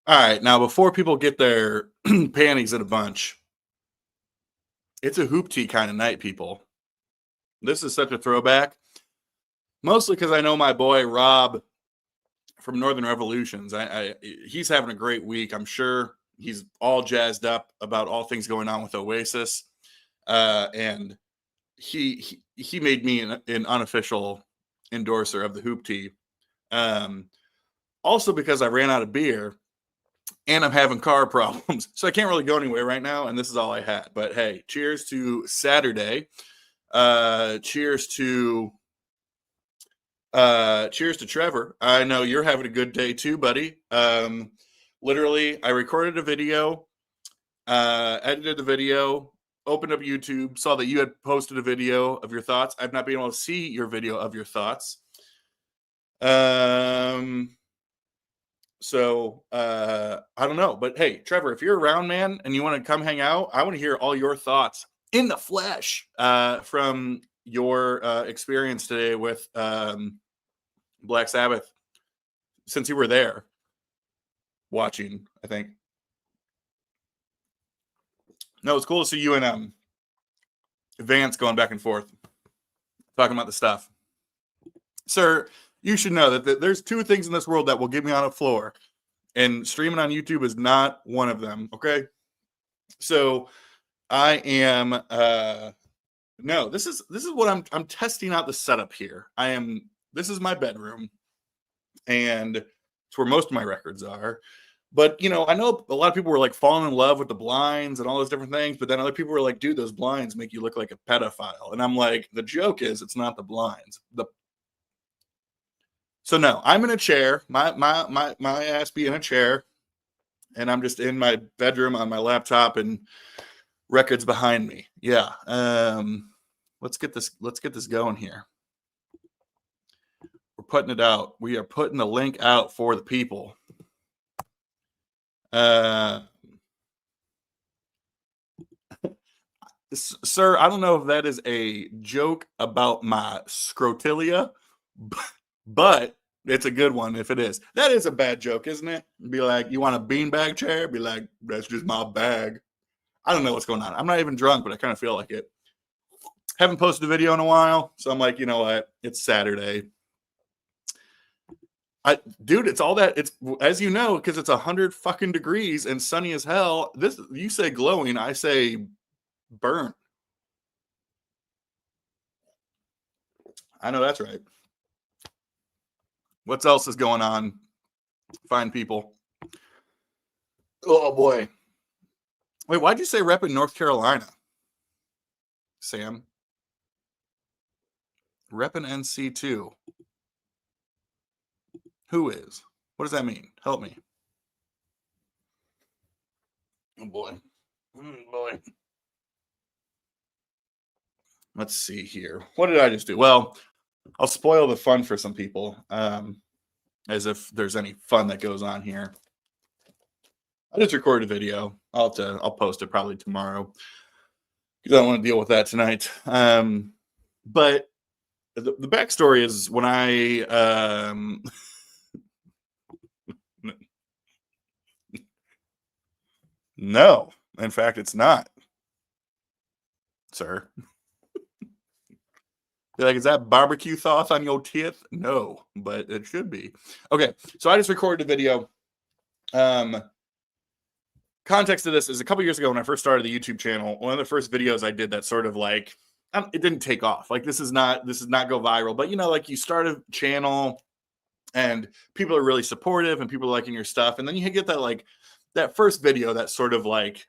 All right, now before people get their panties in a bunch, it's a hoop tea kind of night, people. This is such a throwback, mostly because I know my boy Rob from Northern Revolutions. He's having a great week. I'm sure he's all jazzed up about all things going on with Oasis, and he made me an unofficial endorser of the hoop tea. Also because I ran out of beer and I'm having car problems, so I can't really go anywhere right now. And this is all I had. But hey, cheers to Saturday. Cheers to Trevor. I know you're having a good day too, buddy. Literally, I recorded a video, edited the video, opened up YouTube, saw that you had posted a video of your thoughts. I've not been able to see your video of your thoughts. So I don't know, but hey, Trevor, if you're around, man, and you want to come hang out, I want to hear all your thoughts in the flesh from your experience today with Black Sabbath, since you were there watching, I think. No, it's cool to see you and Vance going back and forth, talking about the stuff. Sir, you should know that there's two things in this world that will get me on a floor, and streaming on YouTube is not one of them, okay? So I am no, this is what I'm testing out the setup here. This is my bedroom, and it's where most of my records are. But you know, I know a lot of people were like falling in love with the blinds and all those different things, but then other people were like, dude, those blinds make you look like a pedophile. And I'm like, the joke is it's not the blinds. So no, I'm in a chair, my ass be in a chair, and I'm just in my bedroom on my laptop and records behind me. Yeah. Let's get this going here. We're putting it out. We are putting the link out for the people. Sir, I don't know if that is a joke about my scrotilia, but it's a good one if it is. That is a bad joke, isn't it? Be like, you want a beanbag chair? Be like, that's just my bag. I don't know what's going on. I'm not even drunk, but I kind of feel like it. Haven't posted a video in a while, so I'm like, you know what? It's Saturday. Dude, it's all that. It's, as you know, because it's 100 fucking degrees and sunny as hell. This, you say glowing, I say burn. I know that's right. What else is going on? Fine people. Oh boy. Wait, why'd you say rep in North Carolina, Sam? Rep in NC too. Who is? What does that mean? Help me. Oh boy. Oh boy. Let's see here. What did I just do? Well, I'll spoil the fun for some people, as if there's any fun that goes on here. I just recorded a video. I'll post it probably tomorrow because I don't want to deal with that tonight. But the backstory is when I no, in fact, it's not, sir. You're like, is that barbecue sauce on your teeth? No, but it should be. Okay, so I just recorded a video. Context of this is a couple years ago when I first started the YouTube channel. One of the first videos I did that sort of like, it didn't take off. Like this is not go viral, but you know, like you start a channel and people are really supportive and people are liking your stuff, and then you get that like that first video that sort of like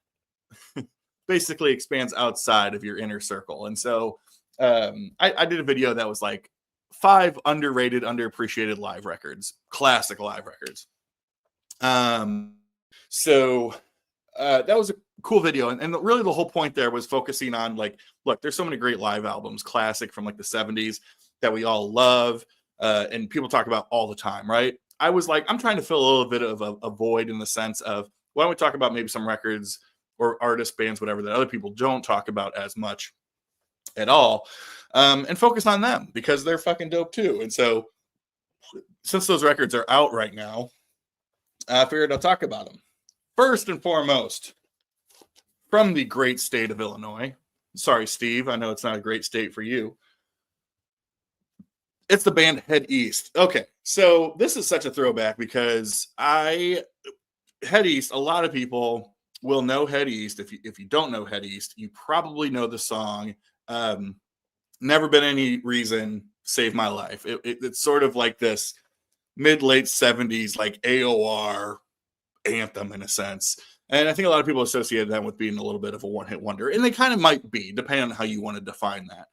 basically expands outside of your inner circle. And so I did a video that was like 5 underrated, underappreciated live records, classic live records. So that was a cool video. And really the whole point there was focusing on like, look, there's so many great live albums, classic from like the 70s that we all love. And people talk about all the time, right? I was like, I'm trying to fill a little bit of a void in the sense of, why don't we talk about maybe some records or artists, bands, whatever, that other people don't talk about as much at all, and focus on them because they're fucking dope too. And so since those records are out right now, I figured I'll talk about them. First and foremost, from the great state of Illinois. Sorry, Steve. I know it's not a great state for you. It's the band Head East. Okay, so this is such a throwback because Head East, a lot of people will know Head East. If you don't know Head East, you probably know the song Never Been Any Reason, Save My Life. It's sort of like this mid-late 70s like AOR anthem in a sense. And I think a lot of people associate that with being a little bit of a one-hit wonder. And they kind of might be, depending on how you want to define that.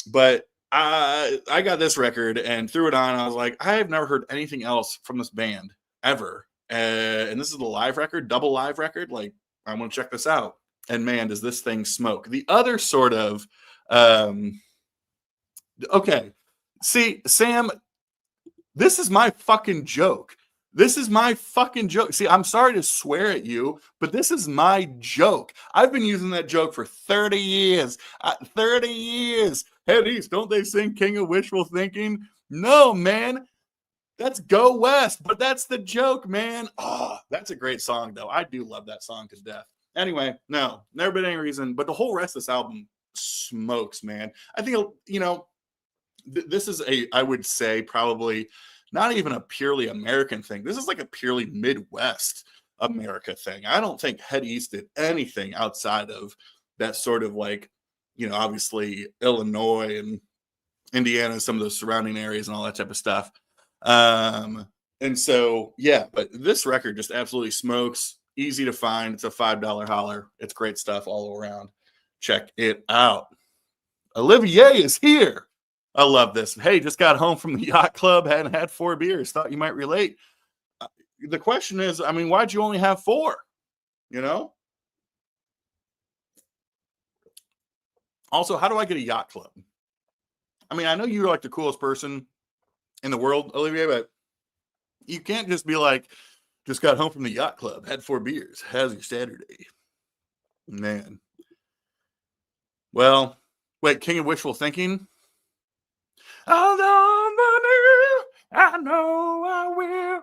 But I got this record and threw it on. I was like, I have never heard anything else from this band ever. And this is the live record, double live record. Like, I want to check this out. And man, does this thing smoke. The other sort of, okay. See, Sam, this is my fucking joke. This is my fucking joke. See, I'm sorry to swear at you, but this is my joke. I've been using that joke for 30 years. 30 years. Head East, don't they sing King of Wishful Thinking? No, man. That's Go West, but that's the joke, man. Oh, that's a great song, though. I do love that song to death. Anyway, no, never been any reason, but the whole rest of this album smokes, man. I think, this is I would say, probably not even a purely American thing. This is like a purely Midwest America thing. I don't think Head East did anything outside of that sort of like, obviously Illinois and Indiana, some of those surrounding areas and all that type of stuff. And so, yeah, but this record just absolutely smokes. Easy to find. It's a $5 holler. It's great stuff all around. Check it out. Olivier is here. I love this. Hey, just got home from the yacht club. Hadn't had 4 beers. Thought you might relate. The question is, why'd you only have 4? Also, how do I get a yacht club? I know you're like the coolest person in the world, Olivier, but you can't just be like, just got home from the yacht club, had 4 beers. How's your Saturday? Man. Well, wait, King of Wishful Thinking? Although I know I will.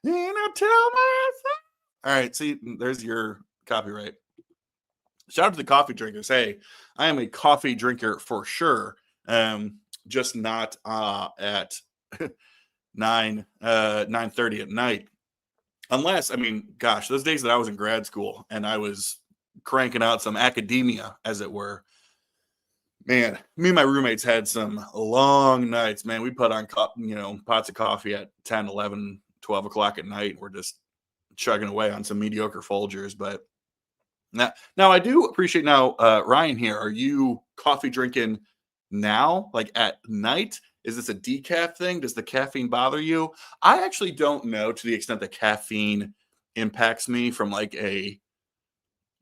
And I tell myself. All right, see, there's your copyright. Shout out to the coffee drinkers. Hey, I am a coffee drinker for sure. Just not at 9:30 at night. Unless, gosh, those days that I was in grad school and I was cranking out some academia, as it were. Man, me and my roommates had some long nights, man. We put on, pots of coffee at 10, 11, 12 o'clock at night. We're just chugging away on some mediocre Folgers. But now I do appreciate Ryan here. Are you coffee drinking now, like at night? Is this a decaf thing? Does the caffeine bother you? I actually don't know to the extent that caffeine impacts me from like a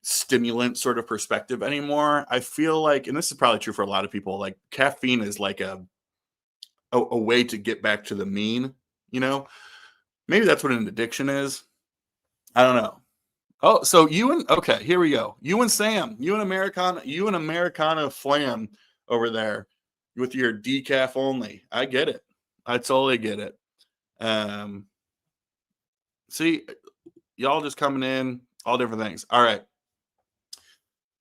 stimulant sort of perspective anymore. I feel like, and this is probably true for a lot of people, like caffeine is like a way to get back to the mean, Maybe that's what an addiction is. I don't know. Oh, so okay, here we go. You and Sam, you and Americana Flam over there with your decaf only. I get it. I totally get it. See, y'all just coming in, all different things. All right.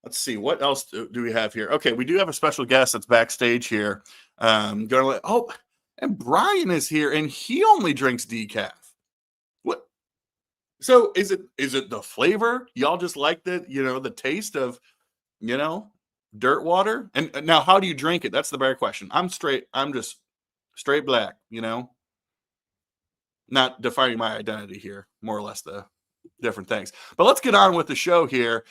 Let's see. What else do we have here? Okay, we do have a special guest that's backstage here. And Brian is here, and he only drinks decaf. What? So is it the flavor? Y'all just like the taste of, dirt water? And now, how do you drink it? That's the better question. I'm just straight black, Not defining my identity here, more or less the different things. But let's get on with the show here.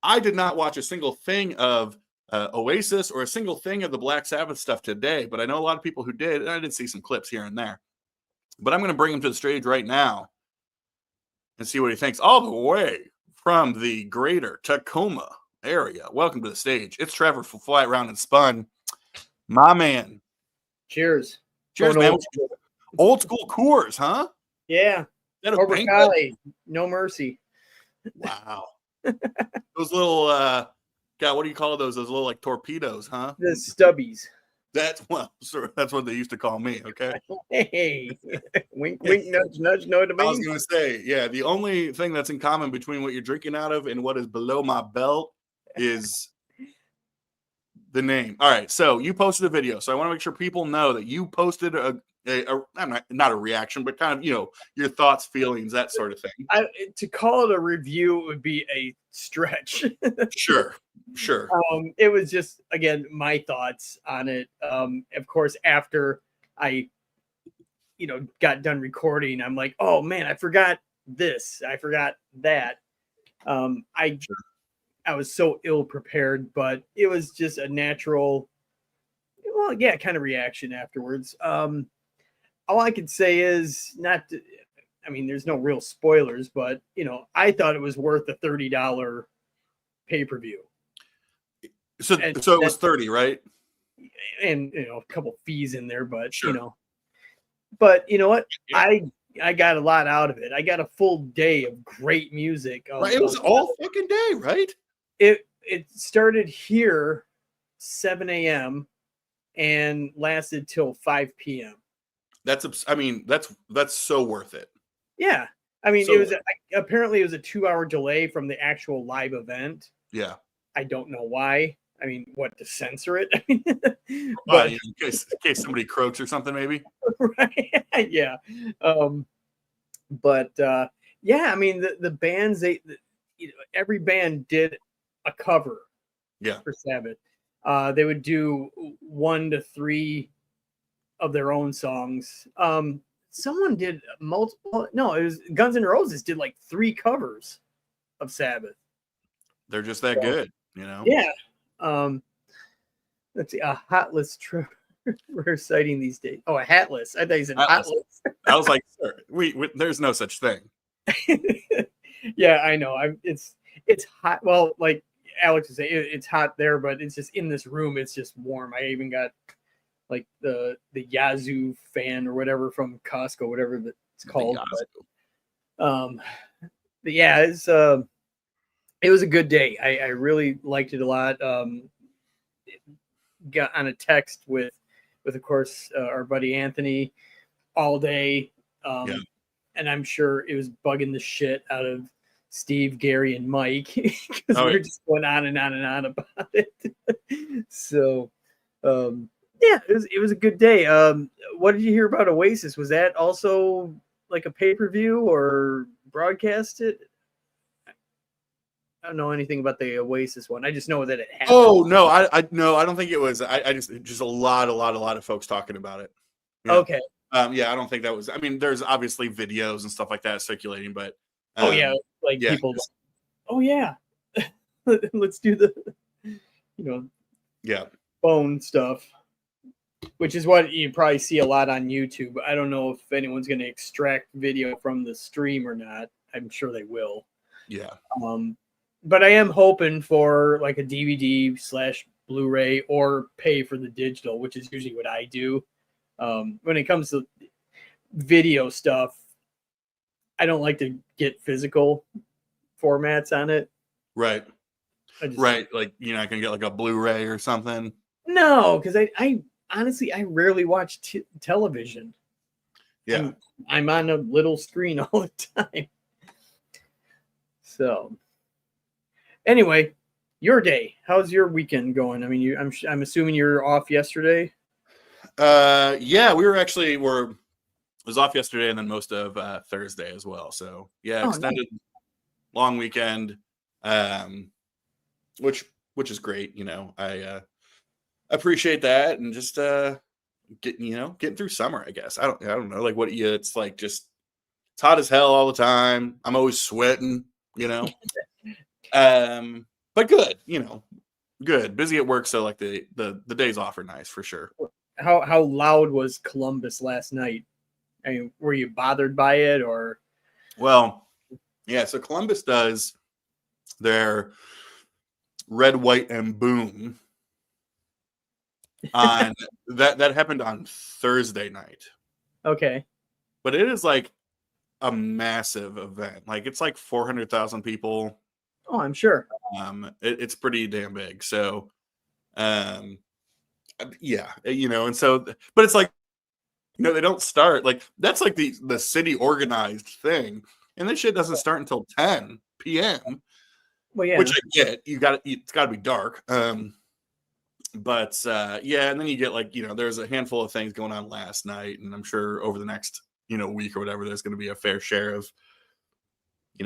I did not watch a single thing of Oasis or a single thing of the Black Sabbath stuff today, but I know a lot of people who did, and I did see some clips here and there. But I'm going to bring him to the stage right now and see what he thinks all the way from the greater Tacoma area. Welcome to the stage. It's Trevor from Fly Round and Spun. My man. Cheers. Cheers, man. Old school Coors, huh? Yeah. Cobra Kai, no mercy. Wow. Those little, God, what do you call those? Those little like torpedoes, huh? The stubbies. That's that's what they used to call me. Okay. Hey, wink, wink, nudge, nudge. Know what I I was mean? going to say, yeah, the only thing that's in common between what you're drinking out of and what is below my belt is the name. All right. So you posted a video. So I want to make sure people know that you posted not a reaction, but kind of, your thoughts, feelings, that sort of thing. To call it a review would be a stretch. Sure. Sure. It was just, again, my thoughts on it. Of course, after I, got done recording, I'm like, oh man, I forgot this. I forgot that. Sure. I was so ill prepared, but it was just a natural, well, yeah, kind of reaction afterwards. All I could say is there's no real spoilers, but I thought it was worth a $30 pay-per-view. So it was 30, right? And a couple fees in there, but Sure. but you know what? Yeah. I got a lot out of it. I got a full day of great music. Right. It was all fucking day, right? It started here 7 a.m. and lasted till 5 p.m. That's so worth it. Yeah. It was apparently it was a 2-hour delay from the actual live event. Yeah. I don't know why. What, to censor it? But in case somebody croaks or something, maybe. Right? Yeah. But yeah, the bands, every band did a cover. Yeah. For Sabbath. They would do 1 to 3 of their own songs. Someone did multiple. No, it was Guns N' Roses did like 3 covers of Sabbath. They're just that good, Yeah. Let's see. A hot list we're citing these days. Oh, a hat list. I thought you said hot list. I was like, sir, we there's no such thing. Yeah, I know. It's hot. Well, like Alex was saying, it's hot there, but it's just in this room. It's just warm. I even got like the Yazoo fan or whatever from Costco, whatever it's called. But yeah, it was a good day. I really liked it a lot. Got on a text with of course our buddy Anthony all day. And I'm sure it was bugging the shit out of Steve, Gary, and Mike because we're just going on and on and on about it. So yeah, it was a good day. What did you hear about Oasis? Was that also like a pay-per-view or broadcasted? I don't know anything about the Oasis one. I just know that it happened. Oh no, I don't think it was. I just a lot of folks talking about it. Yeah. Okay. Yeah, I don't think that was. There's obviously videos and stuff like that circulating, but people. Oh yeah, let's do the, phone stuff, which is what you probably see a lot on YouTube. I don't know if anyone's going to extract video from the stream or not. I'm sure they will. Yeah. But I am hoping for like a DVD/Blu-ray or pay for the digital, which is usually what I do. When it comes to video stuff, I don't like to get physical formats on it. Right. Right. Like you're not going to get like a Blu-ray or something. No, because I honestly, I rarely watch television. Yeah. I'm on a little screen all the time. So anyway, your day. How's your weekend going? I'm assuming you're off yesterday. Yeah, we was off yesterday and then most of Thursday as well. So yeah, extended long weekend, which is great. I appreciate that, and just getting through summer. I guess I don't know like it's like just it's hot as hell all the time. I'm always sweating. But good. Good. Busy at work, so like the days off are nice for sure. How loud was Columbus last night? Were you bothered by it or? Well, yeah. So Columbus does their Red, White, and Boom on that happened on Thursday night. Okay. But it is like a massive event. Like it's like 400,000 people. Oh, I'm sure. It's pretty damn big. So, Yeah, and so, but it's like, they don't start like that's like the city organized thing, and this shit doesn't start until 10 p.m. Well, yeah. Which I get. It's got to be dark. But yeah, and then you get like there's a handful of things going on last night, and I'm sure over the next week or whatever, there's going to be a fair share of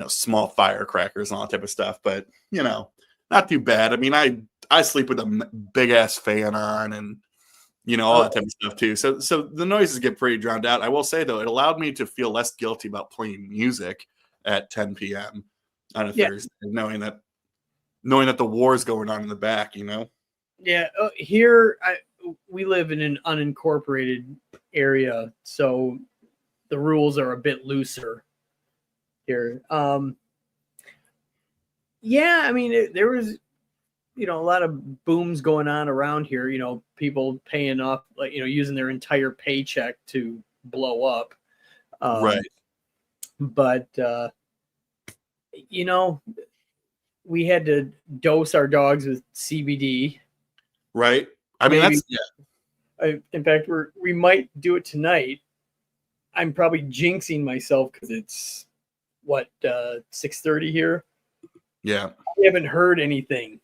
small firecrackers and all that type of stuff. But not too bad. I mean, I sleep with a big ass fan on, and all that type of stuff too. So the noises get pretty drowned out. I will say though, it allowed me to feel less guilty about playing music at 10 p.m. on a Thursday, knowing that the war is going on in the back. Yeah, here we live in an unincorporated area, so the rules are a bit looser here. Yeah, I mean, there was a lot of booms going on around here. People paying off, like using their entire paycheck to blow up. Right. But we had to dose our dogs with CBD. Right. I mean, that's in fact, we might do it tonight. I'm probably jinxing myself because it's 6:30 here. Yeah. We haven't heard anything.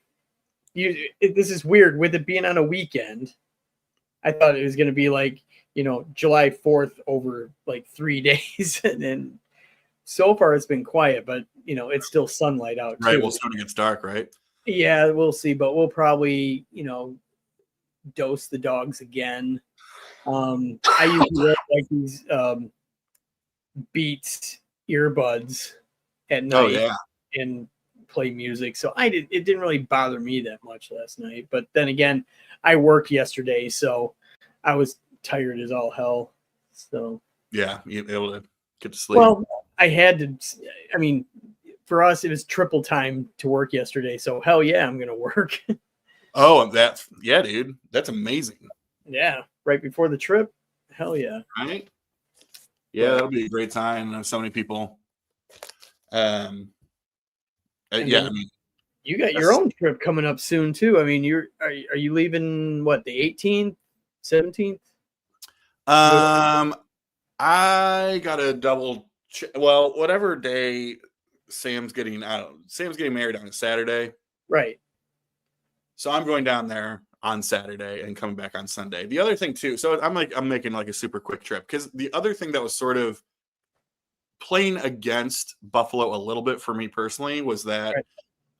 This is weird with it being on a weekend. I thought it was going to be like July 4th over like 3 days, and then so far it's been quiet. But it's still sunlight out. Right. Too. Well, soon it gets dark, right? Yeah, we'll see, but we'll probably dose the dogs again. I usually wear like these Beats earbuds at night. Oh yeah. And play music, so it didn't really bother me that much last night. But then again, I worked yesterday, so I was tired as all hell. So yeah, you able to get to sleep. Well, I had to. I mean, for us, it was triple time to work yesterday. So hell yeah, I'm gonna work. Oh, dude, that's amazing. Yeah, right before the trip. Hell yeah. Right. Yeah, that'll be a great time. So many people. Yeah, I mean, you got your own trip coming up soon too. I mean, are you leaving the 18th, 17th? I gotta double check. Well, whatever day Sam's getting married on a Saturday. Right. So I'm going down there on Saturday and coming back on Sunday. The other thing too, so I'm making like a super quick trip, because the other thing that was sort of playing against Buffalo a little bit for me personally was that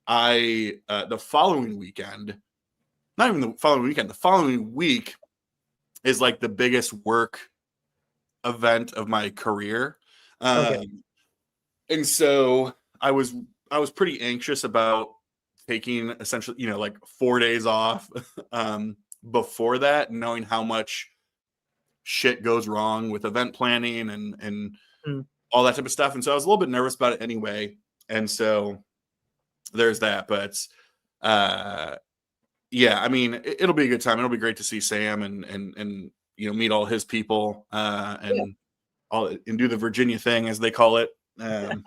the following weekend, not even the following weekend, the following week is like the biggest work event of my career. And so I was pretty anxious about taking essentially, like 4 days off before that, knowing how much shit goes wrong with event planning and all that type of stuff. And so I was a little bit nervous about it anyway. And so there's that. But yeah, I mean, it'll be a good time. It'll be great to see Sam and meet all his people and do the Virginia thing, as they call it. What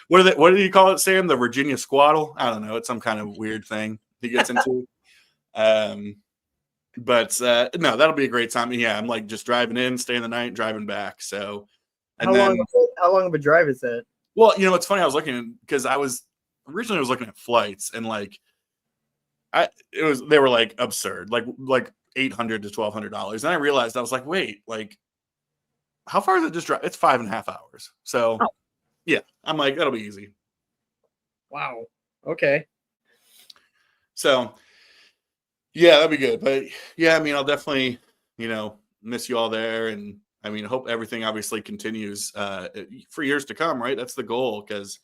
do you call it, Sam? The Virginia squaddle? I don't know. It's some kind of weird thing he gets into. But no, that'll be a great time. Yeah, I'm like just driving in, staying the night, driving back. So, how long of a drive is that? Well, it's funny. I was looking because I was looking at flights, and like they were like absurd, like $800 to $1,200. And I realized, I was like, wait, like how far is it just drive? It's 5.5 hours. So yeah, I'm like, that'll be easy. Wow. Okay. So yeah, that'd be good. But yeah, I mean, I'll definitely, miss you all there. And I mean, I hope everything obviously continues for years to come, right? That's the goal. Because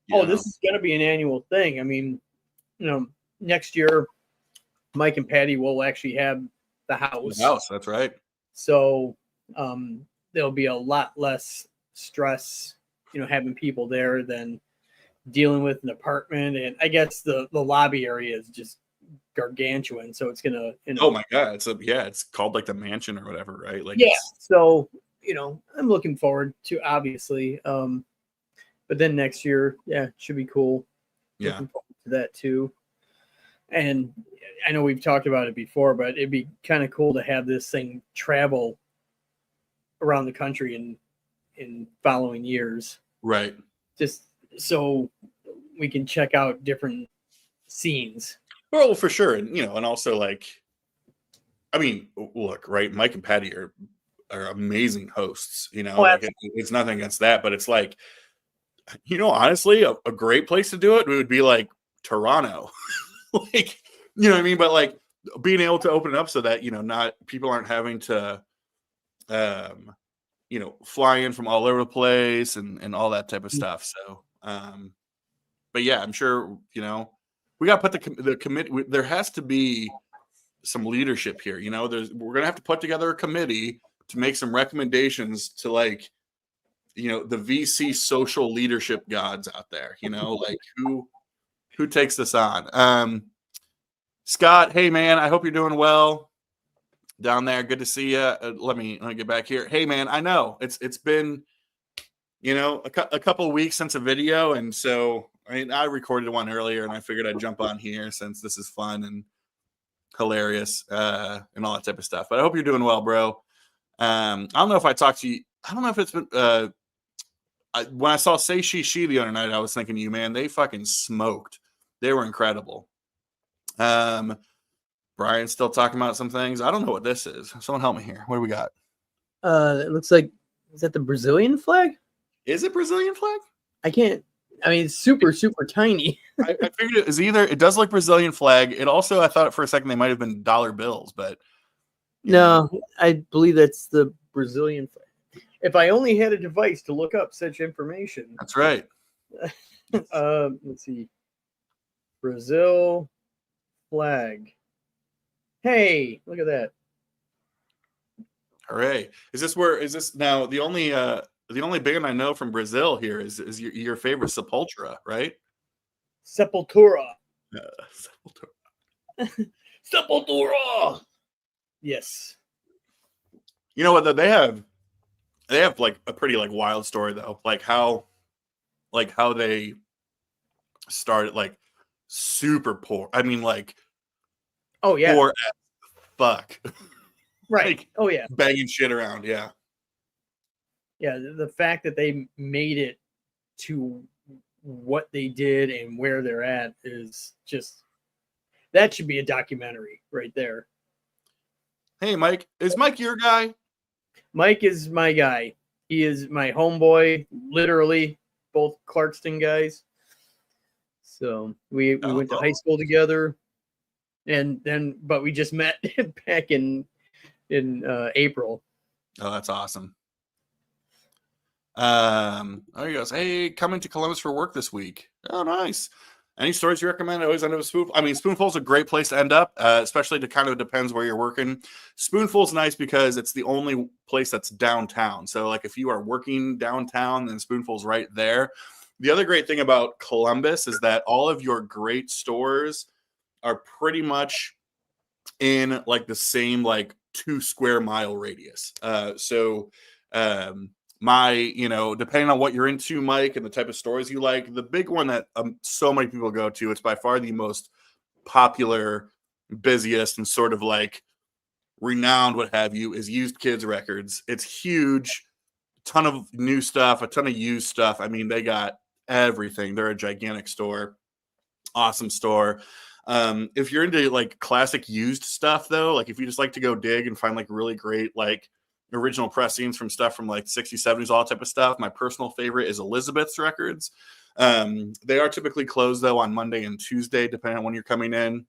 this is going to be an annual thing. I mean, next year, Mike and Patty will actually have the house. That's right. So there'll be a lot less stress, having people there than dealing with an apartment. And I guess the lobby area is just gargantuan. So it's gonna. Oh my God! It's called like the mansion or whatever, right? Like So I'm looking forward to, obviously. But then next year, it should be cool. Yeah. Looking forward to that too. And I know we've talked about it before, but it'd be kind of cool to have this thing travel around the country in following years. Right. Just so we can check out different scenes. Well, for sure. And, and also like, I mean, look, right. Mike and Patty are amazing hosts, like it's nothing against that, but it's like, honestly, a great place to do it would be like Toronto. Like, you know what I mean? But like being able to open it up so that, not people aren't having to, fly in from all over the place and all that type of stuff. So, but yeah, I'm sure, we got to put the committee, there has to be some leadership here. We're going to have to put together a committee to make some recommendations to like, the VC social leadership gods out there, like who takes this on? Scott, hey man, I hope you're doing well down there. Good to see you. Let me get back here. Hey man, I know it's been, a couple of weeks since a video. And so, I recorded one earlier and I figured I'd jump on here since this is fun and hilarious and all that type of stuff. But I hope you're doing well, bro. I don't know if I talked to you. I don't know if it's been, when I saw Say She the other night, I was thinking of you, man. They fucking smoked. They were incredible. Brian's still talking about some things. I don't know what this is. Someone help me here. What do we got? It looks like, is that the Brazilian flag? Is it Brazilian flag? It's super, super tiny. I figured it was either. It does look Brazilian flag. It also, I thought for a second they might have been dollar bills, but no, I believe that's the Brazilian flag. If I only had a device to look up such information. That's right. Let's see. Brazil flag. Hey, look at that. Hooray. Is this now the only band I know from Brazil here is your favorite Sepultura, right? Sepultura. Sepultura. Sepultura. Yes. You know what? They have like a pretty like wild story though. Like how they started like super poor. I mean like, oh yeah, poor as fuck. Right. Like, oh yeah, banging shit around. Yeah. Yeah. The fact that they made it to what they did and where they're at is just, that should be a documentary right there. Hey, Mike. Is Mike your guy? Mike is my guy. He is my homeboy, literally, both Clarkston guys. So we went to high school together, but we just met back in April. Oh, that's awesome. There he goes. Hey, coming to Columbus for work this week. Oh, nice. Any stories you recommend? I always end up with Spoonful. I mean, Spoonful's a great place to end up, especially to kind of depends where you're working. Spoonful's nice because it's the only place that's downtown. So, like, if you are working downtown, then Spoonful's right there. The other great thing about Columbus is that all of your great stores are pretty much in like the same like 2 square mile radius. Depending on what you're into, Mike, and the type of stores you like, the big one that so many people go to, it's by far the most popular, busiest, and sort of like renowned, what have you, is Used Kids Records. It's huge, ton of new stuff, a ton of used stuff. I mean, they got everything. They're a gigantic store, awesome store. If you're into like classic used stuff, though, like if you just like to go dig and find like really great like original pressings from stuff from like 60s, 70s, all that type of stuff, my personal favorite is Elizabeth's Records. They are typically closed though on Monday and Tuesday, depending on when you're coming in.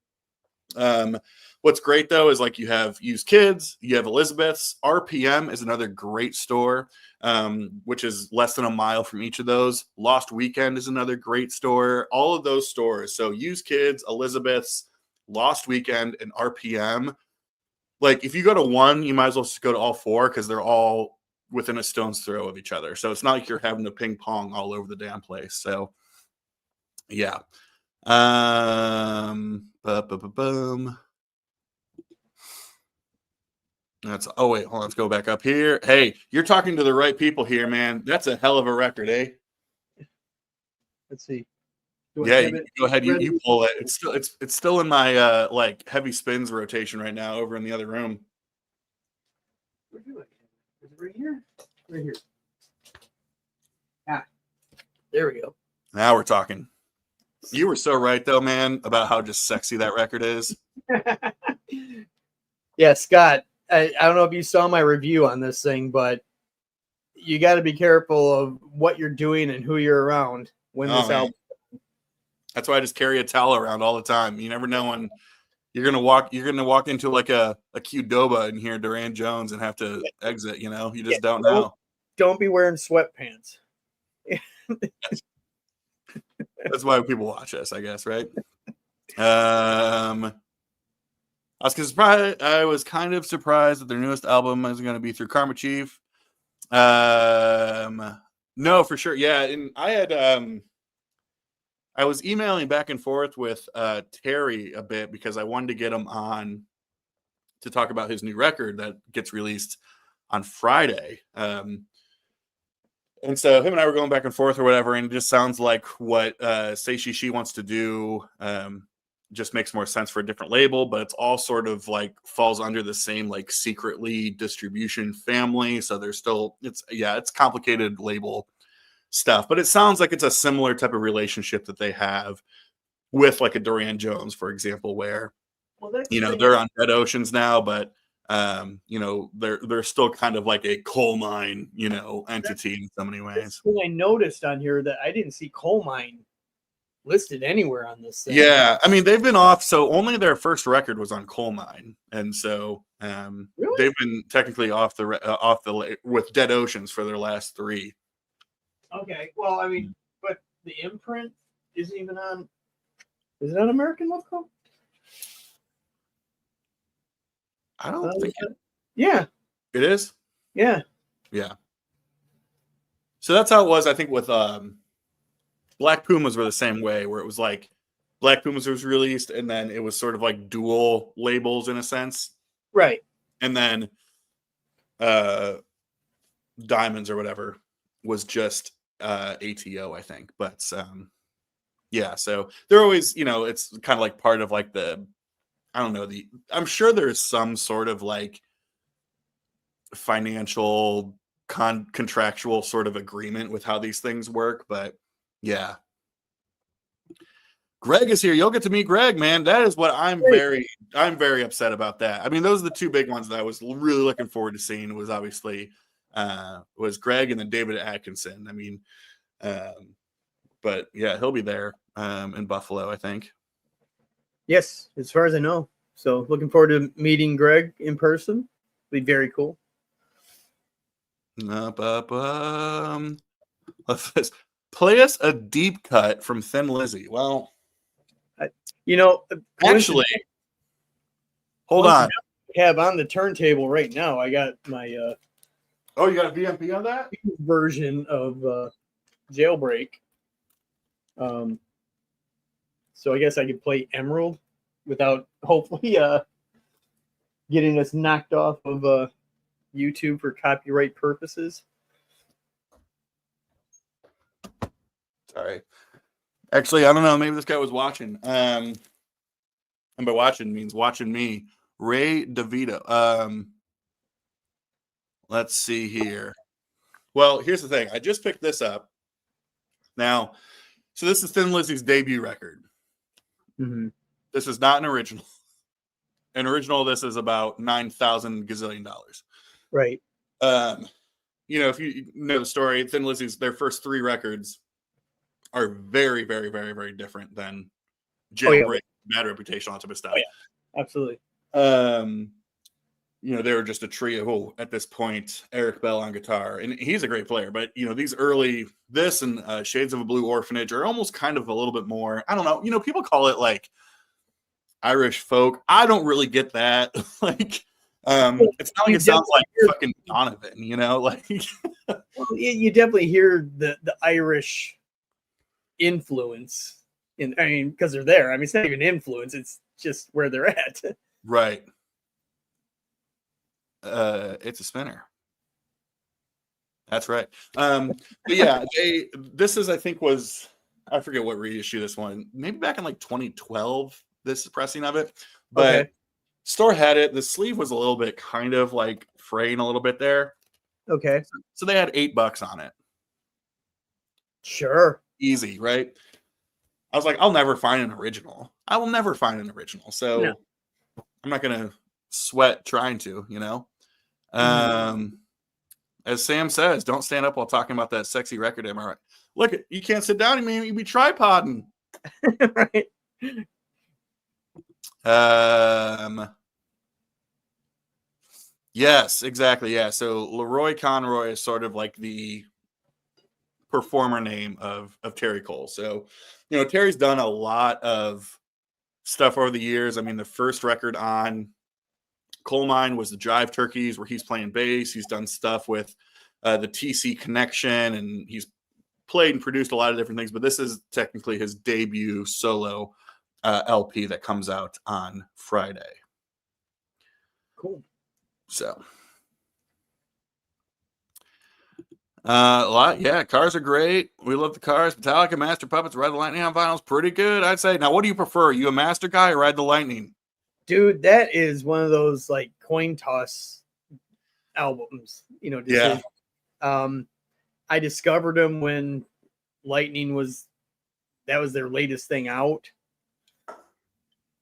What's great though is like you have Used Kids, you have Elizabeth's. RPM is another great store, which is less than a mile from each of those. Lost Weekend is another great store. All of those stores, so Used Kids, Elizabeth's, Lost Weekend, and RPM. Like if you go to one, you might as well just go to all 4 because they're all within a stone's throw of each other. So it's not like you're having to ping pong all over the damn place. So yeah. Boom. That's wait, hold on, let's go back up here. Hey, you're talking to the right people here, man. That's a hell of a record, eh? Let's see. Yeah, you go ahead. You pull it. It's still in my like heavy spins rotation right now over in the other room. Where do I? Is it right here? Right here. Ah, there we go. Now we're talking. You were so right though, man, about how just sexy that record is. Yeah, Scott. I don't know if you saw my review on this thing, but you got to be careful of what you're doing and who you're around when this album. That's why I just carry a towel around all the time. You never know when you're gonna walk into like a Qdoba and hear Duran Jones and have to exit. You know, you just don't know. Don't be wearing sweatpants. That's why people watch us, I guess, right? I was kind of surprised that their newest album is going to be through Karma Chief. No, for sure, yeah. And I was emailing back and forth with Terry a bit because I wanted to get him on to talk about his new record that gets released on Friday. And so him and I were going back and forth or whatever, and it just sounds like what Say She wants to do just makes more sense for a different label, but it's all sort of like falls under the same like secretly distribution family. So there's still it's complicated label stuff, but it sounds like it's a similar type of relationship that they have with like a Duran Jones, for example, where they're on Dead Oceans now, but they're still kind of like a coal mine, entity in so many ways. I noticed on here that I didn't see coal mine listed anywhere on this thing. Yeah, I mean they've been off, so only their first record was on Coal Mine, and so really? they've been technically off the with Dead Oceans for their last 3. Okay, well, I mean, but the imprint isn't even on. Is it on American Love Call? I don't think it. Yeah, it is. Yeah. So that's how it was. I think with Black Pumas were the same way, where it was like Black Pumas was released, and then it was sort of like dual labels in a sense, right? And then Diamonds or whatever was just ATO, I think. But yeah, so they're always, it's kind of like part of like I'm sure there's some sort of like financial contractual sort of agreement with how these things work, but yeah. Greg is here. You'll get to meet Greg, man. That is what I'm very upset about that. I mean, those are the 2 big ones that I was really looking forward to seeing was obviously was Greg and then David Atkinson. I mean, but yeah, he'll be there in Buffalo, I think. Yes, as far as I know. So looking forward to meeting Greg in person. Be very cool. Play us a deep cut from Thin Lizzy. Well, actually, hold on. I have on the turntable right now. I got my you got a VMP on that version of Jailbreak. So I guess I could play Emerald without hopefully getting us knocked off of YouTube for copyright purposes. Sorry. Actually, I don't know. Maybe this guy was watching. And by watching means watching me. Ray DeVito. Let's see here. Well, here's the thing. I just picked this up. Now, so this is Thin Lizzy's debut record. Mm-hmm. This is not an original. An original, this is about $9,000 gazillion. Right. If you know the story, Thin Lizzy's, their first 3 records are very, very, very, very different than Jailbreak, Bad Reputation, all that type of stuff. Oh, yeah. Absolutely. They were just a trio at this point. Eric Bell on guitar, and he's a great player. But these early, this and Shades of a Blue Orphanage are almost kind of a little bit more. I don't know. People call it like Irish folk. I don't really get that. Like, it's not like it sounds like fucking Donovan. Like. Well, you definitely hear the Irish influence because they're there. I mean, it's not even influence; it's just where they're at. Right. It's a spinner. That's right. But yeah, this is, I think, was I forget what reissue this one. Maybe back in like 2012. This pressing of it, but Okay. store had it. The sleeve was a little bit kind of like fraying a little bit there, Okay. so they had $8 on it. Sure. Easy, right? I was like, I'll never find an original. I will never find an original, so No. I'm not gonna sweat trying to, you know. As Sam says, don't stand up while talking about that sexy record. Am I right? Look, you can't sit down. You be tripoding. Right. Yes, exactly. Yeah. So Leroy Conroy is sort of like the performer name of Terry Cole. So, you know, Terry's done a lot of stuff over the years. I mean, the first record on Coal Mine was the Jive Turkeys, where he's playing bass. He's done stuff with the TC Connection, and he's played and produced a lot of different things. But this is technically his debut solo LP that comes out on Friday. Cool. So, a lot, yeah. Cars are great. We love the cars. Metallica, Master Puppets, Ride the Lightning on vinyl's pretty good, I'd say. Now, what do you prefer? Are you a Master guy or Ride the Lightning? Dude, that is one of those like coin toss albums, you know. Yeah. I discovered them when Lightning was their latest thing out.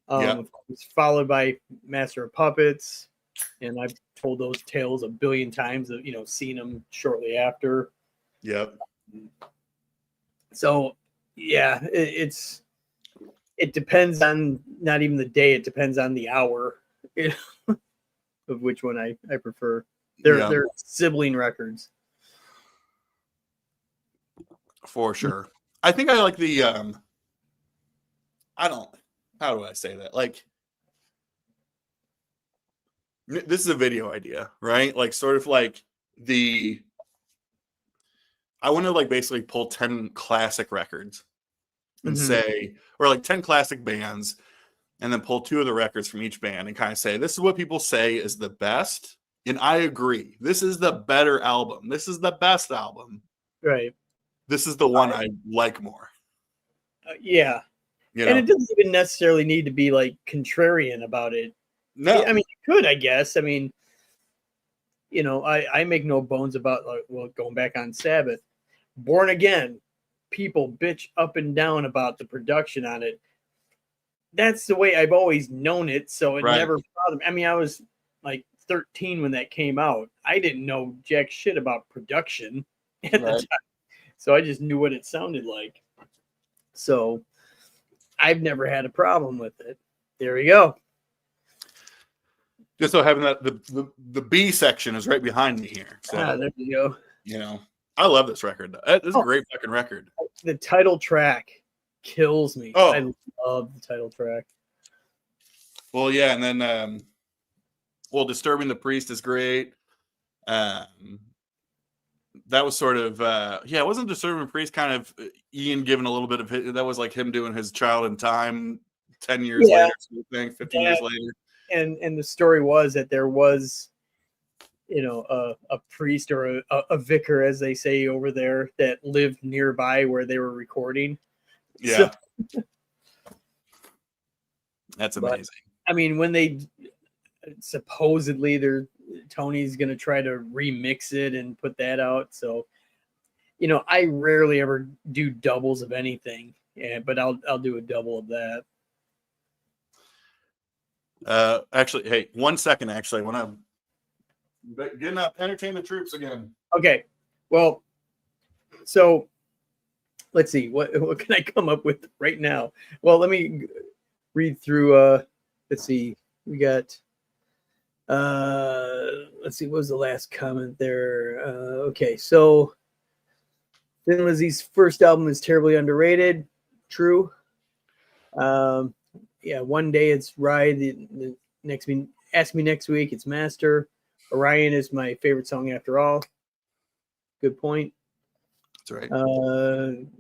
Yeah. Of course, followed by Master of Puppets, and I've told those tales a billion times of, you know, seeing them shortly after. Yep. So yeah, it depends on not even the day, it depends on the hour of which one I prefer. They're sibling records. For sure. I think I like the how do I say that? Like, this is a video idea, right? Like, sort of like I want to like basically pull 10 classic records and say, or like 10 classic bands, and then pull 2 of the records from each band and kind of say, this is what people say is the best. And I agree. This is the better album. This is the best album. Right. This is the one I like more. Yeah. You know? And it doesn't even necessarily need to be like contrarian about it. No. I mean, you could, I guess. I mean, you know, I make no bones about, like, well, going back on Sabbath, Born Again, people bitch up and down about the production on it. That's the way I've always known it, so it never bothered me. I mean, I was like 13 when that came out. I didn't know jack shit about production at the time, so I just knew what it sounded like. So I've never had a problem with it. There we go. Just so having that the B section is right behind me here. So there you go. You know, I love this record. It's a great fucking record. The title track kills me. Oh. I love the title track. Well, yeah, and then Disturbing the Priest is great. That was sort of wasn't Disturbing the Priest kind of Ian giving a little bit of hit? That was like him doing his Child in Time 10 years later, sort of thing, 15 years later. And the story was that there was, you know, a priest or a vicar, as they say over there, that lived nearby where they were recording. Yeah. So, that's amazing. But, I mean, when they supposedly Tony's going to try to remix it and put that out. So, you know, I rarely ever do doubles of anything, but I'll do a double of that. Actually, hey, 1 second. Actually, when I'm getting up, entertain the troops again. Okay, well, so let's see what can I come up with right now. Well, let me read through. Let's see, we got. Let's see, what was the last comment there? Okay, so Thin Lizzy's first album is terribly underrated. True. Yeah, one day it's Ride. The next ask me next week. It's Master. Orion is my favorite song after all. Good point. That's right.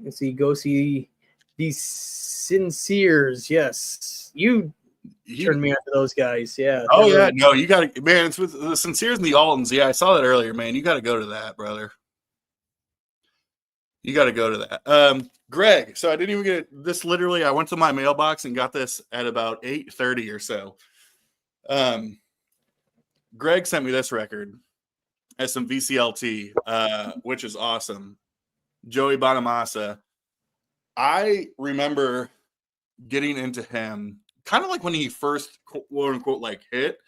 Let's see. Go see these Sinceres. Yes, you turned me on to those guys. Yeah. Oh yeah. No, you got to, man. It's with the Sinceres and the Altons. Yeah, I saw that earlier, man. You got to go to that, brother. You got to go to that. Greg, so I didn't even get this. Literally, I went to my mailbox and got this at about 8:30 or so. Greg sent me this record as some VCLT, which is awesome. Joey Bonamassa. I remember getting into him kind of like when he first quote unquote like hit,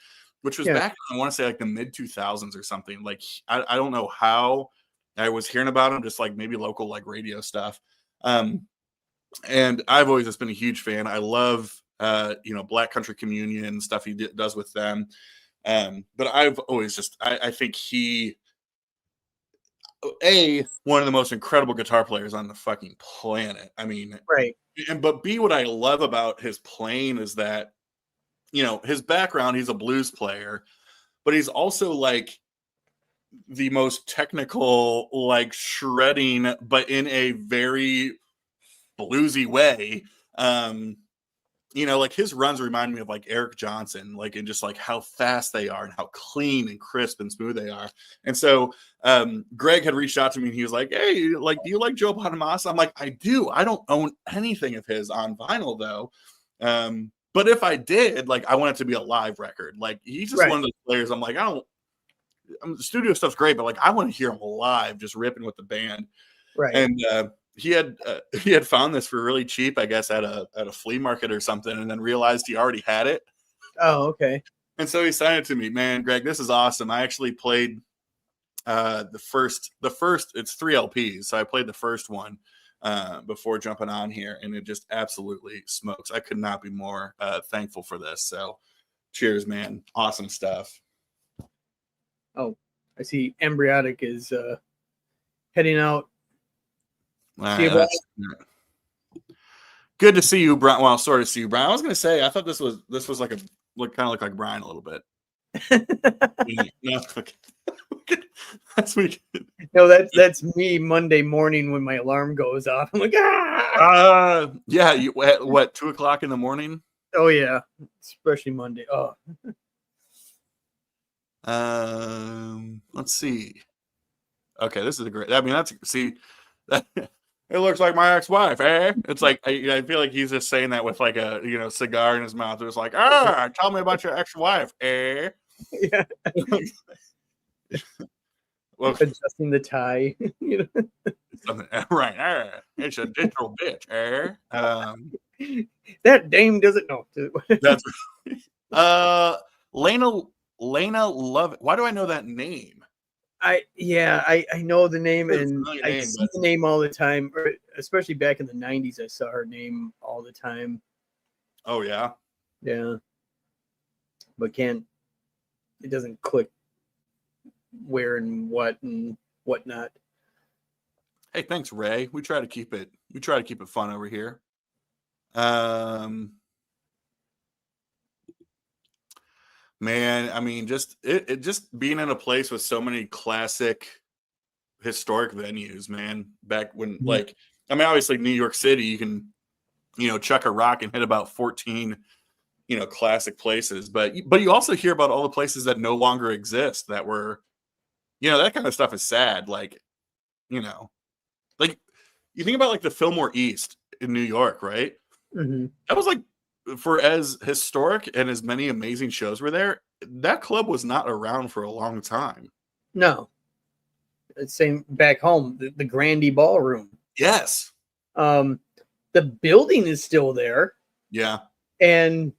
which was back in, I want to say like the mid 2000s or something. Like I don't know how I was hearing about him, just like maybe local like radio stuff. And I've always just been a huge fan. I love Black Country Communion stuff he does with them. But I've always just I think he one of the most incredible guitar players on the fucking planet. I mean, right. But B, what I love about his playing is that, his background, he's a blues player, but he's also like the most technical, like shredding, but in a very bluesy way. Like his runs remind me of like Eric Johnson, like in just like how fast they are and how clean and crisp and smooth they are. And so Greg had reached out to me and he was like, "Hey, like, do you like Joe Bonamassa?" I'm like, "I do. I don't own anything of his on vinyl though. But if I did, like, I want it to be a live record. Like, he's just one of those players. I'm like, the studio stuff's great, but like, I want to hear him live, just ripping with the band." Right. And he had found this for really cheap, I guess, at a flea market or something, and then realized he already had it. Oh, okay. And so he signed it to me. Man, Greg, this is awesome. I actually played the first. It's 3 LPs, so I played the first one before jumping on here, and it just absolutely smokes. I could not be more thankful for this. So, cheers, man! Awesome stuff. Oh, I see. Embryotic is heading out. Good to see you, Brian. Well, sorry to see you, Brian. I was going to say, I thought this was like kind of look like Brian a little bit. No, that's me. No, that's me Monday morning when my alarm goes off. I'm like, yeah. You what? 2:00 in the morning? Oh yeah, especially Monday. Oh. Let's see. Okay, this is a great. I mean, it looks like my ex-wife, eh? It's like I feel like he's just saying that with like a cigar in his mouth. It was like, tell me about your ex-wife, eh? Yeah. Well, adjusting the tie. Right. It's a digital bitch, eh? That dame doesn't know. That's Lena Love. Why do I know that name? I know the name, and I see the name all the time, especially back in the 90s. I saw her name all the time. Oh yeah, but it doesn't click where and what and whatnot. Hey, thanks, Ray. We try to keep it fun over here. Man, I mean, just it just being in a place with so many classic historic venues, man. Back when, like, I mean, obviously New York City, you can, chuck a rock and hit about 14, classic places. But you also hear about all the places that no longer exist that were, that kind of stuff is sad. Like, like you think about like the Fillmore East in New York, right? Mm-hmm. That was like, for as historic and as many amazing shows were there, that club was not around for a long time. No. Same back home, the Grandy Ballroom. Yes. The building is still there. Yeah. And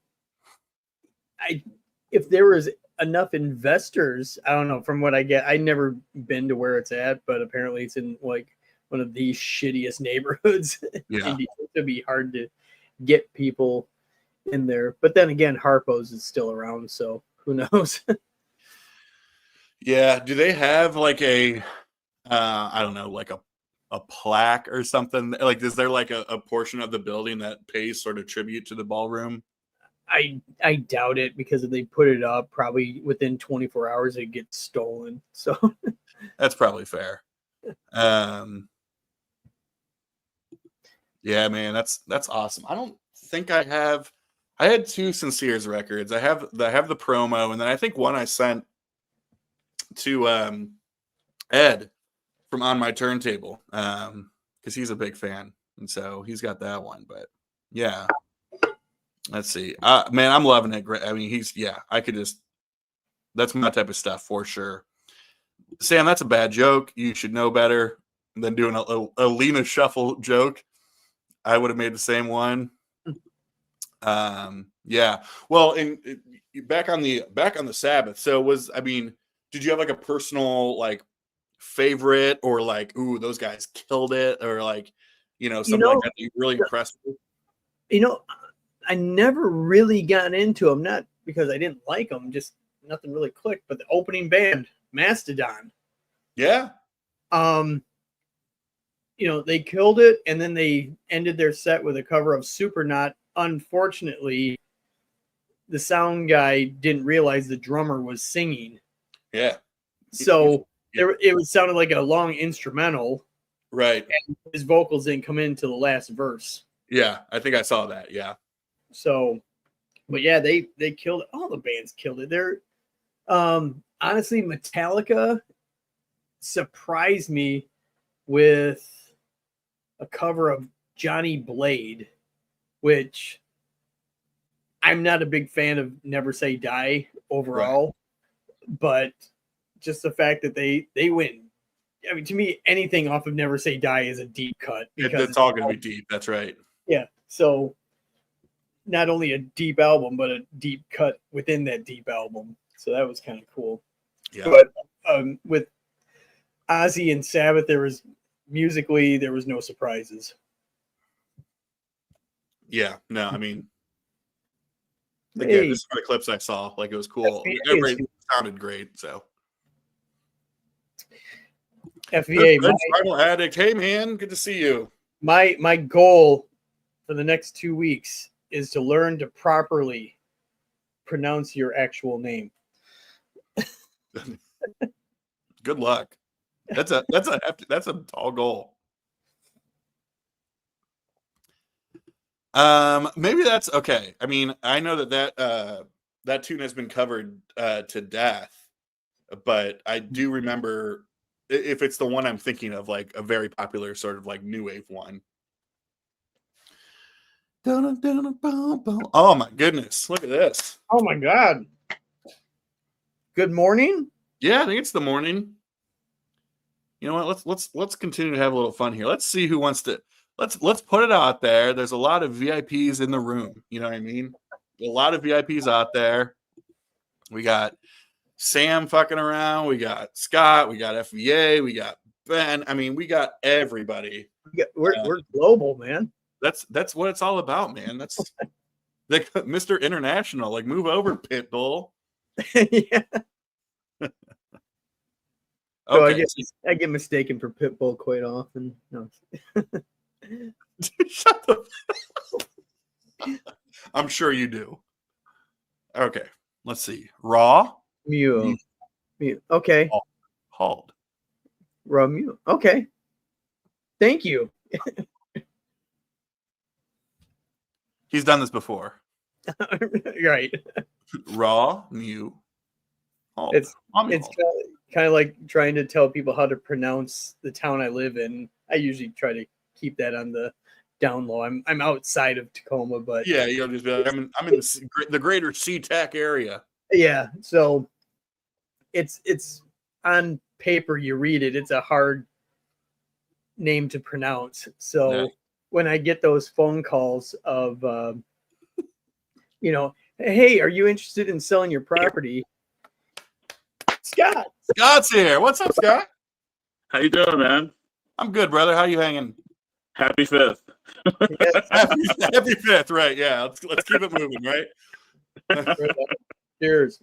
if there was enough investors, I don't know, from what I get, I've never been to where it's at, but apparently it's in like one of the shittiest neighborhoods. Yeah. It'd be hard to get people in there. But then again, Harpo's is still around, so who knows? Yeah. Do they have like a I don't know, like a plaque or something? Like, is there like a portion of the building that pays sort of tribute to the ballroom? I doubt it, because if they put it up, probably within 24 hours it gets stolen. So that's probably fair. Yeah, man, that's awesome. I don't think I had 2 Sinceres records. I have the promo, and then I think one I sent to Ed from On My Turntable. because he's a big fan, and so he's got that one. But yeah, let's see. Man, I'm loving it. Great. I mean, I could just. That's my type of stuff for sure. Sam, that's a bad joke. You should know better than doing a Lena Shuffle joke. I would have made the same one. Yeah. Well, and back on the Sabbath. So did you have like a personal like favorite or like, ooh, those guys killed it, or like, something like that you really impressed with? I never really got into them, not because I didn't like them, just nothing really clicked. But the opening band, Mastodon. Yeah. They killed it, and then they ended their set with a cover of Supernaut. Unfortunately, the sound guy didn't realize the drummer was singing. Yeah. So it sounded like a long instrumental. Right. And his vocals didn't come into the last verse. Yeah, I think I saw that. Yeah. So, but yeah, they killed it. All the bands killed it. They're honestly, Metallica surprised me with a cover of Johnny Blade, which I'm not a big fan of Never Say Die overall, right. But just the fact that they win. I mean, to me, anything off of Never Say Die is a deep cut. Because it's all going to be deep. That's right. Yeah. So not only a deep album, but a deep cut within that deep album. So that was kind of cool. Yeah. But with Ozzy and Sabbath, there was no surprises. Yeah. No, I mean, again, this is the clips I saw. Like, it was cool. Everything sounded great. So. FVA, Spinal Addict. Hey, man, good to see you. My goal for the next 2 weeks is to learn to properly pronounce your actual name. Good luck. That's a tall goal. Maybe that's okay. I mean, I know that tune has been covered to death, but I do remember, if it's the one I'm thinking of, like a very popular sort of like new wave one. Oh my goodness, look at this. Oh my God. Good morning? Yeah, I think it's the morning. You know what? Let's continue to have a little fun here. Let's see who wants to. Let's put it out there. There's a lot of VIPs in the room. You know what I mean? A lot of VIPs out there. We got Sam fucking around. We got Scott. We got FVA. We got Ben. I mean, we got everybody. We're global, man. That's what it's all about, man. That's like Mr. International. Like, move over, Pitbull. Yeah. Okay. So I get mistaken for Pitbull quite often. No. Shut the. I'm sure you do. Okay, let's see. Raw. Mew. Okay. Hold. Raw Mew. Okay. Thank you. He's done this before. Right. Raw Mew. Hold. It's kind of like trying to tell people how to pronounce the town I live in. I usually try to keep that on the down low. I'm outside of Tacoma, but yeah, you'll just be like, I'm in the greater SeaTac area. Yeah, so it's on paper. You read it; it's a hard name to pronounce. So yeah. When I get those phone calls of, hey, are you interested in selling your property? Scott's here. What's up, Scott? How you doing, man? I'm good, brother. How you hanging? Happy 5th. Happy 5th, right? Yeah. Let's keep it moving, right? Cheers.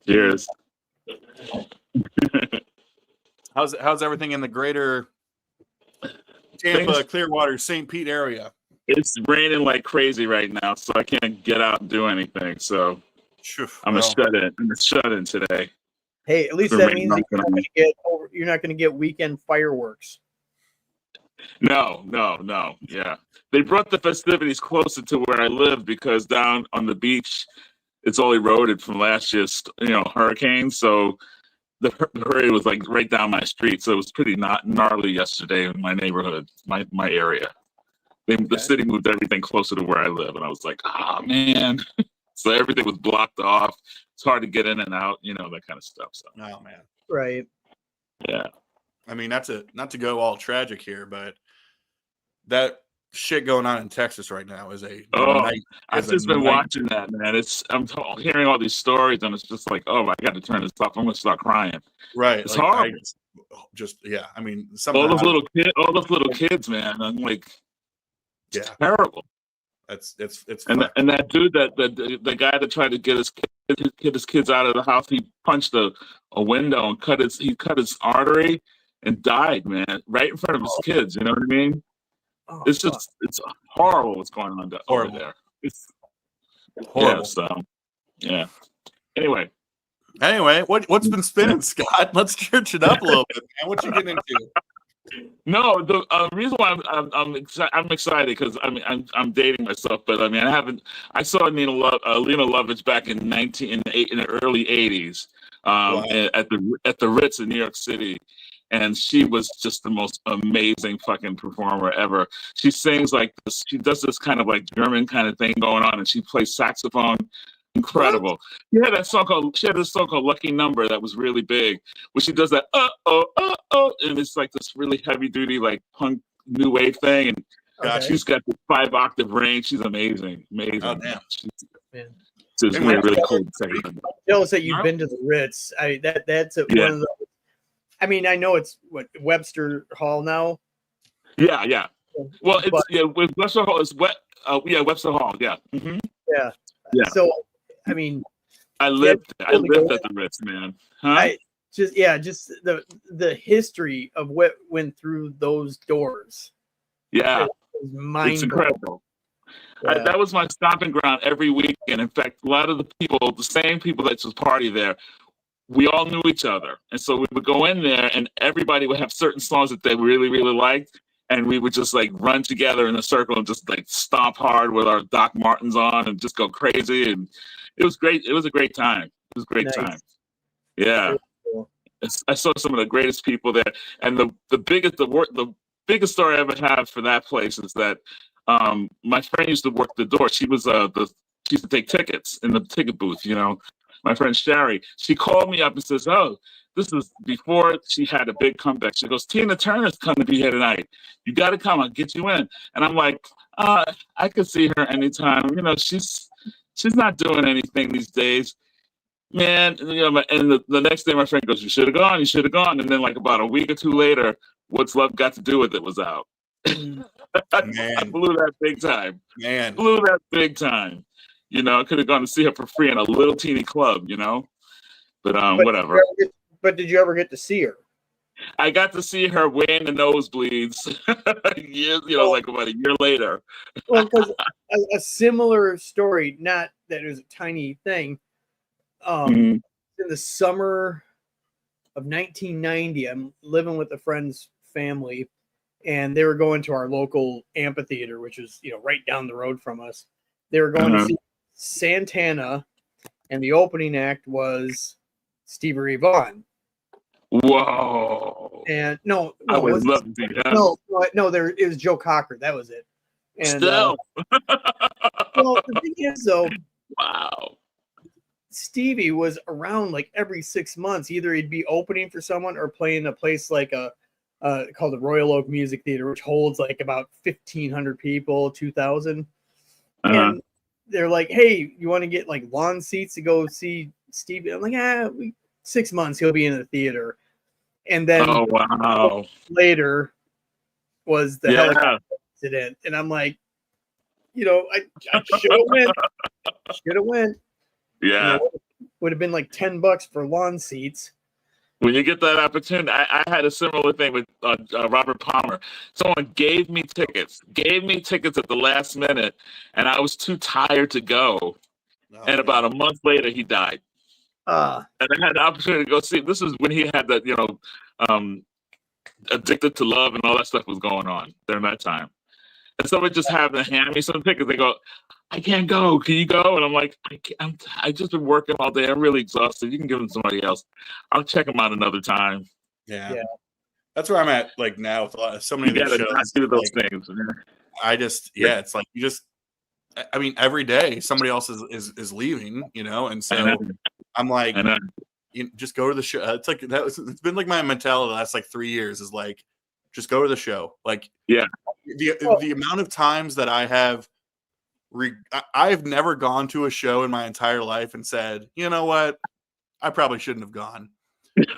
Cheers. How's everything in the greater Tampa, Clearwater, St. Pete area? It's raining like crazy right now, so I can't get out and do anything. So I'm a shut-in today. Hey, at least that means you're not going to get weekend fireworks. No. Yeah. They brought the festivities closer to where I live because down on the beach, it's all eroded from last year's, hurricane. So the parade was like right down my street, so it was pretty not gnarly yesterday in my neighborhood, my area. The city moved everything closer to where I live, and I was like, oh man. So everything was blocked off. It's hard to get in and out, you know, that kind of stuff. So. Oh man. Right. Yeah. I mean, not to go all tragic here, but that shit going on in Texas right now is I've just been watching that, man. I'm hearing all these stories, and it's just like, oh, I got to turn this off. I'm gonna start crying. Right. It's hard. I mean, all those little kids, man. I'm like, it's terrible. It's and that dude, the guy that tried to get his kids out of the house, he punched a window and cut his artery and died, man, right in front of his kids. You know what I mean? Oh, it's horrible what's going on over there. It's horrible. Yeah. Anyway, what's been spinning, Scott? Let's church it up a little bit, man. What you getting into? No, the reason why I'm excited because I'm dating myself, but I mean I saw Lena Lovitch back in the early '80s at the Ritz in New York City, and she was just the most amazing fucking performer ever. She sings like this, she does this kind of like German kind of thing going on, and she plays saxophone. Incredible. What? She had this song called Lucky Number that was really big, where she does that and it's like this really heavy duty like punk new wave thing, and she's got the 5-octave range. She's amazing. Oh damn. It's really cool. I'm jealous that you've been to the Ritz. That's one of the. I mean, I know it's Webster Hall now. Yeah. Well, with Webster Hall is Webster Hall. Yeah. Mm-hmm. Yeah. So, I mean, I lived at the Ritz, man. Huh? Just the history of what went through those doors. Yeah, it's incredible. Yeah. That was my stomping ground every weekend. In fact, a lot of the same people that just party there, we all knew each other, and so we would go in there, and everybody would have certain songs that they really, really liked. And we would just like run together in a circle and just like stomp hard with our Doc Martens on and just go crazy. And it was great. It was a great time. It was a great time. Yeah. Cool. I saw some of the greatest people there. And the biggest story I ever have for that place is that my friend used to work the door. She was she used to take tickets in the ticket booth, you know. My friend Sherry, she called me up and says, oh, this is before she had a big comeback. She goes, Tina Turner's coming to be here tonight. You got to come. I'll get you in. And I'm like, I could see her anytime. You know, she's not doing anything these days, man. You know, and the next day, my friend goes, you should have gone. You should have gone. And then, like about a week or two later, What's Love Got to Do with It was out. I blew that big time. Man, blew that big time. You know, I could have gone to see her for free in a little teeny club. You know, but whatever. But did you ever get to see her? I got to see her way in the nosebleeds like about a year later. Well, because a similar story, not that it was a tiny thing. In the summer of 1990, I'm living with a friend's family, and they were going to our local amphitheater, which is right down the road from us. They were going to see Santana, and the opening act was Stevie Ray Vaughan. Whoa! And no, I would love to see that. No, it was Joe Cocker. That was it. And still, well, the thing is, though, wow, Stevie was around like every 6 months. Either he'd be opening for someone or playing a place like called the Royal Oak Music Theater, which holds like about 1,500 people, 2,000. And they're like, "Hey, you want to get like lawn seats to go see Stevie?" I'm like, 6 months he'll be in the theater. And then later was the helicopter incident. And I'm like, I should have went. Should have went. Yeah. Would have been like $10 for lawn seats. When you get that opportunity, I had a similar thing with Robert Palmer. Someone gave me tickets at the last minute, and I was too tired to go. And about a month later, he died. And I had the opportunity to go see. This is when he had that, Addicted to Love and all that stuff was going on during that time. And somebody just happened to hand me some tickets. They go, I can't go. Can you go? And I'm like, I just been working all day. I'm really exhausted. You can give them to somebody else. I'll check them out another time. Yeah. That's where I'm at like now with so many You of these gotta shows. not do those like, things. It's like you just, I mean, every day somebody else is leaving, and so I'm like, just go to the show. It's like it's been like my mentality the last like 3 years is like, just go to the show. Like, the amount of times that I have, I've never gone to a show in my entire life and said, you know what, I probably shouldn't have gone.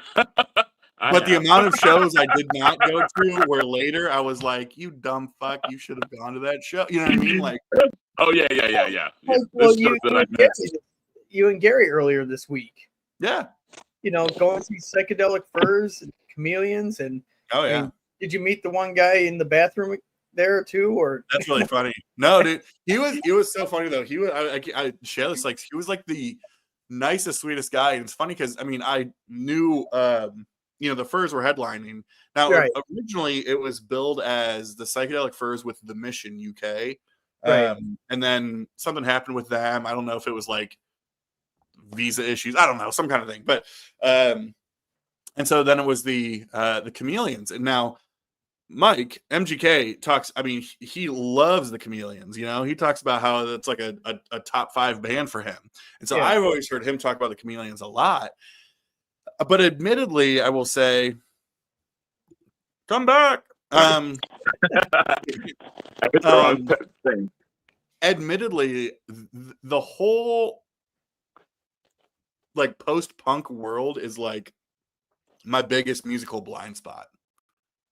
But the amount of shows I did not go to where later I was like, you dumb fuck, you should have gone to that show. You know what I mean? Like, oh yeah. Well, you and Gary earlier this week. Yeah. Going to see Psychedelic Furs and Chameleons, and did you meet the one guy in the bathroom there too? Or that's really funny. No, dude, he was so funny though. He was I share this, like he was like the nicest, sweetest guy. And it's funny because I mean I knew the Furs were headlining. Now originally it was billed as the Psychedelic Furs with the Mission UK. And then something happened with them. I don't know if it was like visa issues. I don't know, some kind of thing. But and so then it was the Chameleons. And now Mike MGK talks. I mean, he loves the Chameleons. He talks about how it's like a top 5 band for him. And so I've always heard him talk about the Chameleons a lot. But admittedly, I will say, come back. Admittedly, the whole like post-punk world is like my biggest musical blind spot.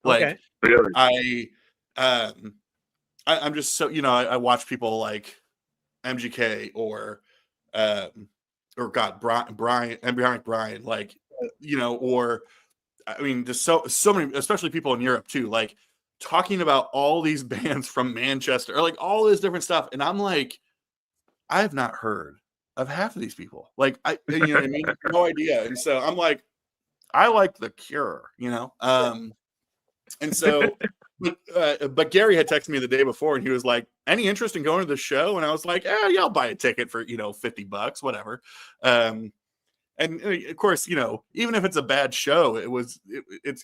Like, really? I'm just so I watch people like MGK or Brian, Embryonic Brian, like or I mean just so many, especially people in Europe too, like talking about all these bands from Manchester or like all this different stuff, and I'm like, I have not heard of half of these people. Like what I mean? No idea. And so I'm like, I like The Cure, and so, but Gary had texted me the day before, and he was like, "Any interest in going to the show?" And I was like, "Yeah, I'll buy a ticket for $50, whatever." And of course, even if it's a bad show, it was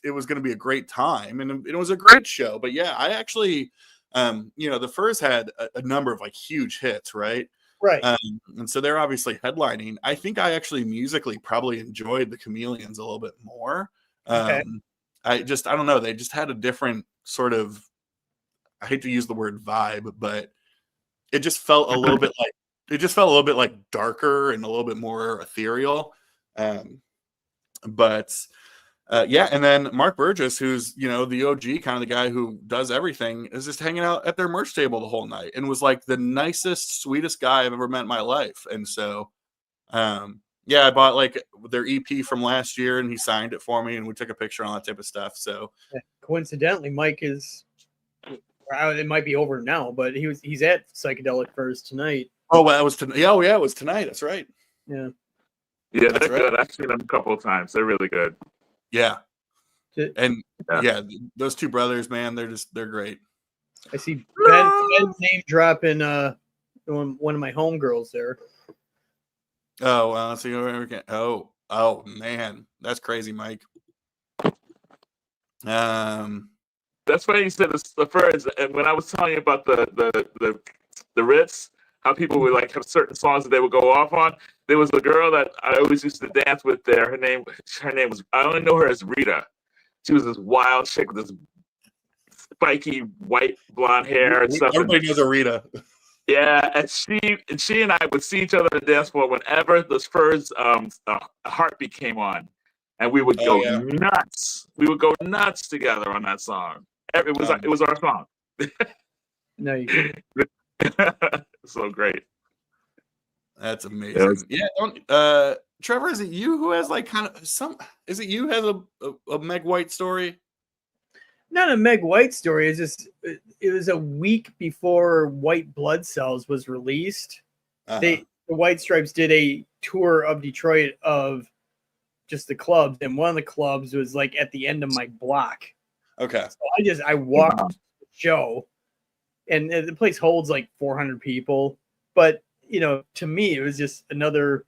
going to be a great time, and it was a great show. But yeah, I actually, the Furs had a number of like huge hits, right? Right. And so they're obviously headlining. I think I actually musically probably enjoyed the Chameleons a little bit more. Okay. I don't know. They just had a different sort of, I hate to use the word vibe, but it just felt a little bit like darker and a little bit more ethereal. And then Mark Burgess, who's, the OG, kind of the guy who does everything, is just hanging out at their merch table the whole night and was like the nicest, sweetest guy I've ever met in my life. And so, I bought like their EP from last year, and he signed it for me, and we took a picture on all that type of stuff. So coincidentally, Mike is, it might be over now, but he's at Psychedelic Furs tonight. Oh, well, that was tonight. Yeah, it was tonight. That's right. Yeah, they're good. I've seen them a couple of times. They're really good. Yeah. And those two brothers, man, they're great. I see Ben name dropping one of my homegirls there. Oh, let's see. Oh man, that's crazy, Mike. That's why you said the Furs. And when I was telling you about the Ritz, how people would like have certain songs that they would go off on. There was a girl that I always used to dance with there. Her name was, I only know her as Rita. She was this wild chick with this spiky white blonde hair and stuff. Everybody knows a Rita. Yeah, and she and I would see each other at the dance floor whenever the Furs Heartbeat came on, and we would go nuts. We would go nuts together on that song. It was our song. No, you couldn't. So great. That's amazing. Yeah, Trevor, is it you who has like kind of is it you who has a Meg White story? Not a Meg White story. It's just it was a week before White Blood Cells was released. The White Stripes did a tour of Detroit of just the clubs, and one of the clubs was like at the end of my block. Okay. So I walked the show, and the place holds like 400 people. But to me, it was just another.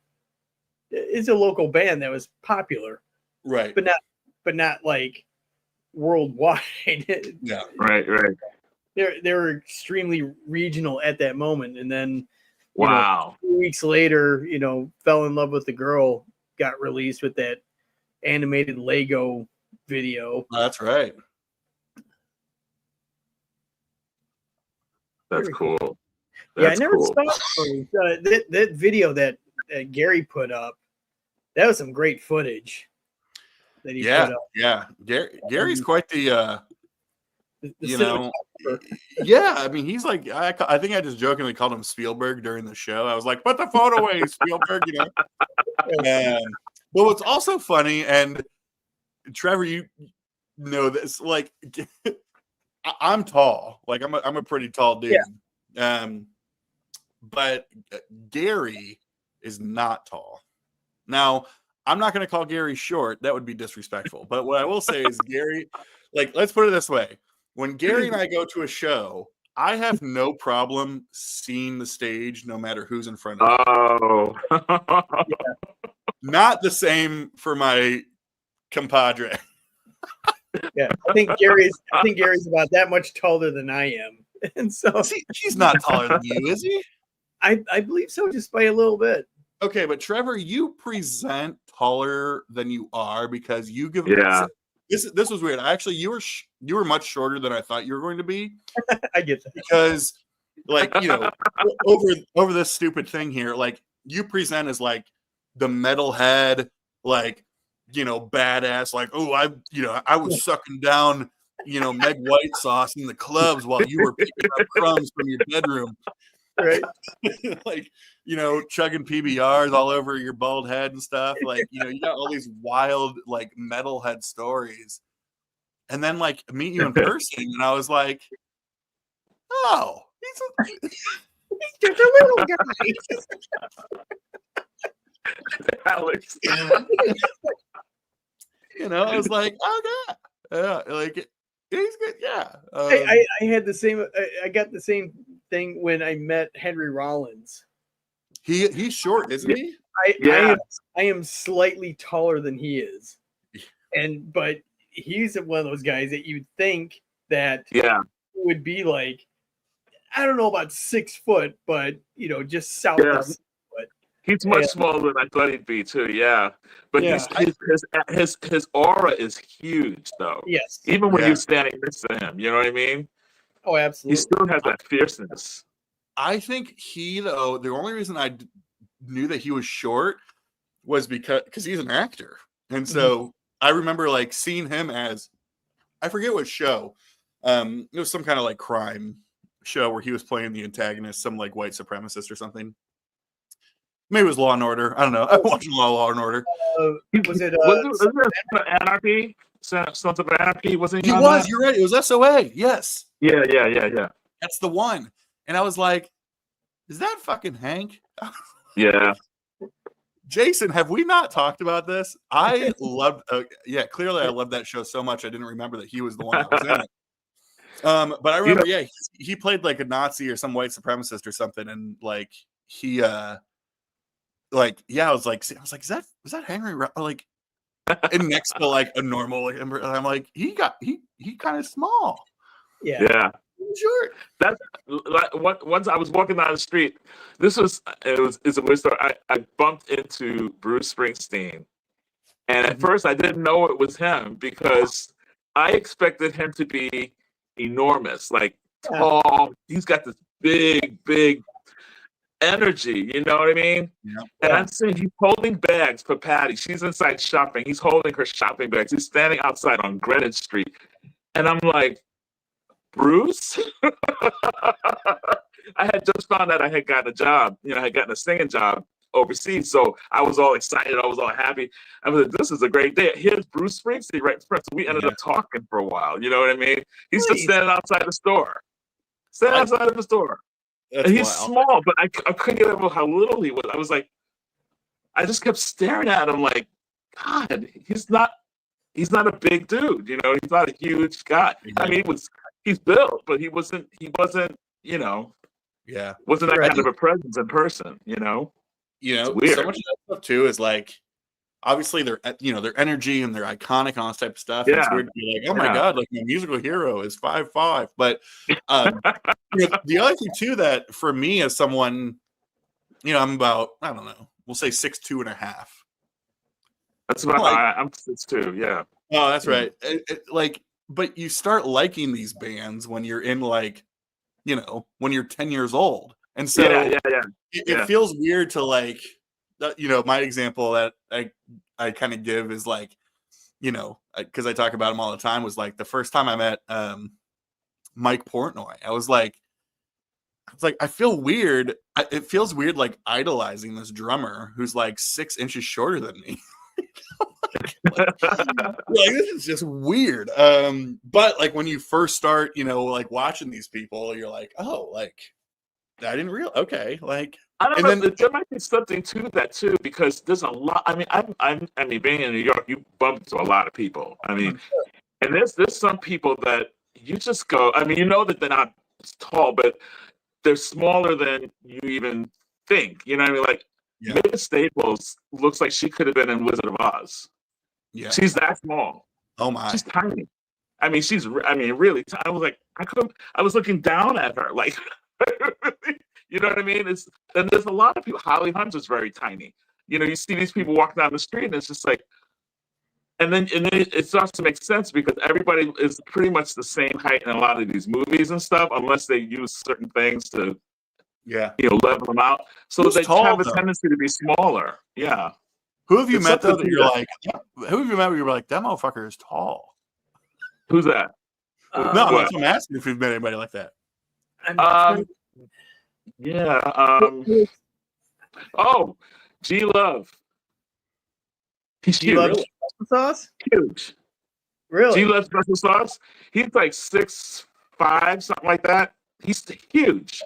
It's a local band that was popular, right? But not like worldwide. Yeah, right. They were extremely regional at that moment, and then Wow. 2 weeks later, Fell in Love with the Girl got released with that animated Lego video. that's right. That's cool. Yeah, I never saw that video that Gary put up. That was some great footage that he put up. Yeah. Gary's quite the cinematographer. yeah. I mean, he's like, I think I just jokingly called him Spielberg during the show. I was like, put the phone away, Spielberg. But what's also funny, and Trevor, you know this, like, I'm tall. Like, I'm a pretty tall dude. Yeah. But Gary is not tall. Now, I'm not going to call Gary short. That would be disrespectful. But what I will say is Gary, like, let's put it this way. When Gary and I go to a show, I have no problem seeing the stage no matter who's in front of me. Oh. Yeah. Not the same for my compadre. Yeah, I think Gary's about that much taller than I am. And so he's not taller than you, is he? I believe so, just by a little bit. Okay, but Trevor, you present taller than you are because you give. Yeah. This was weird. Actually, you were much shorter than I thought you were going to be. I get that because, like, over this stupid thing here, like, you present as like the metalhead, like, badass, like, oh, I was sucking down, Meg White sauce in the clubs while you were picking up crumbs from your bedroom. Right. Like, chugging PBRs all over your bald head and stuff. Like, you got all these wild, like, metalhead stories. And then, like, meet you in person, and I was like, oh, he's just a little guy. Alex. I was like, oh, yeah. Like, he's good. Yeah. I had the same. I got the same thing when I met Henry Rollins. He's short, isn't he? I am slightly taller than he is, but he's one of those guys that you'd think that would be like, I don't know about 6 foot, but just south of 6 foot. He's much smaller than I thought he'd be too. Yeah, but his aura is huge though. Yes, even when you're standing next to him, you know what I mean? Oh, absolutely. He still has that fierceness. I think the only reason I knew that he was short was because he's an actor. And so I remember, like, seeing him as, I forget what show. It was some kind of, like, crime show where he was playing the antagonist, some, like, white supremacist or something. Maybe it was Law and Order. I don't know. I watched Law and Order. Was it Anarchy? Sons of Anarchy? Wasn't he? He was. You're right. It was SOA. Yes. Yeah. That's the one. And I was like, is that fucking Hank? Yeah. Jason, have we not talked about this? I loved. Clearly, I loved that show so much I didn't remember that he was the one that was in it. But I remember, he played like a Nazi or some white supremacist or something, and like he, I was like, is that Henry? Like, and next to like a normal, and I'm like, he kind of small. Yeah. Sure. That's like once I was walking down the street. It's a weird story. I bumped into Bruce Springsteen, and at first I didn't know it was him because I expected him to be enormous, like tall. He's got this big energy. You know what I mean? Yeah. And I'm seeing he's holding bags for Patty. She's inside shopping. He's holding her shopping bags. He's standing outside on Greenwich Street, and I'm like, Bruce? I had just found out I had gotten a job. I had gotten a singing job overseas. So I was all excited. I was all happy. I was like, this is a great day. Here's Bruce Springsteen right in front. So we ended up talking for a while. You know what I mean? He's just standing outside the store. And he's small, but I couldn't get over how little he was. I was like, I just kept staring at him like, God, he's not a big dude. He's not a huge guy. I mean, he's built, but he wasn't you know, Yeah. wasn't that Right. kind of a presence in person, you know? It's So weird. much of that stuff too is like, obviously their energy and their iconic and all this type of stuff. And it's Yeah. weird to be like, oh my Yeah. God, like my musical hero is 5'5". But the other thing too, that for me as someone, I'm about, I don't know, we'll say 6'2.5". That's about Like, I'm 6'2", yeah. oh, that's right. Like, but you start liking these bands when you're in like, when you're 10 years old. And so Yeah. it feels weird to like, my example that I kind of give is like, because I talk about him all the time, was like the first time I met Mike Portnoy. I was like, I feel weird. It feels weird like idolizing this drummer who's like 6 inches shorter than me. like, this is just weird. But like when you first start, like watching these people, you're like, oh, like I didn't realize. Okay, like I don't and know. then There might be something to that too, because there's a lot. I mean, being in New York, you bump into a lot of people. I mean, and there's some people that you just go. I mean, that they're not tall, but they're smaller than you even think. You know what I mean? Like Mavis Staples looks like she could have been in Wizard of Oz. Yeah, she's that small. Oh my, she's tiny. I mean, really. I was like, I was looking down at her, like, you know what I mean? And there's a lot of people. Holly Hunter's very tiny. You see these people walking down the street, and it's just like, and then it starts to make sense because everybody is pretty much the same height in a lot of these movies and stuff, unless they use certain things to, level them out. So Who's they tall, have a though? tendency to be smaller. Yeah. Who have you It's met though something that you're like? Who have you met where you're like, that motherfucker is tall? Who's that? No, that's what I'm asking. If you've met anybody like that. Yeah. Oh, G Love. He's huge. Really? Sauce? Huge. Really? G Love special sauce. He's like 6'5", something like that. He's huge,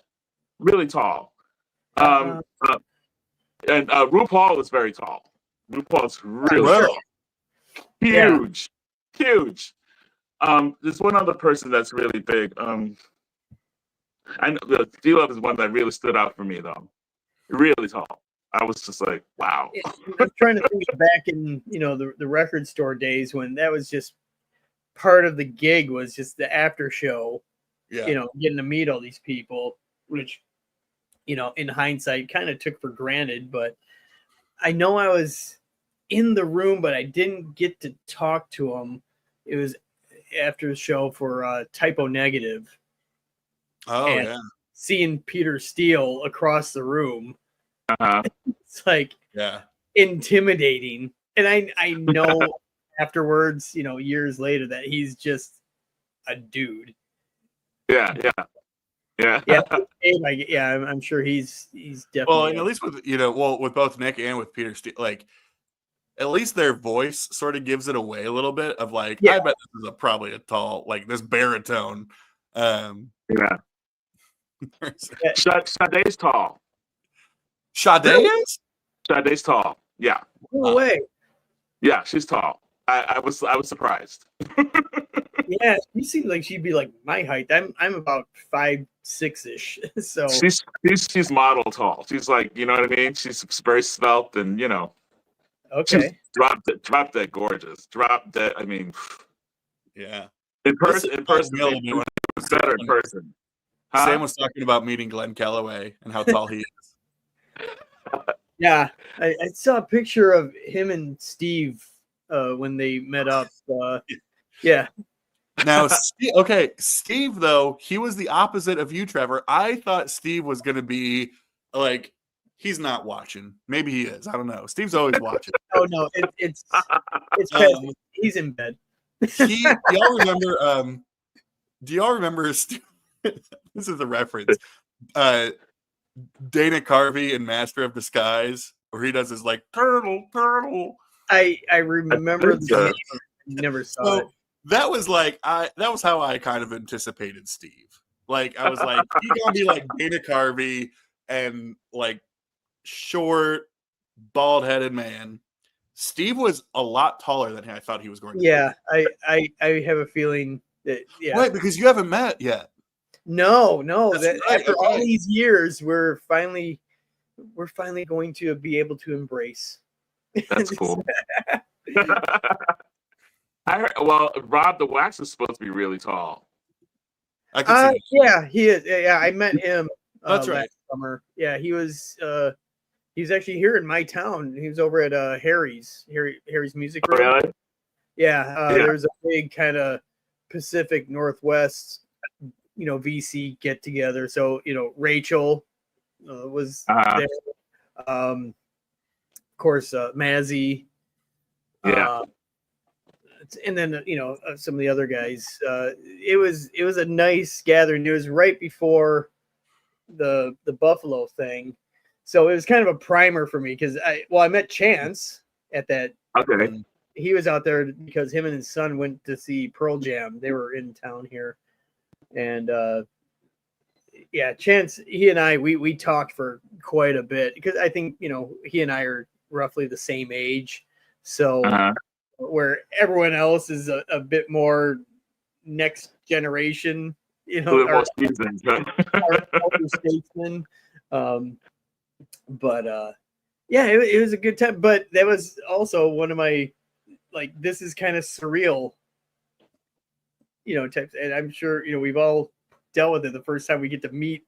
really tall. And RuPaul is very tall. RuPaul is really tall. Huge, huge. There's one other person that's really big. I know G Love is one that really stood out for me though. Really tall. I was just like, wow. I'm trying to think back in the record store days when that was just part of the gig, was just the after show. Yeah. Getting to meet all these people, which in hindsight kind of took for granted. But I know I was in the room, but I didn't get to talk to them. It was after the show for Typo Negative. Oh, and yeah. Seeing Peter Steele across the room. It's like intimidating. And I know afterwards, years later, that he's just a dude. Yeah. I'm sure he's definitely. Well, and at least with with both Nick and with Peter Steele, like at least their voice sort of gives it away a little bit of like, I bet this is probably a tall, like this baritone. Sade's tall. Sade is? Sade's tall. Yeah. No way. Yeah, she's tall. I was surprised. Yeah, she seemed like she'd be like my height. I'm about 5'6" So she's model tall. She's like, you know what I mean? She's very svelte and okay. Drop dead gorgeous. Drop dead. I mean, yeah. In person, it's better in person. Huh? Sam was talking about meeting Glenn Calloway and how tall he is. Yeah, I saw a picture of him and Steve when they met up. Yeah. Now, Steve, though, he was the opposite of you, Trevor. I thought Steve was going to be like, he's not watching. Maybe he is. I don't know. Steve's always watching. Oh, no. It's he's in bed. Do y'all remember? Do y'all remember? This is a reference. Dana Carvey in Master of Disguise, where he does his like turtle. I remember the name. Never saw it. That was like that was how I kind of anticipated Steve. Like I was like, he's gonna be like Dana Carvey and like short, bald-headed man. Steve was a lot taller than I thought he was going to be. Yeah, I have a feeling that Wait, because you haven't met yet. No. That's That right, after all okay. these years, we're finally going to be able to embrace. That's cool. I heard, well, Rob the Wax is supposed to be really tall. I can see. Yeah, he is. Yeah, I met him That's right. last summer. Yeah, he was actually here in my town. He was over at Harry's Music Room. Really? Yeah, Yeah. there's a big kind of Pacific Northwest, VC get together. So Rachel was there. Of course, Mazzy. Yeah. And then some of the other guys. It was a nice gathering. It was right before the Buffalo thing, so it was kind of a primer for me because I met Chance at that. Okay. He was out there because him and his son went to see Pearl Jam. They were in town here, and yeah, Chance. He and I we talked for quite a bit because I think he and I are roughly the same age, so. Where everyone else is a bit more next generation, our statesmen. But yeah, it was a good time. But that was also one of my this is kind of surreal, types. And I'm sure we've all dealt with it the first time we get to meet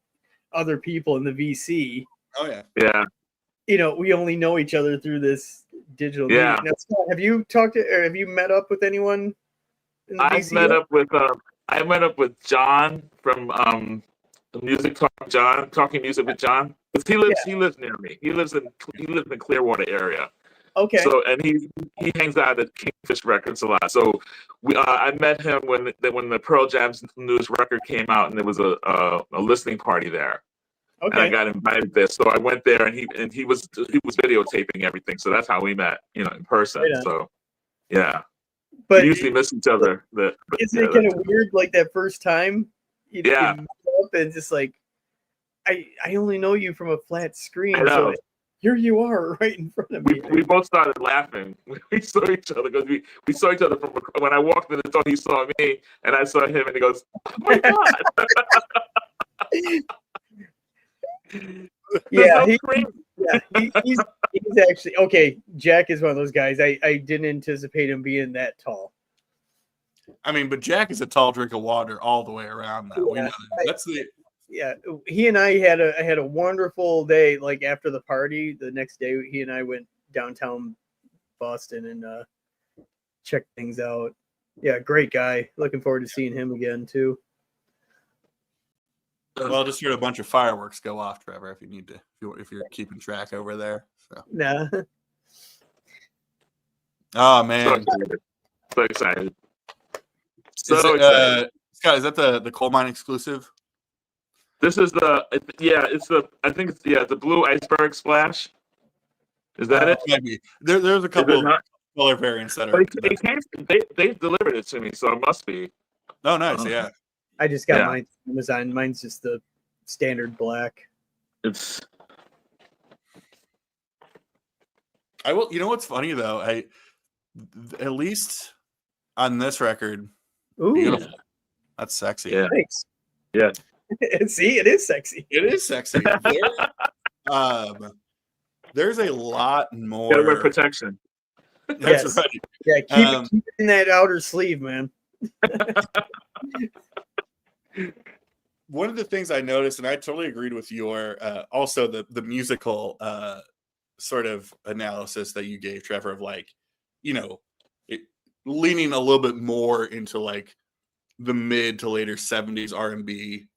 other people in the VC. Oh yeah. Yeah. We only know each other through this digital Yeah. media. Now, Scott, have you talked to or have you met up with anyone in the VC? I met up with John from the Music Talk John, Talking Music with John. He lives near me. He lives in the Clearwater area. Okay. So and he hangs out at Kingfish Records a lot. So I met him when the Pearl Jam's newest record came out, and there was a listening party there. Okay. And I got invited there, so I went there, and he was videotaping everything. So that's how we met, in person. Right. So yeah, but we usually miss each other. Isn't it kind of weird, like that first time? You meet up and just like, I only know you from a flat screen. I know. So here you are, right in front of me. We both started laughing. We saw each other because we saw each other from when I walked in the door. He saw me, and I saw him, and he goes, "Oh my god!" Yeah, he's actually okay. Jack is one of those guys. I didn't anticipate him being that tall. I mean, but Jack is a tall drink of water all the way around. Though we know that's the. Yeah, he and I had a wonderful day. Like after the party, the next day, he and I went downtown Boston and checked things out. Yeah, great guy. Looking forward to seeing him again too. Well, just heard a bunch of fireworks go off, Trevor. If you need to, if you're keeping track over there. So. Nah. Oh man, so excited! Scott, is that the coal mine exclusive? This is the blue iceberg splash. Is that it? Maybe there's a couple of color variants that are. They delivered it to me, so it must be. Oh, nice, yeah. I just got mine from Amazon. Mine's just the standard black. It's. I will. You know what's funny though? At least on this record, beautiful. That's sexy. Yeah. Thanks. Yeah. See, it is sexy. It is sexy. There's a lot more. Gotta wear protection. That's right. Yeah, keep it in that outer sleeve, man. One of the things I noticed, and I totally agreed with your also the musical sort of analysis that you gave, Trevor, of leaning a little bit more into like the mid to later 70s R&B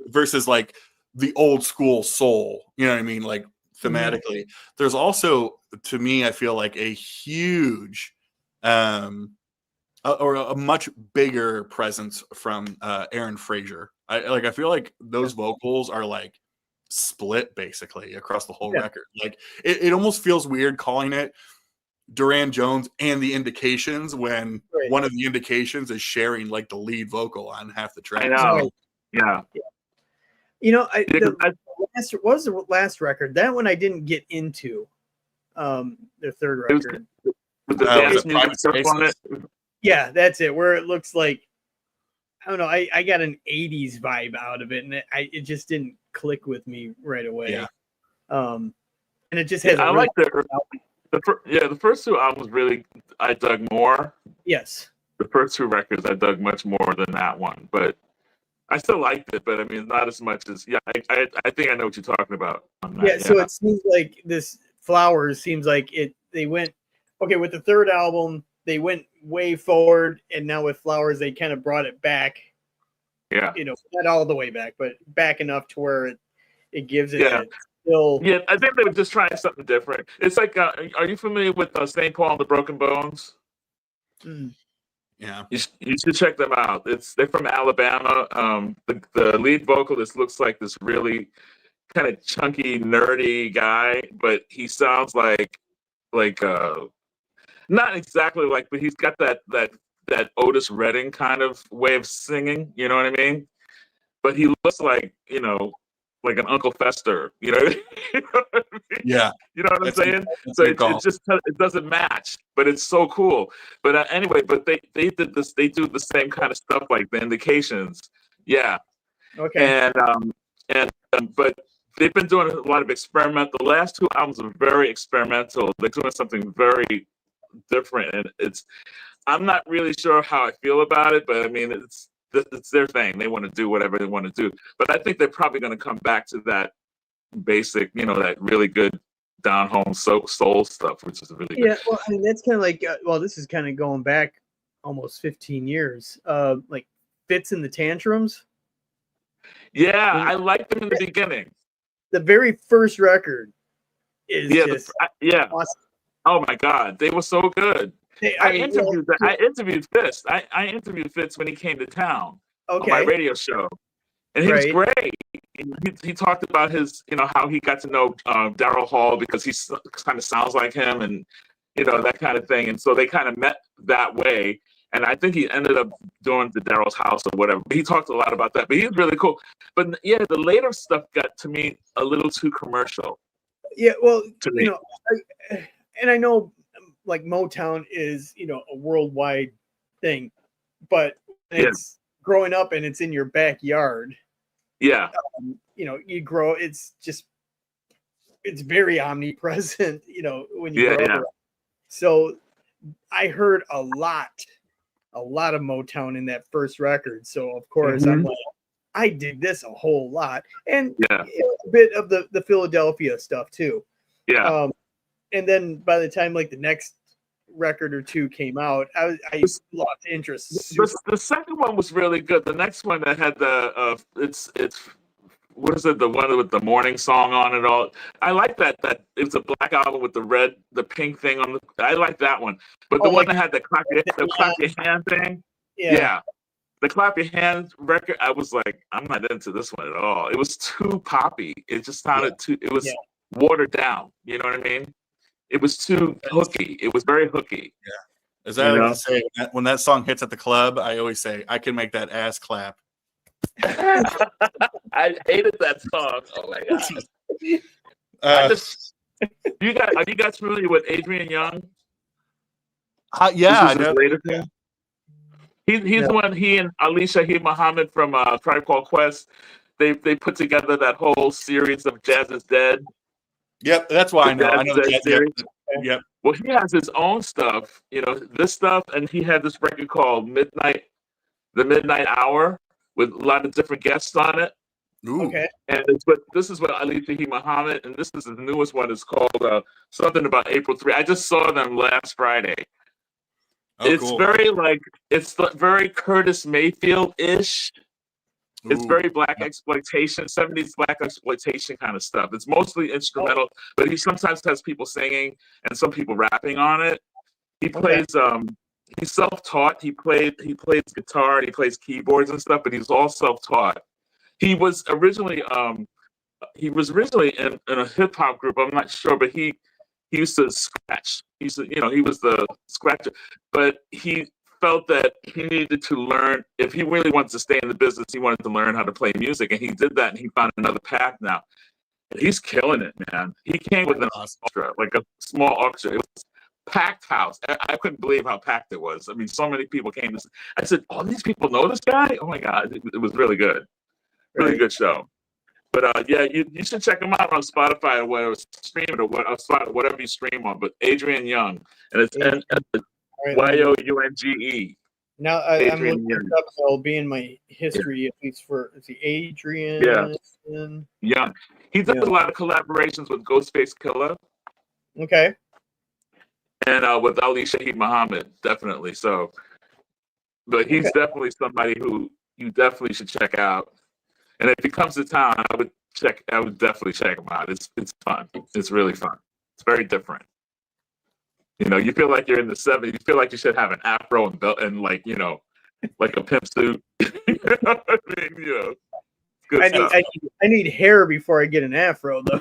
versus like the old school soul, you know what I mean? Like thematically, there's also, to me, I feel like a huge or a much bigger presence from Aaron Frazier. I feel like those vocals are like split basically across the whole record. Like it almost feels weird calling it Duran Jones and the Indications when one of the Indications is sharing like the lead vocal on half the track. I know. Yeah. The last record? That one I didn't get into. Their third record. Was the dance music stuff on it? Yeah, that's it. Where it looks like I don't know. I got an 80s vibe out of it, and it just didn't click with me right away. Yeah. And it just has. I like the first two albums really I dug more. Yes. The first two records I dug much more than that one, but I still liked it. But I mean, not as much as I think I know what you're talking about. On that. Yeah. So it seems like this Flowers seems like they went with the third album. They went way forward, and now with Flowers, they kind of brought it back. Yeah. Not all the way back, but back enough to where it gives it. Yeah. Still. Yeah, I think they were just trying something different. It's like, are you familiar with St. Paul and the Broken Bones? Mm. Yeah. You should check them out. They're from Alabama. The lead vocalist looks like this really kind of chunky, nerdy guy, but he sounds like not exactly like, but he's got that Otis Redding kind of way of singing. You know what I mean? But he looks like like an Uncle Fester. You know what I mean? Yeah. You know what I'm saying? So it just it doesn't match, but it's so cool. But anyway, but they did this. They do the same kind of stuff like the Indications. Yeah. Okay. But they've been doing a lot of experimental. The last two albums are very experimental. They're doing something very different, and I'm not really sure how I feel about it, but I mean it's their thing. They want to do whatever they want to do. But I think they're probably going to come back to that basic, that really good down home soul stuff, which is really good. Yeah. Well, I mean, that's kind of like, this is kind of going back almost 15 years. Like Fits in the Tantrums. Yeah, I liked them in the beginning. The very first record is just awesome. Oh my God, they were so good. I interviewed Fitz. I interviewed Fitz when he came to town on my radio show, and he was great. He talked about his, how he got to know Daryl Hall because he kind of sounds like him, and that kind of thing. And so they kind of met that way. And I think he ended up doing the Daryl's house or whatever. But he talked a lot about that. But he's really cool. But yeah, the later stuff got to me a little too commercial. Yeah, well, and I know like Motown is, a worldwide thing, but it's growing up and it's in your backyard. Yeah. You grow, it's very omnipresent, when you grow up. So I heard a lot of Motown in that first record. So of course I'm like, I dig this a whole lot. And a bit of the Philadelphia stuff too. Yeah. And then by the time like the next record or two came out, I lost interest. The second one was really good. The next one that had the it's what is it? The one with the morning song on it all. I like that it was a black album with the pink thing on the. I like that one. But the one that had the clap your hand thing. Yeah. The clap your hands record. I was like, I'm not into this one at all. It was too poppy. It just sounded too. It was watered down. You know what I mean? It was too hooky. It was very hooky. Yeah. As I like to say, when that song hits at the club, I always say, I can make that ass clap. I hated that song. Oh my God. Are you guys familiar with Adrian Young? Yeah, I know. He's the one. He and Ali Shaheed Muhammad from Tribe Called Quest. They put together that whole series of Jazz is Dead. Yep, that's why I know. I know that series. Yep. Well, he has his own stuff. This stuff, and he had this record called The Midnight Hour, with a lot of different guests on it. Ooh. Okay. And this is what Ali Shaheed Muhammad, and this is the newest one. It's called something about April 3. I just saw them last Friday. Oh, it's cool. It's very Curtis Mayfield-ish. It's very black exploitation, 70s black exploitation kind of stuff. It's mostly instrumental, but he sometimes has people singing and some people rapping on it. He plays he's self-taught. He plays guitar and he plays keyboards and stuff, but he's all self-taught. He was originally in a hip hop group. I'm not sure, but he used to scratch. He was the scratcher, but he felt that he needed to learn, if he really wanted to stay in the business, he wanted to learn how to play music, and he did that, and he found another path now. And he's killing it, man. He came with an orchestra, like a small orchestra. packed house. I couldn't believe how packed it was. I mean, so many people came. I said, "Oh, these people know this guy." Oh my god, it was really good, really good show. But yeah, you should check him out on Spotify or whatever, stream it or whatever you stream on. But Adrian Young, and it's Younge. Now I'm looking it up, so it'll be in my history at least for Adrian. Yeah, he does a lot of collaborations with Ghostface Killer. Okay. And with Ali Shaheed Muhammad, definitely. So, but he's definitely somebody who you definitely should check out. And if he comes to town, I would definitely check him out. It's fun. It's really fun. It's very different. You know, you feel like you're in the 70s. You feel like you should have an afro and belt and like a pimp suit. You know what I mean? You know, good stuff. I need hair before I get an afro, though.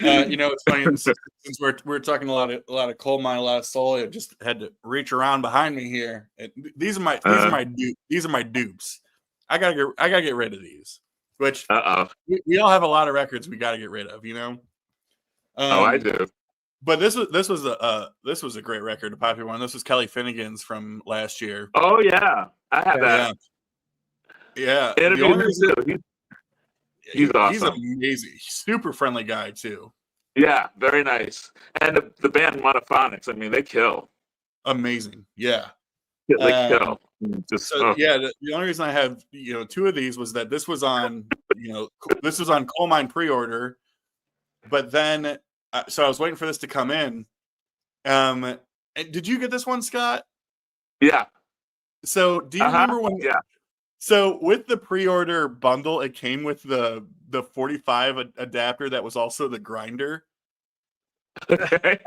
It's funny since we're talking a lot of coal mine, a lot of soul. I just had to reach around behind me here. These are my dupes. I gotta get rid of these. Which we all have a lot of records we gotta get rid of. I do. But this was a great record, a popular one. This was Kelly Finnegan's from last year. Oh yeah, I have that. Yeah. He's awesome. He's amazing. Super friendly guy too. Yeah, very nice. And the band Monophonics, I mean, they kill. Amazing. Yeah. They kill. The only reason I have two of these was that this was on Coal Mine pre-order, but then so I was waiting for this to come in. Did you get this one, Scott? Yeah. So do you remember when? Yeah. So with the pre-order bundle, it came with the 45 adapter that was also the grinder. Okay.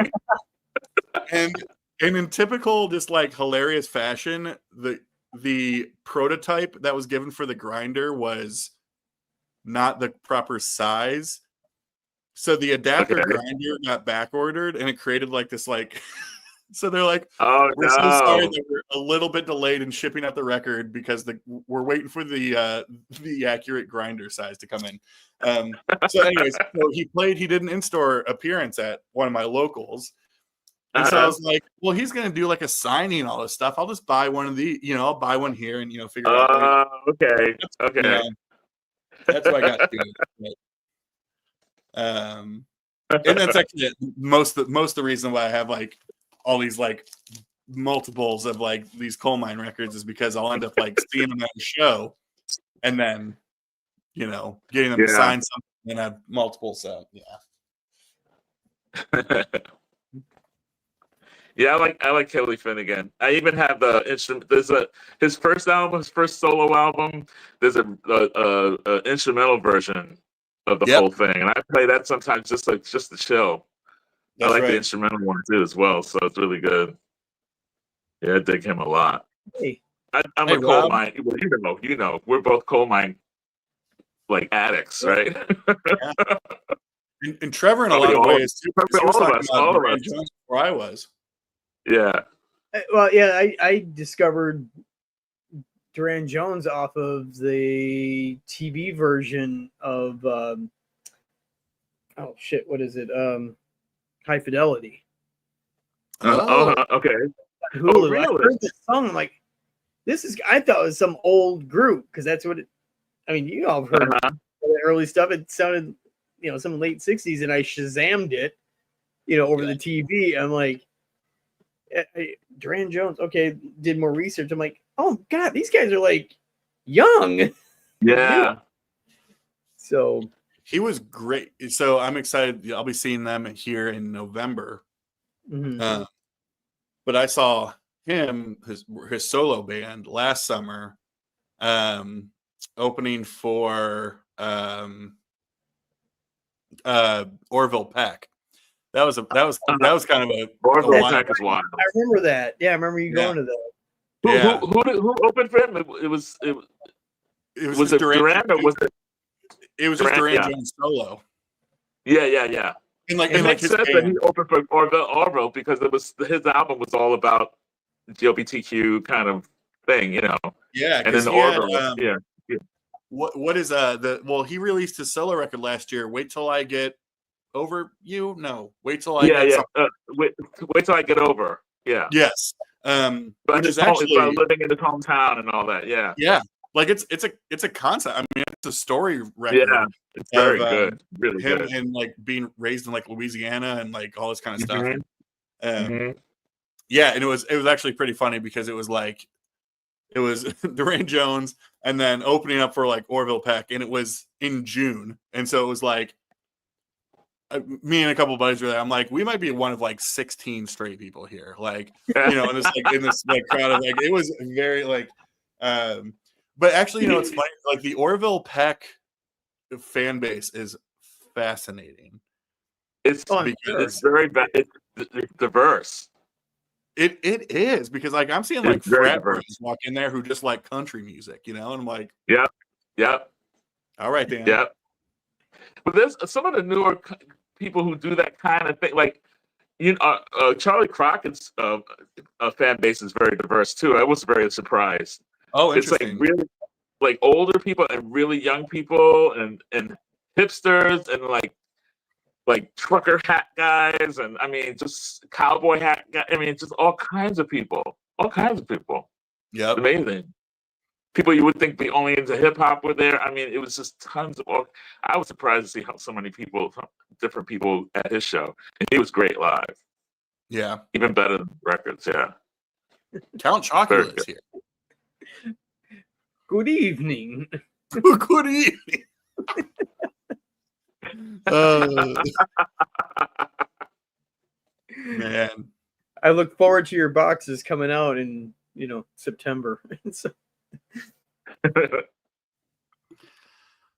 and in typical just like hilarious fashion, the prototype that was given for the grinder was not the proper size. So the adapter grinder got back ordered, and it created like this like. So they're like, "Oh, we're so sorry that we're a little bit delayed in shipping out the record because we're waiting for the accurate grinder size to come in." So, anyways, he did an in-store appearance at one of my locals, and so I was like, "Well, he's gonna do like a signing, all this stuff. I'll just buy one of the, I'll buy one here and figure out." Okay. That's what I got to do. And that's actually most of the reason why I have like all these like multiples of like these coal mine records is because I'll end up like seeing them at a show and then getting them to sign something and have multiple. So Yeah, I like Kelly Finnegan. I even have the instrument. There's his first solo album. There's a instrumental version of the whole thing, and I play that sometimes just to chill. That's I like the instrumental one too as well, so it's really good. Yeah, I dig him a lot. Hey. I'm a coal mine. Well, we're both coal mine like addicts, right? Yeah. And Trevor, in a lot of ways, too. All of us. Where I was. Yeah. Well, yeah, I discovered Duran Jones off of the TV version of what is it? High Fidelity. Okay. Hulu. Oh, really? I heard this song. I'm like, I thought it was some old group because that's what I've heard the early stuff. It sounded, some late 60s, and I Shazammed it, over the TV. I'm like, Duran Jones. Okay, did more research. I'm like, oh God, these guys are like young. Yeah. So he was great. So I'm excited. I'll be seeing them here in November. Mm-hmm. But I saw him, his solo band last summer, opening for Orville Peck. That was kind of a Orville Peck is wild. I remember that. Yeah, I remember you going to that. Who opened for him? It was Duran, or was it? It was just Duran Jones solo. Yeah. And it makes sense that he opened for Orville because his album was all about the LGBTQ kind of thing, Yeah, and then Orville, What is he released his solo record last year. Wait till I get over you? No, wait till I get yeah. something. Wait till I get over. Yeah. Yes. But Which is it's about actually, living in his hometown and all that. Yeah. yeah, like it's a concept. I mean, it's a story record Yeah. It's of very good. Really him good. and like being raised in like Louisiana and like all this kind of stuff. Mhm. Yeah, and it was actually pretty funny because it was Dwayne Jones and then opening up for like Orville Peck, and it was in June, and so it was like me and a couple of buddies were there. I'm like, we might be one of like 16 straight people here, like in this like crowd of like it was very like, but actually, it's funny. Like the Orville Peck fan base is fascinating. It's very it's diverse. It is because like I'm seeing like frat bros walk in there who just like country music, and I'm like, yep. All right, Dan. Yep. But there's some of the newer people who do that kind of thing, like Charlie Crockett's fan base is very diverse too. I was very surprised. Oh, it's interesting. like really like older people and really young people and hipsters and like trucker hat guys and I mean just cowboy hat guys. I mean just all kinds of people. Yeah, amazing. People you would think be only into hip hop were there. I mean, it was just tons of. I was surprised to see how so many different people at his show, and he was great live. Yeah, even better than records. Yeah, Count Chocula is here. Good evening. Good evening. Man, I look forward to your boxes coming out in September.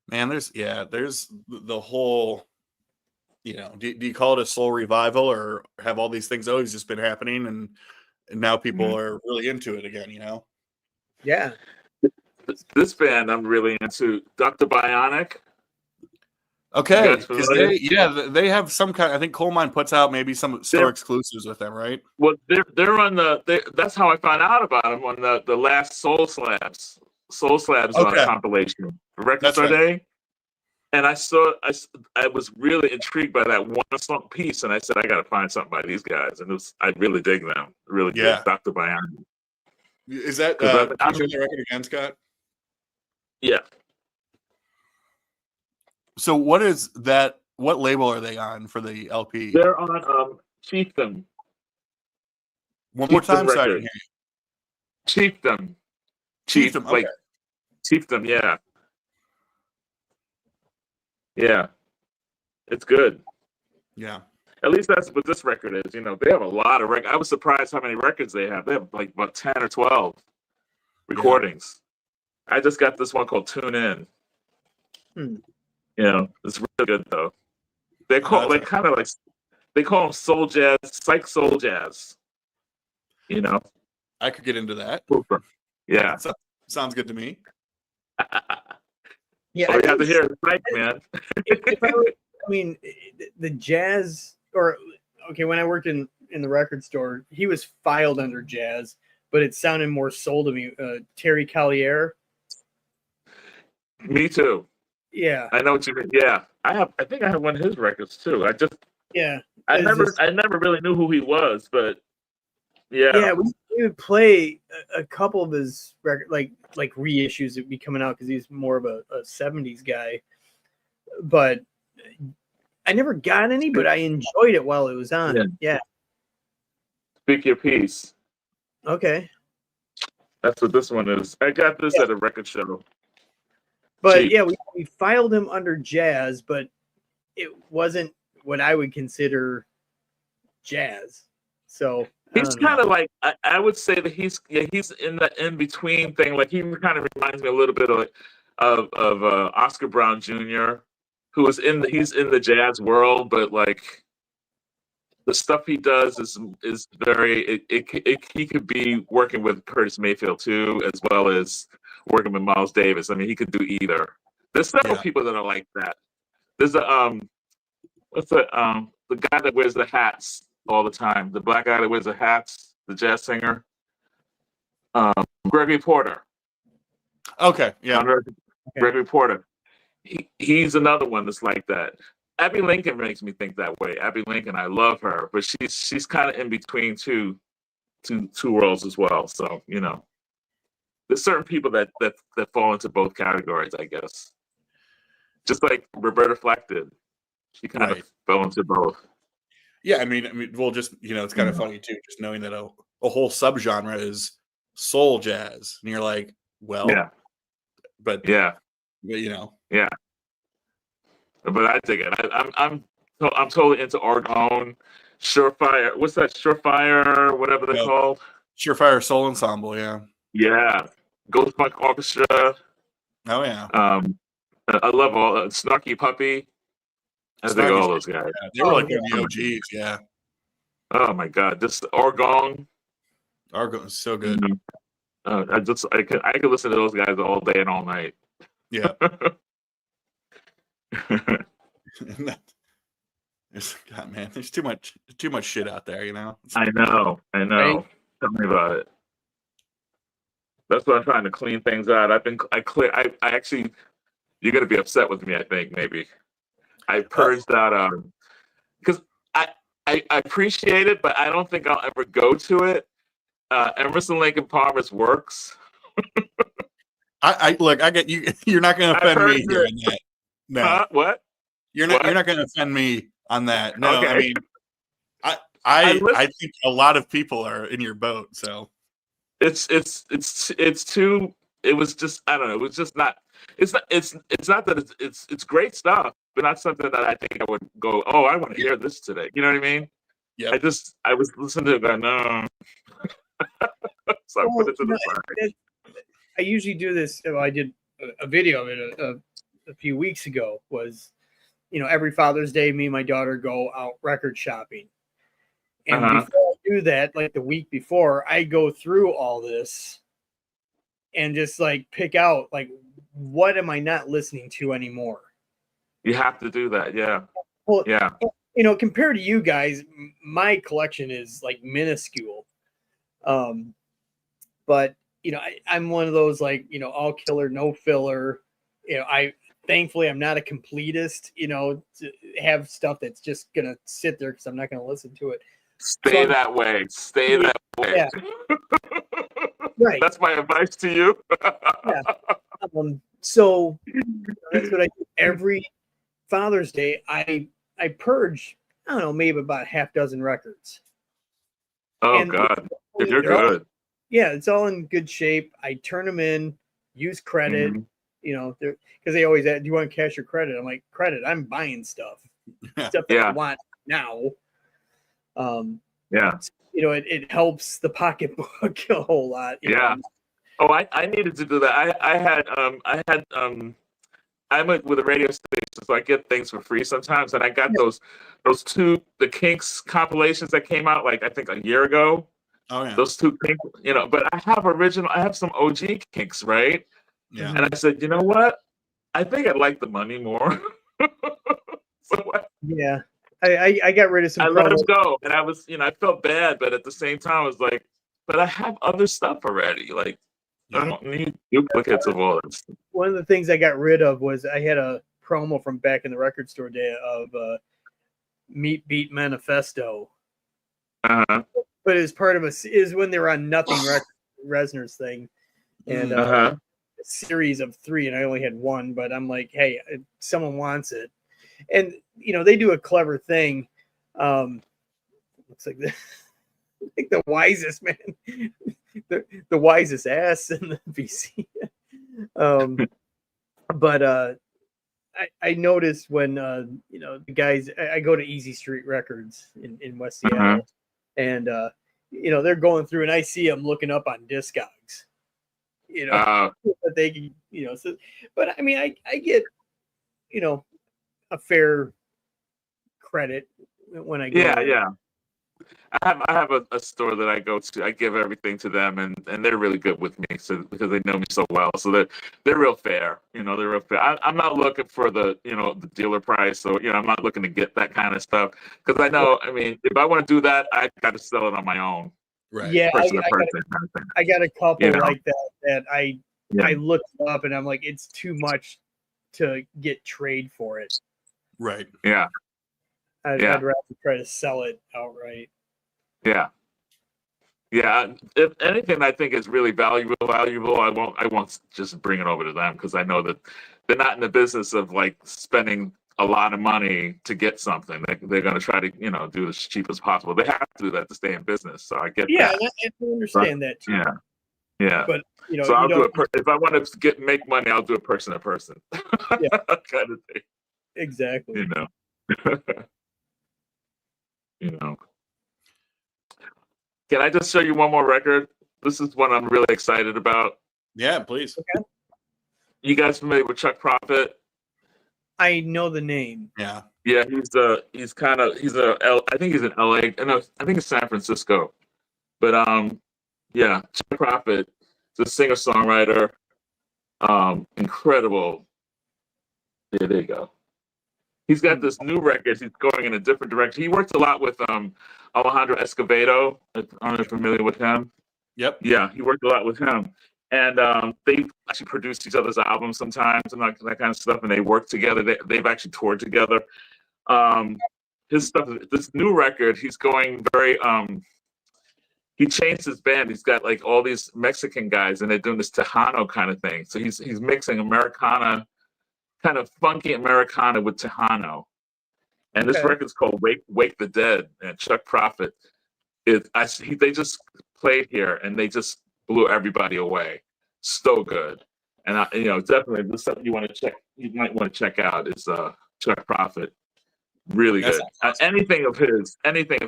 Man, there's the whole, do you call it a soul revival or have all these things always just been happening and now people are really into it again, Yeah. This band I'm really into, Dr. Bionic. Okay, because they have some kind. I think Coal Mine puts out maybe some store exclusives with them, right? Well, they're on that's how I found out about them on the last Soul Slabs compilation, Record Store Day. And I was really intrigued by that one song piece, and I said I got to find something by these guys, and I really dig them, really dig Dr. Bionic. Is that can you show the record again, Scott? Yeah. So what is that? What label are they on for the LP? They're on Chieftain. One more time, sorry. Chieftain. Chieftain, okay. Chieftain, yeah. Yeah. It's good. Yeah. At least that's what this record is. They have a lot of records. I was surprised how many records they have. They have like about 10 or 12 recordings. Yeah. I just got this one called Tune In. It's really good though. They call they call them soul jazz, psych soul jazz. I could get into that. Yeah. Sounds good to me. Yeah, you have to hear it, psych, man. The jazz, when I worked in the record store, he was filed under jazz, but it sounded more soul to me. Terry Callier. Me too. Yeah, I know what you mean. Yeah, I think I have one of his records too. I never really knew who he was, but yeah, we would play a couple of his records, like reissues that would be coming out because he's more of a 70s guy. But I never got any, but I enjoyed it while it was on. Yeah. Speak Your Piece. Okay. That's what this one is. I got this at a record show. But we filed him under jazz, but it wasn't what I would consider jazz. So he's kind of like I would say that he's in the in between thing. Like he kind of reminds me a little bit of Oscar Brown Jr., who is he's in the jazz world, but like the stuff he does is very he could be working with Curtis Mayfield too, as well as working with Miles Davis. I mean, he could do either. There's several people that are like that. There's the guy that wears the hats all the time, the black guy that wears the hats, the jazz singer, Gregory Porter. Okay, yeah, Gregory Porter. He's another one that's like that. Abby Lincoln makes me think that way. Abby Lincoln, I love her, but she's kind of in between two worlds as well. So there's certain people that fall into both categories, I guess. Just like Roberta Flack did, she kind of fell into both. Yeah, I mean, well, just it's kind of funny too, just knowing that a whole subgenre is soul jazz, and you're like, well, but yeah. Yeah. But I dig it. I'm totally into Orgone, Surefire. What's that? Surefire, whatever they're called. Surefire Soul Ensemble. Yeah. Yeah. Ghost Punk Orchestra. Oh yeah. I love all Snarky Puppy. I dig all those guys. Yeah, they were like one of the OGs. Yeah. Oh my God, just Orgone. Orgone is so good. I could listen to those guys all day and all night. Yeah. God, man, there's too much shit out there, I know. Right? Tell me about it. That's what I'm trying to clean things out. I actually, you're gonna be upset with me. I think maybe I purged out because I appreciate it, but I don't think I'll ever go to it. Emerson, Lake and Palmer's works. I look. I get you. You're not going to offend me here on that. No. What? You're not going to offend me on that. No. Okay. I mean, I think a lot of people are in your boat. So it's too. It was just, I don't know. It was just not. It's not that it's great stuff, but not something that I think I would go, oh, I want to hear this today. You know what I mean? Yeah. I was listening to it going, no. So I put it to the side. I usually do this. I did a video of it a few weeks ago. Was every Father's Day, me and my daughter go out record shopping, and before I do that, like the week before, I go through all this and just like pick out like what am I not listening to anymore. You have to do that, yeah. Well, yeah. Compared to you guys, my collection is like minuscule. But I'm one of those like, all killer, no filler. Thankfully I'm not a completist, to have stuff that's just gonna sit there because I'm not gonna listen to it. Stay that way. Yeah. Right. That's my advice to you. Yeah. So that's what I do every Father's Day. I purge, I don't know, maybe about half dozen records. Oh, God. If you're good. It's all in good shape. I turn them in, use credit, because they always ask, do you want to cash your credit? I'm like, credit, I'm buying stuff. Stuff that I want now. It helps the pocketbook a whole lot. You know? Oh, I needed to do that. I'm with a radio station, so I get things for free sometimes. And I got those two, the Kinks compilations that came out like I think a year ago. Oh yeah. Those two Kinks, but I have some OG Kinks, right? Yeah. And I said, you know what? I think I like the money more. So what? Yeah. I got rid of some. I let them go, and I was, I felt bad, but at the same time, I was like, but I have other stuff already. Like, I don't need duplicates of all this. One of the things I got rid of was I had a promo from back in the record store day of Meat Beat Manifesto. But as part of is when they were on Nothing Resner's thing, and a series of 3, and I only had 1. But I'm like, hey, if someone wants it, and they do a clever thing. Looks like like the wisest man, the wisest ass in the VC. But I noticed when the guys, I go to Easy Street Records in West Seattle, and they're going through, and I see them looking up on Discogs, that they can, so, but I mean, I get a fair credit when I go. Yeah. I have a store that I go to. I give everything to them, and they're really good with me, so because they know me so well. So they're real fair. They're real fair. I'm not looking for the the dealer price, so I'm not looking to get that kind of stuff because I know. I mean, if I want to do that, I got to sell it on my own. Right. Yeah, I got a couple like that I looked up, and I'm like, it's too much to get trade for it. Right. Yeah. I'd rather try to sell it outright. Yeah. Yeah. If anything I think is really valuable, I won't just bring it over to them, because I know that they're not in the business of like spending a lot of money to get something. They're going to try to, do as cheap as possible. They have to do that to stay in business. So I get Yeah, that. I understand that too. Yeah. Yeah. But So you I'll do don't. it. If I want to make money, I'll do it person to person. Yeah. Kind of thing. Exactly. You know. Can I just show you one more record? This is one I'm really excited about. Yeah, please. Okay. You guys familiar with Chuck Prophet? I know the name. Yeah. Yeah, I think he's in LA. No, I think it's San Francisco. But yeah, Chuck Prophet is a singer-songwriter. Incredible. Yeah, there you go. He's got this new record. He's going in a different direction. He worked a lot with Alejandro Escovedo. I don't know if you're familiar with him. Yep. Yeah, he worked a lot with him. And they actually produced each other's albums sometimes and that kind of stuff. And they worked together. They've actually toured together. His stuff, this new record, he's going very, he changed his band. He's got like all these Mexican guys and they're doing this Tejano kind of thing. So he's mixing Americana, kind of funky Americana with Tejano. And this record's called Wake the Dead. And Chuck Prophet, they just played here and they just blew everybody away. So good. And definitely this is something you might want to check out is Chuck Prophet. Really good. Awesome. Anything of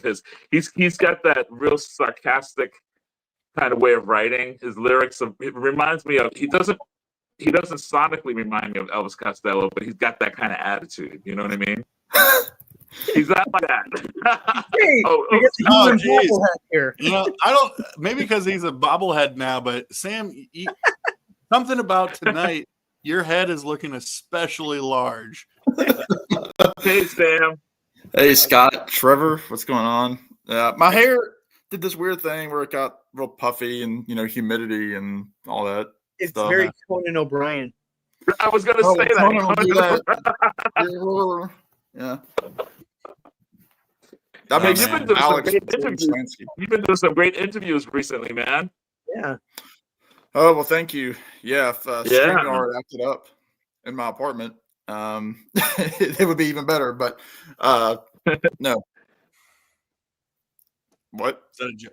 his. He's got that real sarcastic kind of way of writing. His lyrics it reminds me of he doesn't sonically remind me of Elvis Costello, but he's got that kind of attitude. You know what I mean? He's not like that. Geez. Here. I don't. Maybe because he's a bobblehead now, but Sam, something about tonight. Your head is looking especially large. Hey, Sam. Hey, Scott. Trevor, what's going on? My hair did this weird thing where it got real puffy and humidity and all that. It's stuff. very Conan O'Brien. I was going to say that. Yeah. That makes you've been doing some great interviews recently, man. Yeah. Oh, well, thank you. Yeah, if StreamYard acted up in my apartment, it would be even better, but no. What? Is that a joke?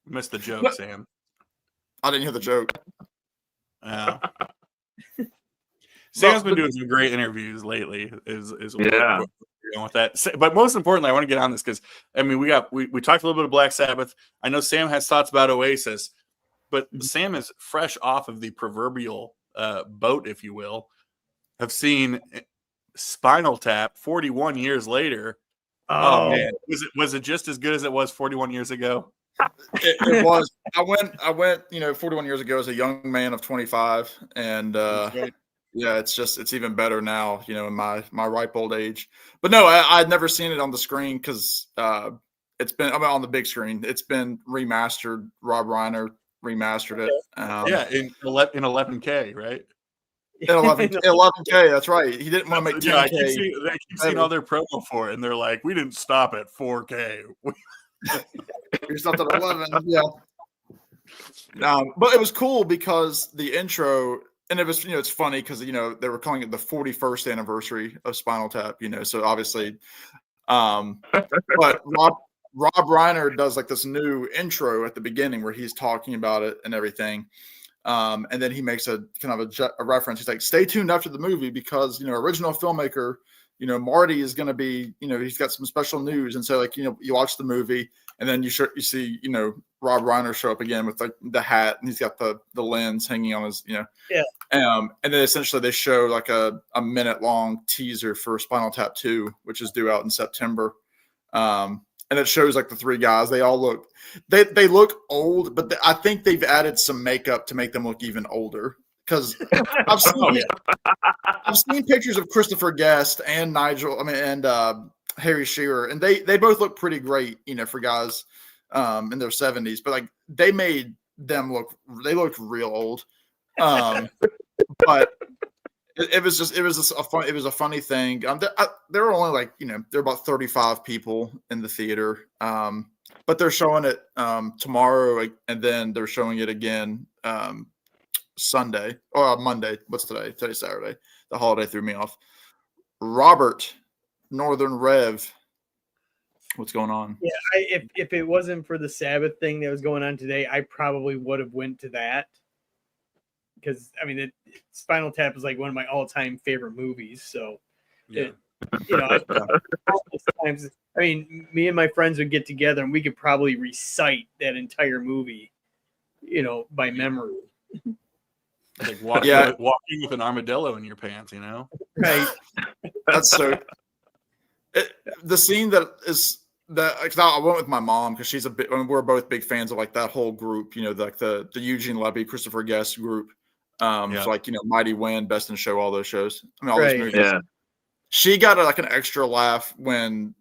Missed the joke, Sam. I didn't hear the joke. Yeah. Sam's been doing some great interviews lately. Is what we're going with that. But most importantly, I want to get on this because we talked a little bit of Black Sabbath. I know Sam has thoughts about Oasis, but Sam is fresh off of the proverbial boat, if you will. Have seen Spinal Tap 41 years later. Oh man, was it just as good as it was 41 years ago? It was. I went 41 years ago as a young man of 25, and it's even better now, in my ripe old age. But no, I'd never seen it on the screen because it's been on the big screen. It's been remastered. Rob Reiner remastered it. In 11K, right? In 11K, that's right. He didn't want to make 10K. They keep seeing all their promo for it, and they're like, "We didn't stop at 4K. We stopped at 11." Yeah. But it was cool because the intro, and it was, it's funny because they were calling it the 41st anniversary of Spinal Tap. So obviously, but Rob Reiner does like this new intro at the beginning where he's talking about it and everything. And then he makes a kind of a reference. He's like, stay tuned after the movie because, original filmmaker, Marty is going to be, he's got some special news. And so you watch the movie and then you see, Rob Reiner show up again with like the hat and he's got the lens hanging on his, and then essentially they show like a minute long teaser for Spinal Tap 2, which is due out in September. And it shows like the three guys. They all look, they look old, but I think they've added some makeup to make them look even older. Because I've seen pictures of Christopher Guest and Harry Shearer, and they both look pretty great, for guys in their 70s. But like they made them looked real old. But it was just a funny thing. There were only like there were about 35 people in the theater, but they're showing it tomorrow, and then they're showing it again Sunday or Monday. What's today? Today's Saturday. The holiday threw me off. Robert, Northern Rev. What's going on? Yeah, if it wasn't for the Sabbath thing that was going on today, I probably would have went to that. Because I mean, Spinal Tap is like one of my all-time favorite movies. So, Yeah. Times, I mean, me and my friends would get together and we could probably recite that entire movie, by memory. Like walking with an armadillo in your pants, Right. That's so. The scene that is that I went with my mom because she's we're both big fans of like that whole group, like the Eugene Levy, Christopher Guest group. So like Mighty Wind, Best in Show, all those shows. I mean, all those movies. Yeah. She got like an extra laugh when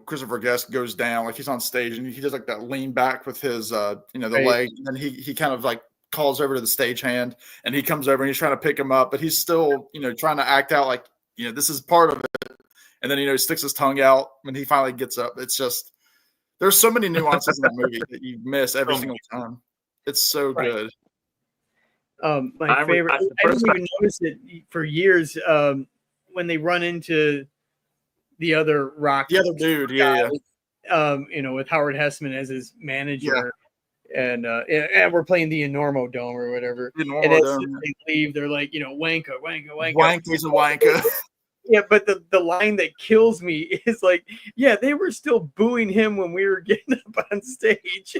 Christopher Guest goes down, like he's on stage and he does like that lean back with his the leg, and then he kind of like calls over to the stagehand and he comes over and he's trying to pick him up, but he's still trying to act out like this is part of it, and then he sticks his tongue out when he finally gets up. It's just there's so many nuances in that movie that you miss every single time. It's so good. My favorite. I didn't even notice it for years. When they run into the other rock, the other dude, with Howard Hessman as his manager, and we're playing the Enormo Dome or whatever. And as they leave, they're like, wanka, wanka, wanka. Wanka's a wanka. Yeah, but the line that kills me is like, yeah, they were still booing him when we were getting up on stage.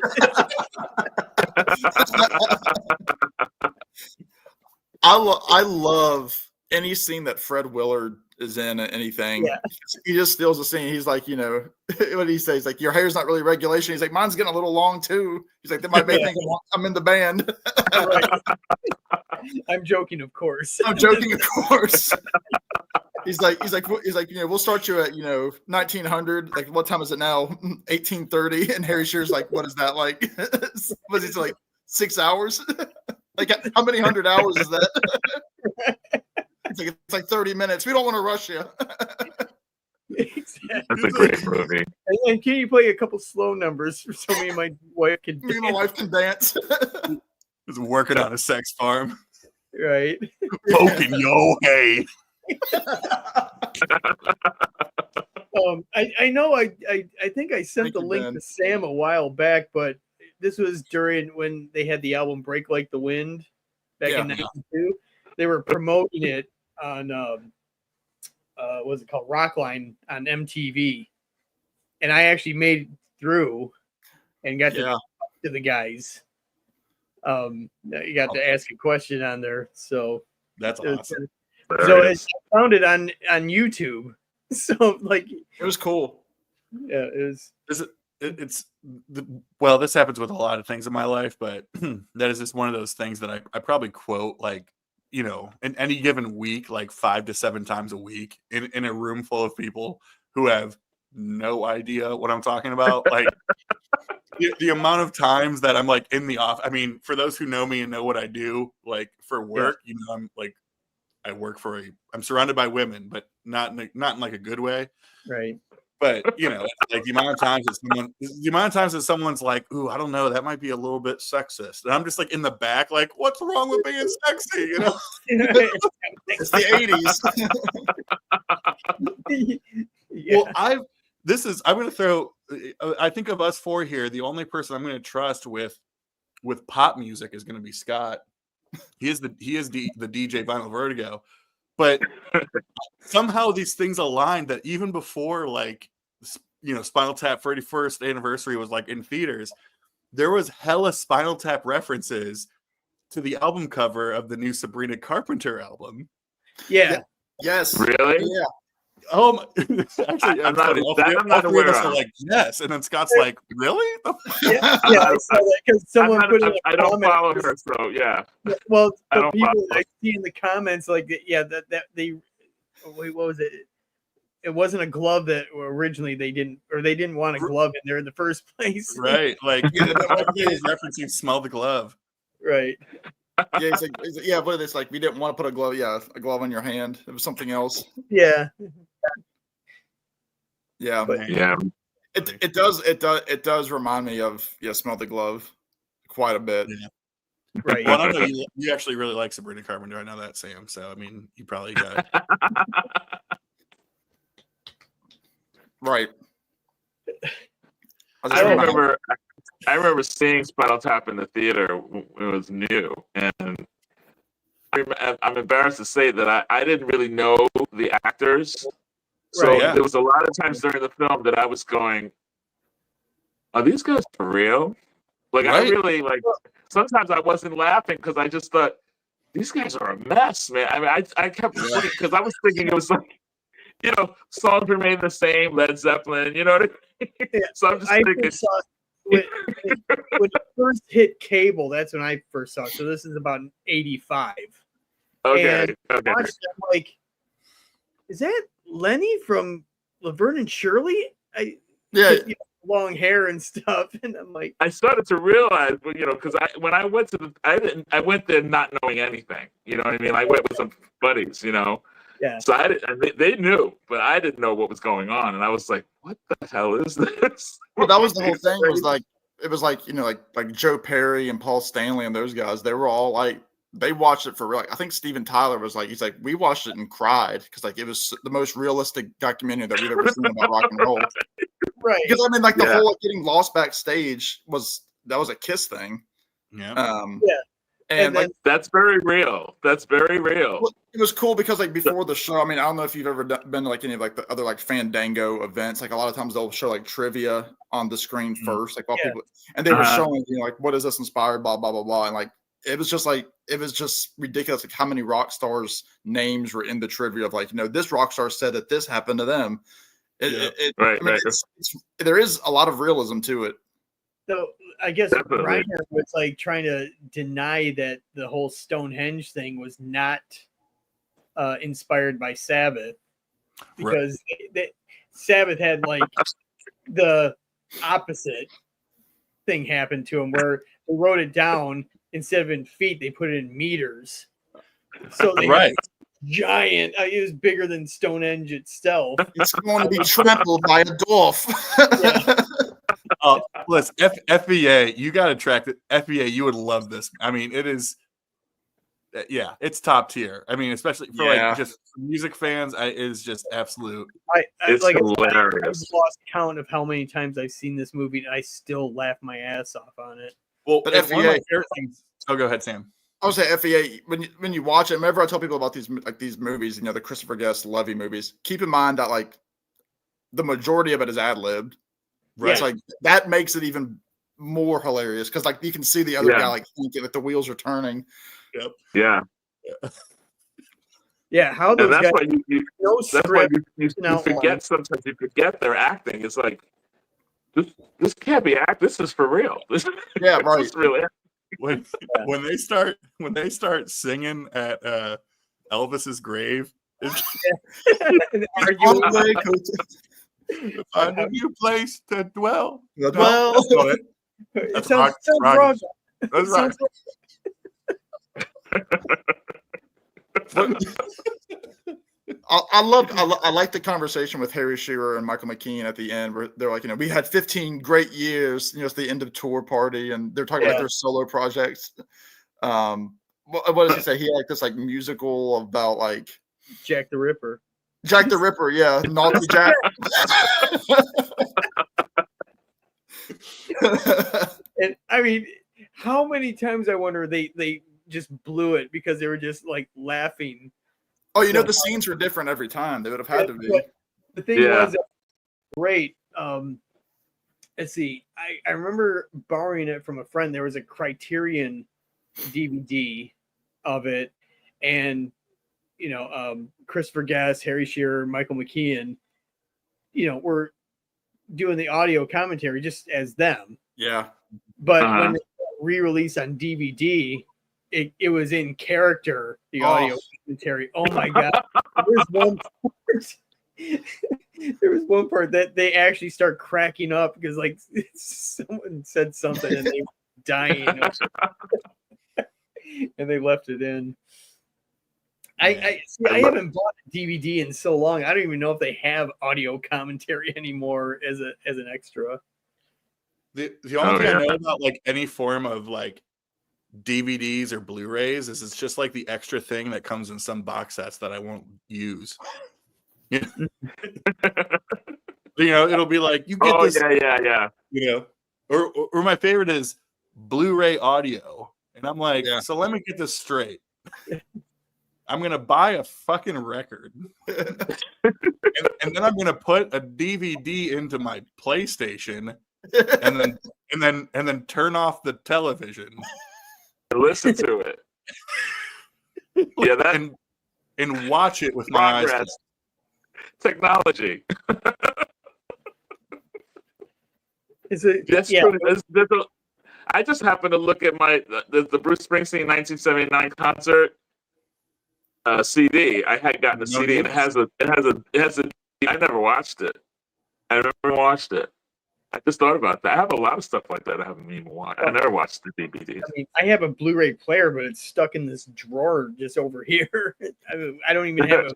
I love any scene that Fred Willard is in anything. Yeah. He just steals the scene. He's like, what he says, like, your hair's not really regulation. He's like, mine's getting a little long too. He's like, they might think I'm in the band. Right. I'm joking, of course. I'm joking, of course. He's like, we'll start you at 1900. Like, what time is it now? 1830. And Harry Shearer's like, what is that like? Was it like 6 hours? Like, how many hundred hours is that? It's like 30 minutes. We don't want to rush you. Exactly. That's a great movie. And can you play a couple slow numbers so me and my wife can Me and my wife can dance. He's working on a sex farm. Right. Poking yo hey. I know I think I sent the link to Sam a while back, but this was during when they had the album Break Like the Wind back in 92. They were promoting it on what was it called, Rockline on MTV, and I actually made it through and got to talk to the guys. You got to ask a question on there, so that's awesome. So I found it on YouTube. So like it was cool. Yeah, it was. Well, this happens with a lot of things in my life, but that is just one of those things that I probably quote like, in any given week, like 5 to 7 times a week in a room full of people who have no idea what I'm talking about. Like the amount of times that I'm like in the office. I mean, for those who know me and know what I do, like for work, I'm like, I work for I'm surrounded by women, but not in like a good way. Right. But like the amount of times that someone's like, "Ooh, I don't know, that might be a little bit sexist," and I'm just like in the back, like, "What's wrong with being sexy?" It's the 80s. Well, I'm going to throw. I think of us four here, the only person I'm going to trust with pop music is going to be Scott. He is the DJ Vinyl Vertigo. But somehow these things aligned that even before, like, Spinal Tap 31st anniversary was like in theaters, there was hella Spinal Tap references to the album cover of the new Sabrina Carpenter album. Yeah. Yes. Really? Yeah. Oh, actually, I'm not aware of. Like, yes, and then Scott's like, really? Yeah, I saw that because someone put it. I don't follow her, so yeah. Well, the people I see in the comments, like, that they wait, what was it? It wasn't a glove that originally they didn't want a glove in there in the first place. Right, like he was referencing "Smell the Glove." Right. Yeah, he's like, yeah, but it's like we didn't want to put a glove. Yeah, a glove on your hand. It was something else. Yeah. Yeah, But Yeah. it does remind me of Smell the Glove quite a bit. Yeah. right. Well, I know you actually really like Sabrina Carpenter. I know that, Sam. So I mean, you probably got Right. I remember seeing Spinal Tap in the theater when it was new, and I'm embarrassed to say that I didn't really know the actors. So Right. Yeah. there was a lot of times during the film that I was going, "Are these guys for real?" Like I Right. really like. Sometimes I wasn't laughing because I just thought these guys are a mess, man. I mean, I kept because I was thinking it was like, songs remain the same, Led Zeppelin. You know what I mean? Yeah. So I'm just I thinking. first saw when it first hit cable. That's when I first saw it. So this is about 85. Okay. And I watched it, I'm like, is that Lenny from Laverne and Shirley? Yeah. Long hair and stuff, and I'm like, I started to realize, because when I went to I went there not knowing anything. You know what I mean? I went with some buddies, yeah. So they knew, but I didn't know what was going on, and I was like, "What the hell is this?" Well, that was the whole thing. Was like it was like like Joe Perry and Paul Stanley and those guys. They were all like they watched it for real. Like, I think Steven Tyler was like, he's like, we watched it and cried because like it was the most realistic documentary that we've ever seen about rock and roll. Right. Because I mean, like the whole getting lost backstage was a Kiss thing. Yeah. Yeah. And like that's very real. That's very real. Well, it was cool because like before the show, I mean, I don't know if you've ever been to like any of like the other like Fandango events. Like a lot of times they'll show like trivia on the screen first, like while people, and they were showing like what is this inspired, blah blah blah blah, and like it was just ridiculous like how many rock stars names were in the trivia of like this rock star said that this happened to them. There is a lot of realism to it. So I guess Reiner was like trying to deny that the whole Stonehenge thing was not inspired by Sabbath, because Sabbath had like the opposite thing happen to them, where they wrote it down instead of in feet, they put it in meters. So they had giant. It was bigger than Stonehenge itself. It's going to be trampled by a dwarf. Listen, FBA, you got to track it. FBA, you would love this. I mean, it is, it's top tier. I mean, especially for like just music fans, it is just absolute. It's like hilarious. I've lost count of how many times I've seen this movie, and I still laugh my ass off on it. Well, but FBA, one of my favorite things. Oh, go ahead, Sam. I would say FEA, when you watch it, whenever I tell people about these movies, the Christopher Guest, Levy movies, keep in mind that like the majority of it is ad-libbed. Right. It's like that makes it even more hilarious because like you can see the other guy like thinking that the wheels are turning. Yep. Yeah. Yeah. How those that's guys why you forget sometimes. You forget their acting. It's like this can't be act. This is for real. This is really when they start singing at Elvis's grave. Find a new place to dwell. That's rock. That's right. I like the conversation with Harry Shearer and Michael McKean at the end, where they're like, we had 15 great years. It's the end of tour party, and they're talking about their solo projects. What does he say? He had like this like musical about like Jack the Ripper. Jack the Ripper, yeah, Naughty Jack. And I mean, how many times I wonder they just blew it because they were just like laughing. Oh, the scenes were different every time. They would have had to be. The thing was great. Let's see. I remember borrowing it from a friend. There was a Criterion DVD of it, and Christopher Guest, Harry Shearer, Michael McKean, were doing the audio commentary just as them. Yeah. But when they re-released on DVD, it was in character, the audio commentary. Oh my God. There was one part that they actually start cracking up because like someone said something and they were dying. and they left it in. I haven't bought a DVD in so long. I don't even know if they have audio commentary anymore as an extra. The only thing I know about like any form of like DVDs or Blu-rays is it's just like the extra thing that comes in some box sets that I won't use. You know, it'll be like you get this. Yeah. You know, or my favorite is Blu-ray audio, and I'm like, so let me get this straight. I'm gonna buy a fucking record, and then I'm gonna put a DVD into my PlayStation, and then turn off the television and listen to it. Yeah, that and watch it with my eyes closed. Technology. Is it? That's true. I just happened to look at the Bruce Springsteen 1979 concert CD. I had gotten a CD, and it has a. I never watched it. I never watched it. I just thought about that. I have a lot of stuff like that I haven't even watched. I never watched the DVDs. I mean, I have a Blu-ray player, but it's stuck in this drawer just over here. I don't even have a.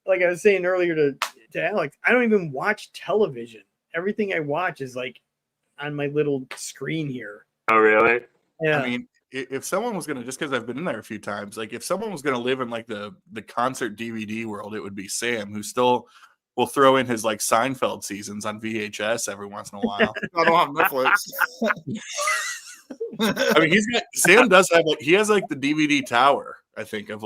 Like I was saying earlier to Alex, I don't even watch television. Everything I watch is like on my little screen here. Oh, really? Yeah. I mean, if someone was gonna, just because I've been in there a few times, like if someone was gonna live in like the concert DVD world, it would be Sam, who still will throw in his like Seinfeld seasons on VHS every once in a while. I don't have Netflix. I mean, Sam does have like he has like the DVD tower, I think, of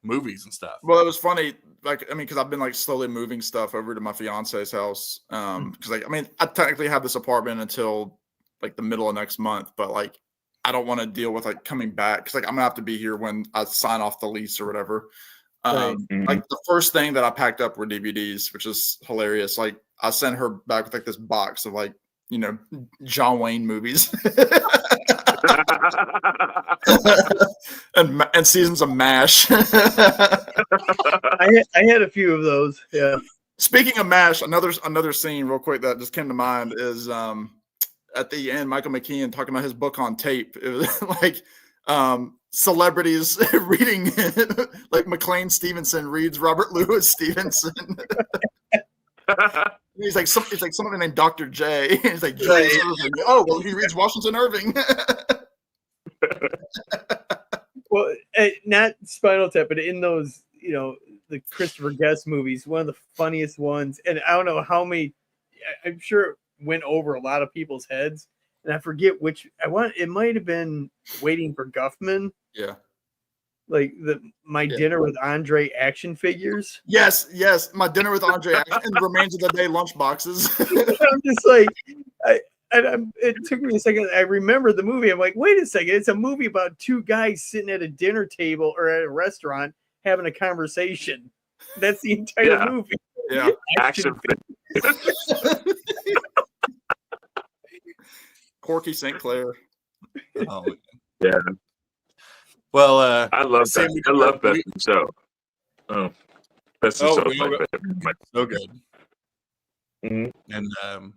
movies and stuff. Well, it was funny, like I mean, because I've been like slowly moving stuff over to my fiance's house. Because like I mean, I technically have this apartment until like the middle of next month, but like I don't want to deal with like coming back because like I'm gonna have to be here when I sign off the lease or whatever. Right. Like the first thing that I packed up were DVDs, which is hilarious. Like I sent her back with like this box of like, you know, John Wayne movies and seasons of MASH. I had a few of those. Yeah. Speaking of MASH, another scene real quick that just came to mind is at the end, Michael McKean talking about his book on tape. It was like celebrities reading like McLean Stevenson reads Robert Louis Stevenson. He's like it's like someone named Dr. J. He's like J. Irving. Oh well, he reads Washington Irving. Well, not Spinal Tap, but in those, you know, the Christopher Guest movies, one of the funniest ones, and I don't know how many. I'm sure it went over a lot of people's heads, and I forget which. It might have been Waiting for Guffman. Yeah. Like my dinner with Andre action figures. Yes, my dinner with Andre and the remains of the day lunch boxes. I'm just like, it took me a second. I remember the movie. I'm like, wait a second, it's a movie about two guys sitting at a dinner table or at a restaurant having a conversation. That's the entire movie. Yeah, action figures. Corky St. Clair. Oh, yeah. Well, I love that. I love that show. Oh, that's the show. So good. Mm-hmm. And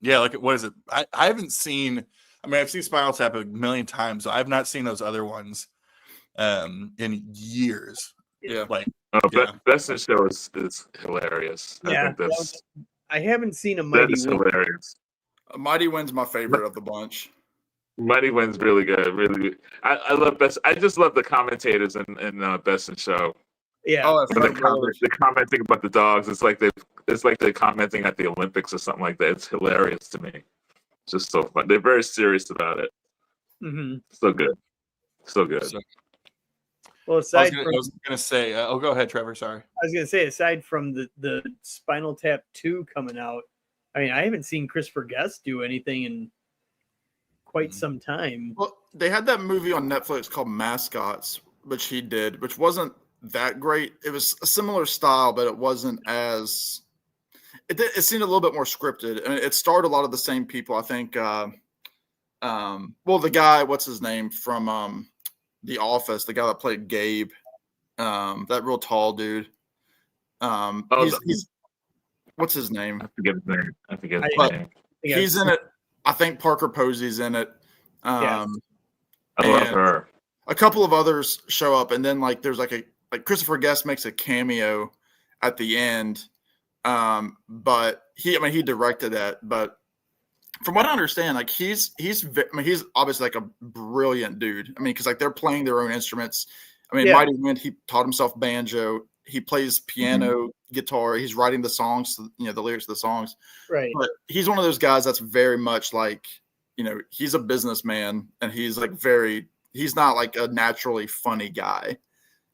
yeah, like what is it? I haven't seen. I mean, I've seen Spinal Tap a million times. So I've not seen those other ones in years. Yeah, like Best in Show is hilarious. Yeah, I haven't seen a Mighty That is hilarious. Mighty Wind's my favorite of the bunch. Mighty Wind's really good. Really good. I love Best. I just love the commentators in Best in Show. Yeah, the commenting about the dogs. It's like they're commenting at the Olympics or something like that. It's hilarious to me. It's just so fun. They're very serious about it. Mm-hmm. So good. So good. Well, I was gonna say. Go ahead, Trevor. Sorry. I was gonna say, aside from the Spinal Tap 2 coming out, I mean, I haven't seen Christopher Guest do anything in quite some time. Well, they had that movie on Netflix called Mascots, which he did, which wasn't that great. It was a similar style, but it wasn't as. It seemed a little bit more scripted, and it starred a lot of the same people. I think. Well, the guy, what's his name from The Office, the guy that played Gabe, that real tall dude. He's what's his name? I forget his name. He's in it. I think Parker Posey's in it. I love her. A couple of others show up, and then like there's like Christopher Guest makes a cameo at the end. But he directed that. But from what I understand, like he's obviously like a brilliant dude. I mean, because like they're playing their own instruments. I mean, Mighty Wind, he taught himself banjo. He plays piano, guitar. He's writing the songs, the lyrics of the songs. Right. But he's one of those guys that's very much like, he's a businessman, and he's like he's not like a naturally funny guy.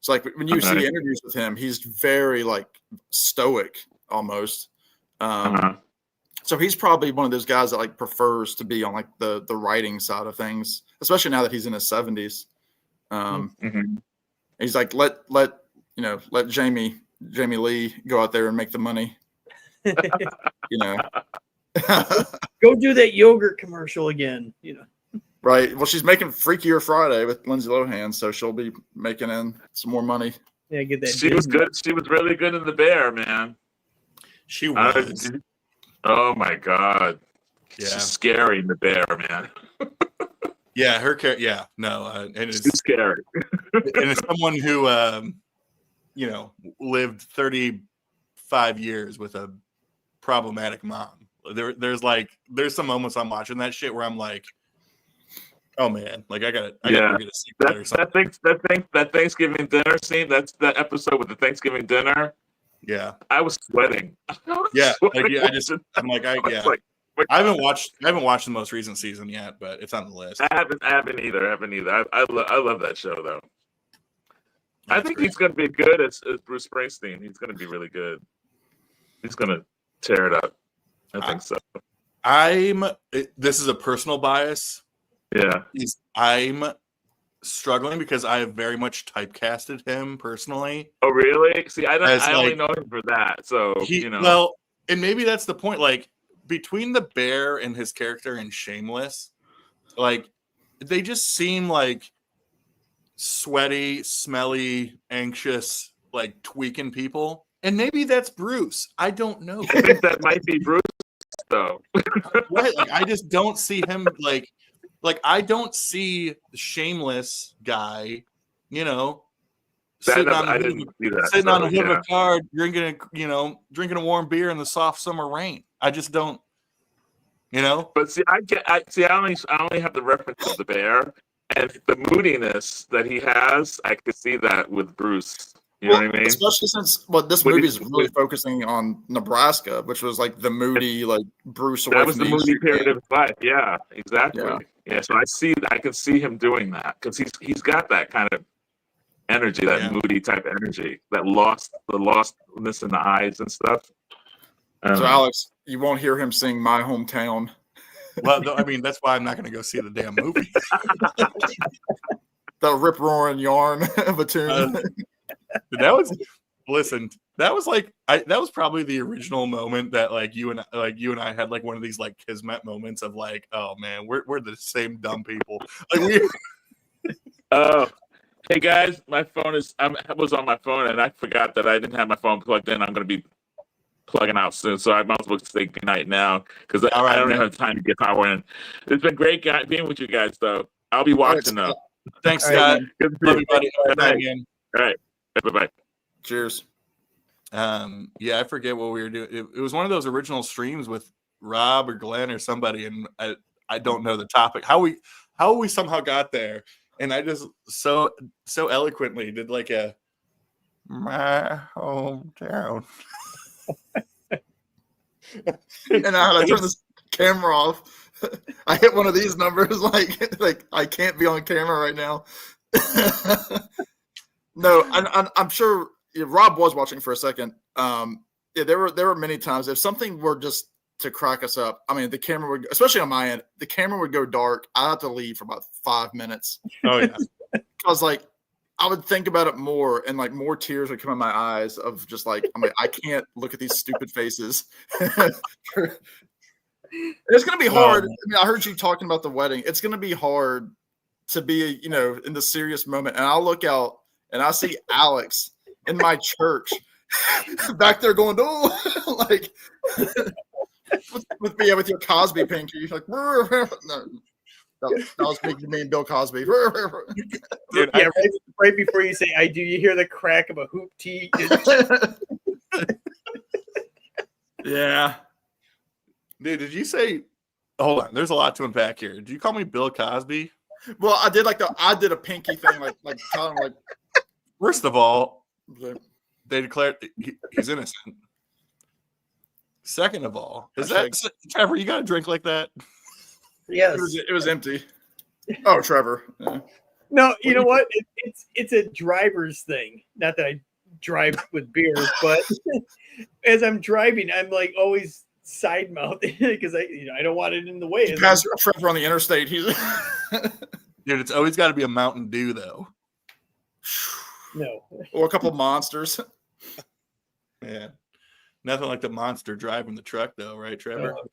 So like when you see interviews with him, he's very like stoic almost. So he's probably one of those guys that like prefers to be on like the writing side of things, especially now that he's in his 70s. He's like, let Jamie Lee go out there and make the money. Go do that yogurt commercial again. Right. Well, she's making Freakier Friday with Lindsay Lohan, so she'll be making in some more money. Yeah, get that. She was good. She was really good in The Bear, man. She was. Oh my God. Yeah. She's scary in The Bear, man. Yeah, her character. Yeah, no, and it's scary. And it's someone who, lived 35 years with a problematic mom. There's some moments I'm watching that shit where I'm like, oh man, like I gotta get a secret or something. That Thanksgiving dinner scene. That's that episode with the Thanksgiving dinner. Yeah, I was sweating. I haven't watched the most recent season yet, but it's on the list. I haven't either. I love that show though. I think he's going to be good as Bruce Springsteen. He's going to be really good. He's going to tear it up. I think so. This is a personal bias. Yeah. I'm struggling because I have very much typecasted him personally. Oh, really? See, I only know him for that. So, Well, and maybe that's the point. Like, between the Bear and his character in Shameless, like, they just seem like sweaty, smelly, anxious, like tweaking people. And maybe that's Bruce. I don't know. I think that might be Bruce, though. Right? Like, I just don't see him like I don't see the Shameless guy, sitting on the hood of a car, drinking a warm beer in the soft summer rain. I just don't, But see, I only have the reference of The Bear. And the moodiness that he has, I could see that with Bruce. You know what I mean? Especially since this movie is really focusing on Nebraska, which was like the moody, like Bruce. That was the moody period of his life. Yeah, exactly. Yeah, so I can see him doing that because he's got that kind of energy, that moody type energy, the lostness in the eyes and stuff. So Alex, you won't hear him sing "My Hometown." Well, I mean, that's why I'm not going to go see the damn movie. The rip roaring yarn of a tune. That was probably the original moment that you and I had like one of these like kismet moments of like, oh man, we're the same dumb people. Like oh, hey guys, my phone was on my phone and I forgot that I didn't have my phone plugged in. I'm going to be plugging out soon, so I might as well say good night now because I don't have time to get power in. It's been great being with you guys, though. I'll be watching though. Thanks, Scott. Good Love you, buddy. All right. Bye-bye. Cheers. I forget what we were doing. It was one of those original streams with Rob or Glenn or somebody, and I don't know the topic. How we somehow got there, and I just so eloquently did like a my hometown. And I had to turn this camera off. I hit one of these numbers like I can't be on camera right now. No, I'm sure Rob was watching for a second. There were many times if something were just to crack us up. I mean, the camera would, especially on my end, the camera would go dark. I had to leave for about 5 minutes. Oh yeah, because I would think about it more, and like more tears would come in my eyes of just like, I'm like, I can't look at these stupid faces. It's going to be hard. I mean, I heard you talking about the wedding. It's going to be hard to be, in the serious moment. And I'll look out and I see Alex in my church back there going, oh, like with your Cosby pinky. Like, no. That was me and Bill Cosby. Dude, Yeah, right before you say "I do," you hear the crack of a hoop tee. Yeah. Dude, did you say? Hold on, there's a lot to unpack here. Did you call me Bill Cosby? Well, I did a pinky thing, like telling him like. First of all, they declared he's innocent. Second of all, is that Trevor? You got to drink like that? Yes. It was empty. Oh, Trevor. Yeah. No, you know what? It's a driver's thing. Not that I drive with beer, but as I'm driving, I'm like always side mouth because I don't want it in the way. You pass Trevor on the interstate. He's Dude, it's always got to be a Mountain Dew though. No. Or a couple of monsters. Yeah. Nothing like the monster driving the truck though, right, Trevor? Oh,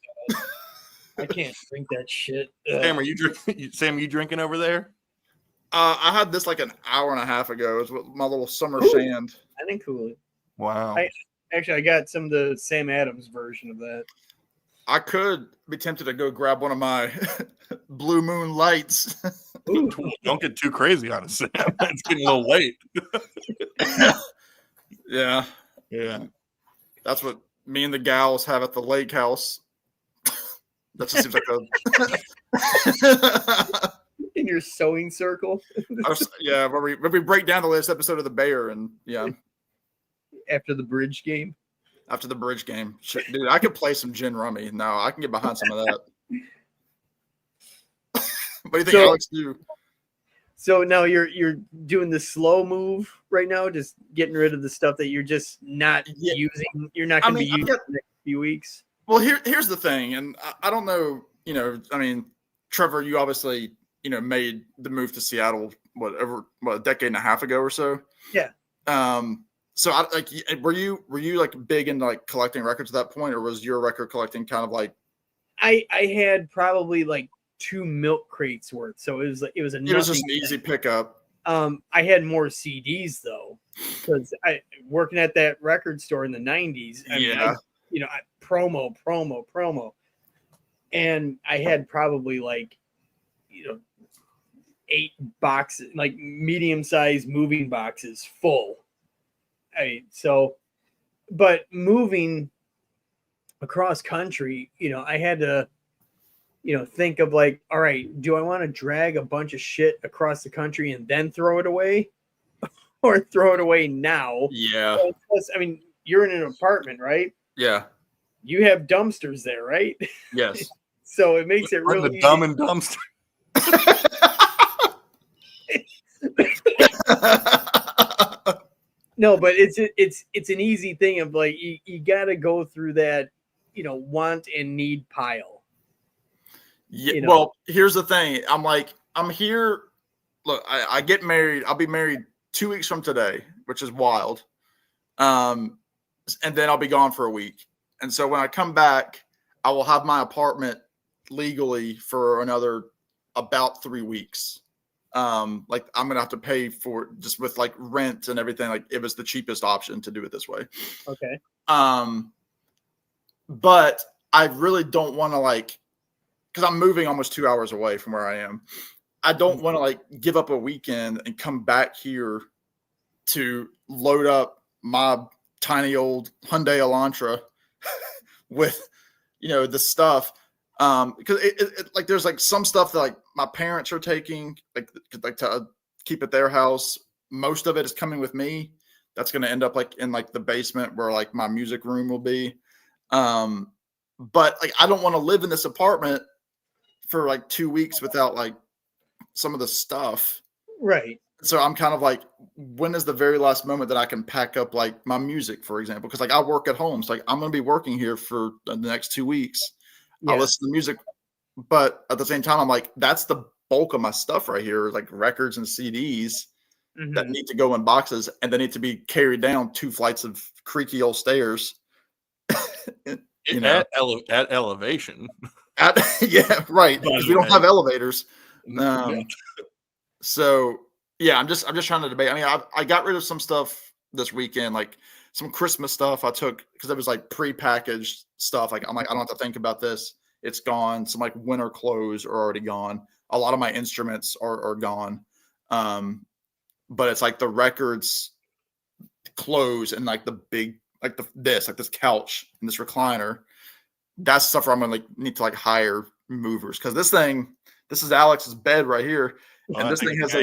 I can't drink that shit. Sam, are you drinking? Sam, you drinking over there? I had this like an hour and a half ago. It was my little summer sand. I didn't cool it. Wow. I got some of the Sam Adams version of that. I could be tempted to go grab one of my Blue Moon lights. Don't get too crazy on it, Sam. It's getting a little late. Yeah. Yeah. That's what me and the gals have at the lake house. That just seems like a in your sewing circle. Yeah, where we break down the latest episode of The Bear, and yeah, after the bridge game. After the bridge game, shit, dude, I could play some gin rummy. No, I can get behind some of that. What do you think, Alex? Do? So now you're doing the slow move right now, just getting rid of the stuff that you're just not using. You're not going to be using in the next few weeks. Well, here's the thing, and I don't know. You know, I mean, Trevor, you obviously made the move to Seattle a decade and a half ago or so. Yeah. So were you like big into like collecting records at that point, or was your record collecting kind of like? I had probably like 2 milk crates worth, so it was just an easy pickup. I had more CDs though, because I working at that record store in the 90s. Promo, and I had probably like 8 boxes, like medium-sized moving boxes full. But moving across country, I had to, think of like, all right, do I want to drag a bunch of shit across the country and then throw it away, or throw it away now? Yeah. Plus, I mean, you're in an apartment, right? Yeah. You have dumpsters there, right? Yes. So it makes it really dumb and dumpster. No, but it's an easy thing of like you got to go through that, want and need pile. Yeah. Well, here's the thing. I'm here. Look, I get married. I'll be married 2 weeks from today, which is wild. And then I'll be gone for a week. And so when I come back, I will have my apartment legally for another about 3 weeks. Like I'm gonna have to pay for just with like rent and everything. Like it was the cheapest option to do it this way. Okay. But I really don't want to because I'm moving almost 2 hours away from where I am. I don't want to give up a weekend and come back here to load up my tiny old Hyundai Elantra with, the stuff. Because it there's some stuff that my parents are taking to keep at their house. Most of it is coming with me. That's going to end up in the basement where my music room will be. But I don't want to live in this apartment for 2 weeks without some of the stuff. Right. So I'm kind of when is the very last moment that I can pack up my music, for example? Because I work at home. So I'm going to be working here for the next 2 weeks. Yeah. I'll listen to music, but at the same time, I'm that's the bulk of my stuff right here, records and CDs that need to go in boxes, and they need to be carried down 2 flights of creaky old stairs. At elevation. Yeah, right. Because we don't have elevators. So yeah, I'm just trying to debate. I mean, I got rid of some stuff this weekend, some Christmas stuff I took because it was pre-packaged stuff. I'm I don't have to think about this. It's gone. Some winter clothes are already gone. a lot of my instruments are gone. But it's like the records clothes and like the big like this couch and this recliner. That's stuff where I'm gonna need to hire movers, because this is Alex's bed right here, and this thing has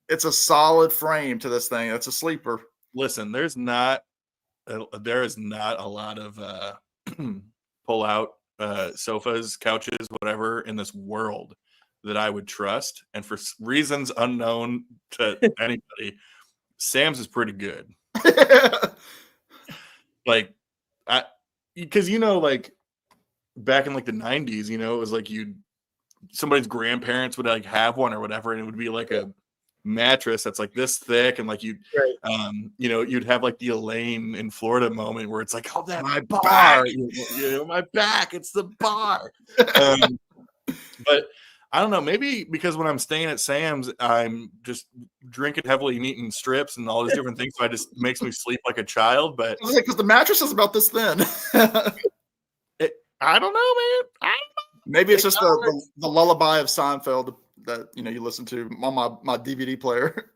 it's a solid frame to this thing. It's a sleeper. Listen, there is not a lot of pull out sofas, couches, whatever in this world that I would trust, and for reasons unknown to anybody, Sam's is pretty good. Because back in the 90s, it was somebody's grandparents would have one or whatever, and it would be a mattress that's this thick, and you'd have the Elaine in Florida moment where it's oh, that my bar, my back, it's the bar. But I don't know, maybe because when I'm staying at Sam's, I'm just drinking heavily and eating strips and all these different things, so it just makes me sleep like a child. But because the mattress is about this thin. I don't know, man. Maybe it's just the lullaby of Seinfeld that you listen to on my DVD player.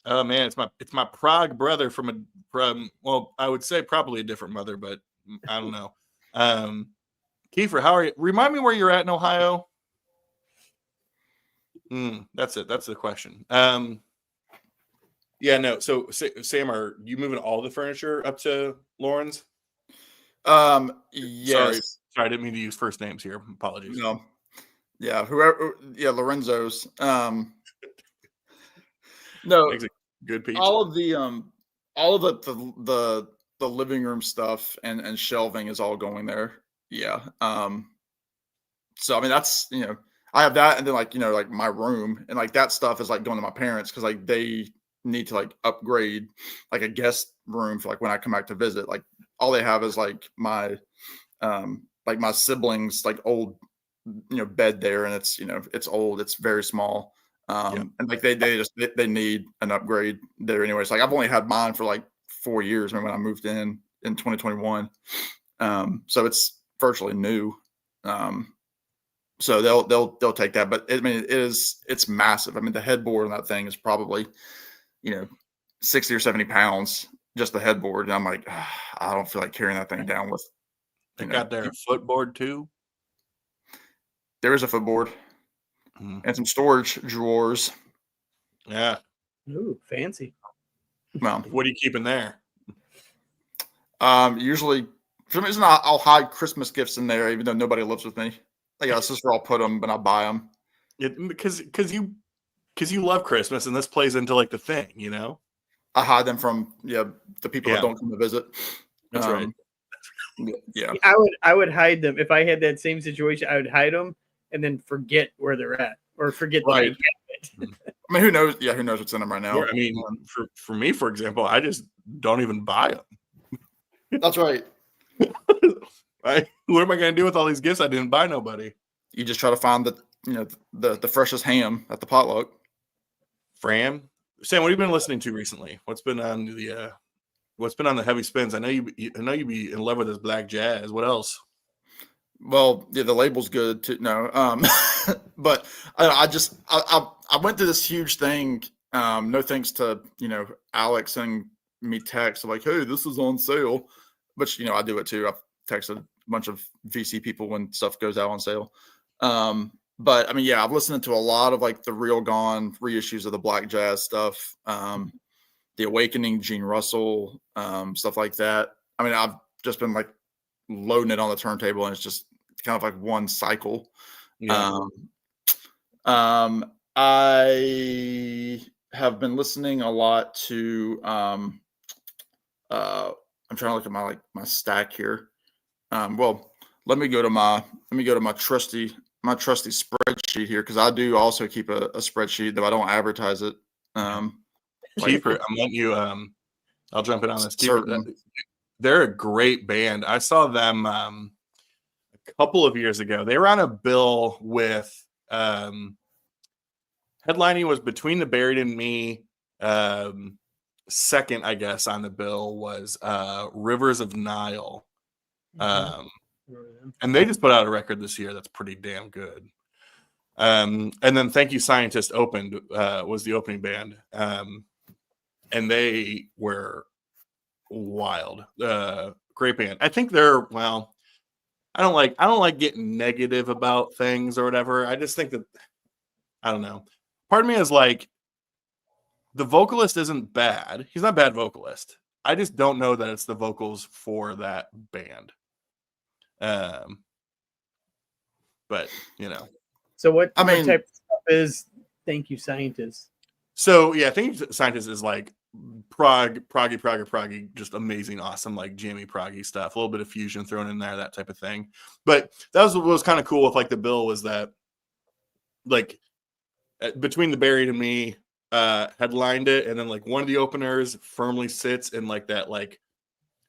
Oh man, it's my Prague brother from well, I would say probably a different mother, but I don't know. Kiefer, how are you? Remind me where you're at in Ohio. That's it. That's the question. Yeah, no. So Sam, are you moving all the furniture up to Lauren's? Yes. Sorry, I didn't mean to use first names here. Apologies. No. Yeah, whoever. Yeah, Lorenzo's. No, makes a good pizza. all of the living room stuff and shelving is all going there. Yeah. So I mean that's I have that, and then my room and that stuff is going to my parents, because they need to upgrade a guest room for when I come back to visit. All they have is my my siblings old bed there, and it's it's old, it's very small, and they need an upgrade there anyway. So I've only had mine for 4 years when I moved in 2021, so it's virtually new. So they'll take that, but it's massive. I mean, the headboard on that thing is probably 60 or 70 pounds, just the headboard, and I'm I don't feel like carrying that thing down with. They got their footboard too. There is a footboard and some storage drawers. Yeah. Ooh, fancy. Well, what are you keeping there? Usually, for some reason, I'll hide Christmas gifts in there, even though nobody lives with me. This is where I'll put them, but I'll buy them. Yeah, because you love Christmas, and this plays into the thing, I hide them from the people that don't come to visit. That's right. Yeah, I would hide them if I had that same situation. I would hide them and then forget where they're at, or forget that I have it. I mean, who knows? Yeah, who knows what's in them right now? I mean, for me, for example, I just don't even buy them. That's right. What am I going to do with all these gifts I didn't buy nobody? You just try to find the freshest ham at the potluck. Fram, Sam, what have you been listening to recently? What's been on the heavy spins? I know you be in love with this black jazz. What else? Well, yeah, the label's good too. No, but I went through this huge thing. No thanks to Alex and me text hey, this is on sale, which I do it too. I've texted a bunch of VC people when stuff goes out on sale. But I mean, yeah, I've listened to a lot of the Real Gone reissues of the black jazz stuff, the Awakening, Gene Russell, stuff like that. I mean, I've just been loading it on the turntable, and it's just kind of one cycle. Yeah. I have been listening a lot to I'm trying to look at my stack here. Well, let me go to my trusty spreadsheet here, because I do also keep a spreadsheet, though I don't advertise it. Keeper, I'm letting you. I'll jump in on this. Keeper, they're a great band. I saw them a couple of years ago. They were on a bill with headlining was Between the Buried and Me. Second, I guess, on the bill was Rivers of Nile. And they just put out a record this year that's pretty damn good. And then Thank You Scientist opened, was the opening band. And they were wild. Great band. I think they're, well, I don't like getting negative about things or whatever. I just think that, I don't know. Part of me is like, the vocalist isn't bad. He's not a bad vocalist. I just don't know that it's the vocals for that band. But So what I mean- type of stuff is Thank You Scientist? So yeah, I think Scientist is like proggy, just amazing, awesome, like jammy proggy stuff. A little bit of fusion thrown in there, that type of thing. But that was what was kind of cool with like the bill was that like Between the Buried and Me headlined it, and then like one of the openers firmly sits in like that like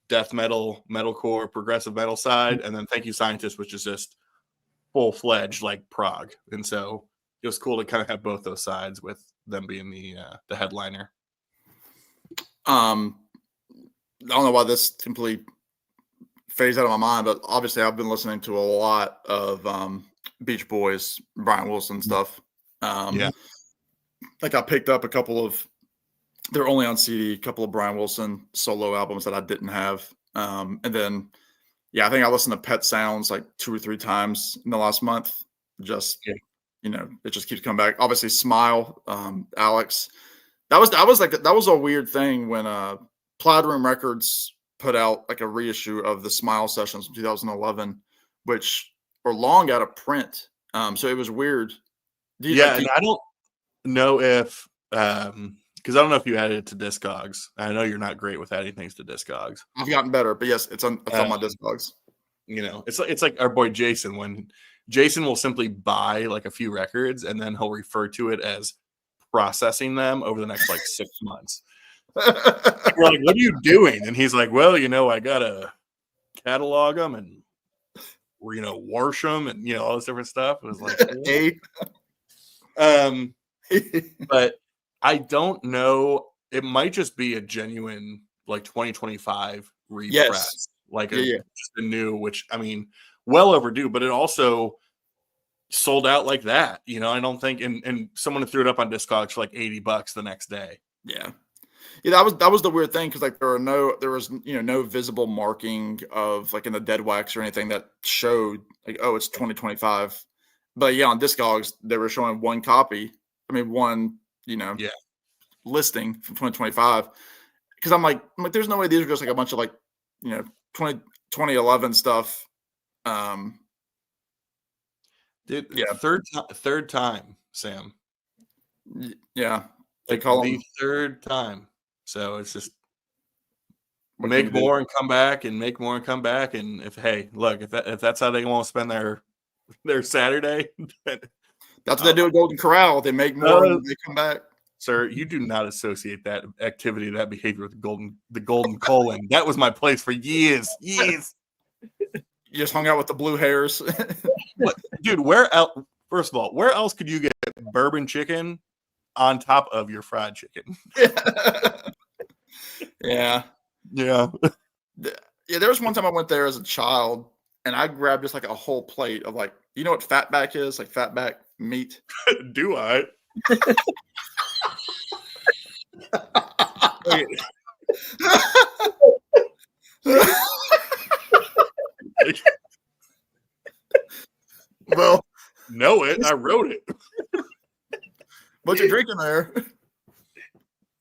death metal, metalcore, progressive metal side, and then Thank You Scientist, which is just full-fledged like prog. And so it was cool to kind of have both those sides with them being the headliner. I don't know why this completely phased out of my mind, but obviously I've been listening to a lot of Beach Boys, Brian Wilson stuff. Yeah. Like I picked up a couple of, they're only on CD, a couple of Brian Wilson solo albums that I didn't have. And then, yeah, I think I listened to Pet Sounds like 2 or 3 times in the last month. Just, it just keeps coming back. Obviously, Smile, Alex. That was a weird thing when Plaid Room Records put out like a reissue of the Smile sessions from 2011, which are long out of print. So it was weird. And I don't know if because I don't know if you added it to Discogs. I know you're not great with adding things to Discogs. I've gotten better, but yes, it's on my Discogs. It's like our boy Jason, when Jason will simply buy like a few records and then he'll refer to it as processing them over the next like 6 months. We're like, what are you doing? And he's like, well, I gotta catalog them and wash them and all this different stuff. It was like, but I don't know. It might just be a genuine like 2025 repress, Yes. like just a new, which I mean, well overdue. But it also sold out like that. I don't think, and someone threw it up on Discogs for like $80 the next day. Yeah, that was the weird thing, because like there was no visible marking of like in the dead wax or anything that showed like, oh, it's 2025. But yeah, on Discogs they were showing one copy. I mean, one listing from 2025. Because I'm like, there's no way these are just like a bunch of like 2011 stuff. Dude, third time, Sam. Yeah, they like call the them third time. So it's just what make can you more and come back and make more and come back. And if that's how they want to spend their Saturday, that's what they do at Golden Corral. They make more and they come back. Sir, you do not associate that activity, that behavior with the golden colon. That was my place for years. You just hung out with the blue hairs. What, dude, where else? First of all, where else could you get bourbon chicken on top of your fried chicken? Yeah. Yeah. There was one time I went there as a child and I grabbed just like a whole plate of like, you know what fatback is? Like fatback meat. Do I? Well, know it. I wrote it. What you drinking there?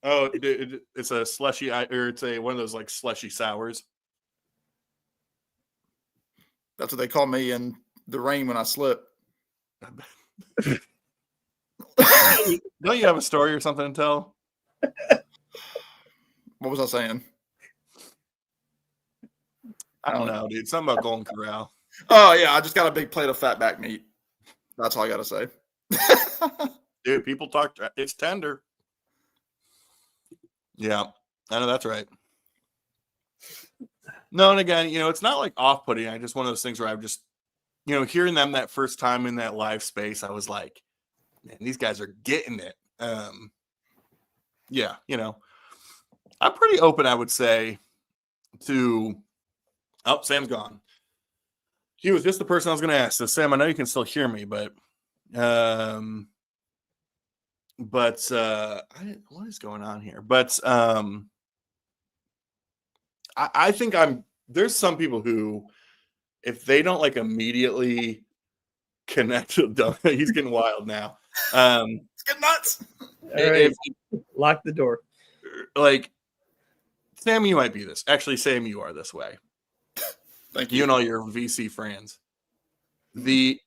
Oh, it's a slushy, or it's one of those like slushy sours. That's what they call me in the rain when I slip. Don't you have a story or something to tell? What was I saying? I don't know, dude. Something about Golden Corral. Oh yeah, I just got a big plate of fatback meat. That's all I gotta say. Dude, people talk. It's tender. Yeah, I know that's right. No, and again, it's not like off-putting. I just one of those things where I've just, hearing them that first time in that live space, I was like, man, these guys are getting it. Yeah, I'm pretty open, I would say, to. Oh, Sam's gone. He was just the person I was going to ask. So, Sam, I know you can still hear me, but But what is going on here? But I think there's some people who, if they don't like immediately connect, he's getting wild now. It's getting nuts. All right. Lock the door. Like, Sam, you might be this. Actually, Sam, you are this way. Thank you. You and all your VC friends. If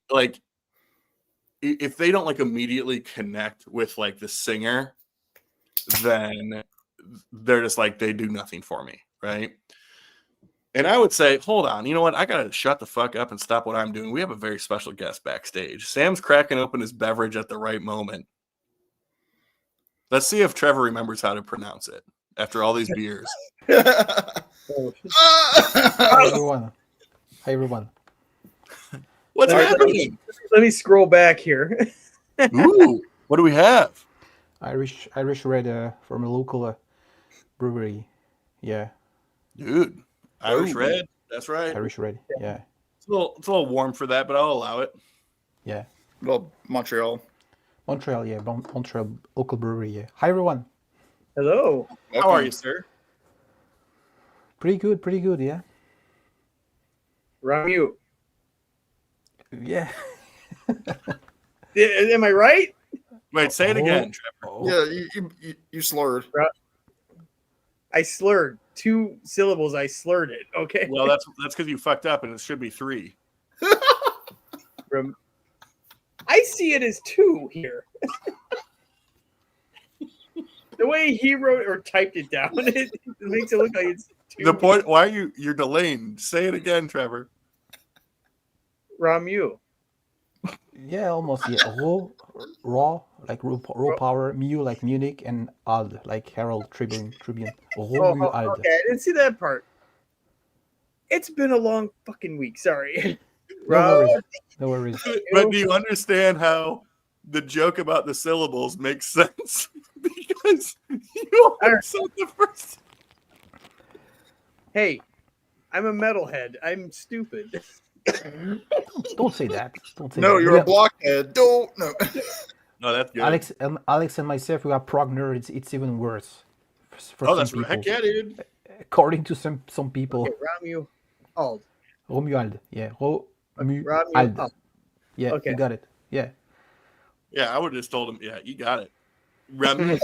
they don't like immediately connect with like the singer, then they're just like, they do nothing for me, right? And I would say, hold on, you know what? I gotta shut the fuck up and stop what I'm doing. We have a very special guest backstage. Sam's cracking open his beverage at the right moment. Let's see if Trevor remembers how to pronounce it after all these beers. Hi everyone. What's happening? Let me scroll back here. Ooh, what do we have? Irish red from a local brewery. Yeah. Dude, Irish red. That's right. Irish red. Yeah. It's a little warm for that, but I'll allow it. Yeah. Well, Montreal. Yeah. Montreal local brewery. Yeah. Hi everyone. Hello. How are you, sir? Pretty good. Yeah. Ramu. Yeah. Am I right? Wait, say it again, Trevor. Yeah, you slurred. I slurred 2 syllables. I slurred it. Okay. Well, that's because you fucked up, and it should be 3. I see it as 2 here. The way he wrote or typed it down, it makes it look like it's 2. The point. Why are you're delaying? Say it again, Trevor. Ramu. Yeah, almost. Yeah. Raw like raw power. Mu like Munich, and Ald like Herald Tribune. Ald. Okay, I didn't see that part. It's been a long fucking week. Sorry. No worries. But do you understand how the joke about the syllables makes sense? Because you are so the first. Hey, I'm a metalhead. I'm stupid. Don't say that. Don't say No, that. you're a blockhead. Don't. No. No, that's good. Alex and myself, we are prog nerds. It's even worse. For That's right. Heck yeah, dude. According to some people. Okay, Ramu. Ald. Romuald. Yeah. Ramu. Ald. Yeah, Okay. you got it. Yeah. Yeah, I would have just told him. Yeah, you got it. Remy,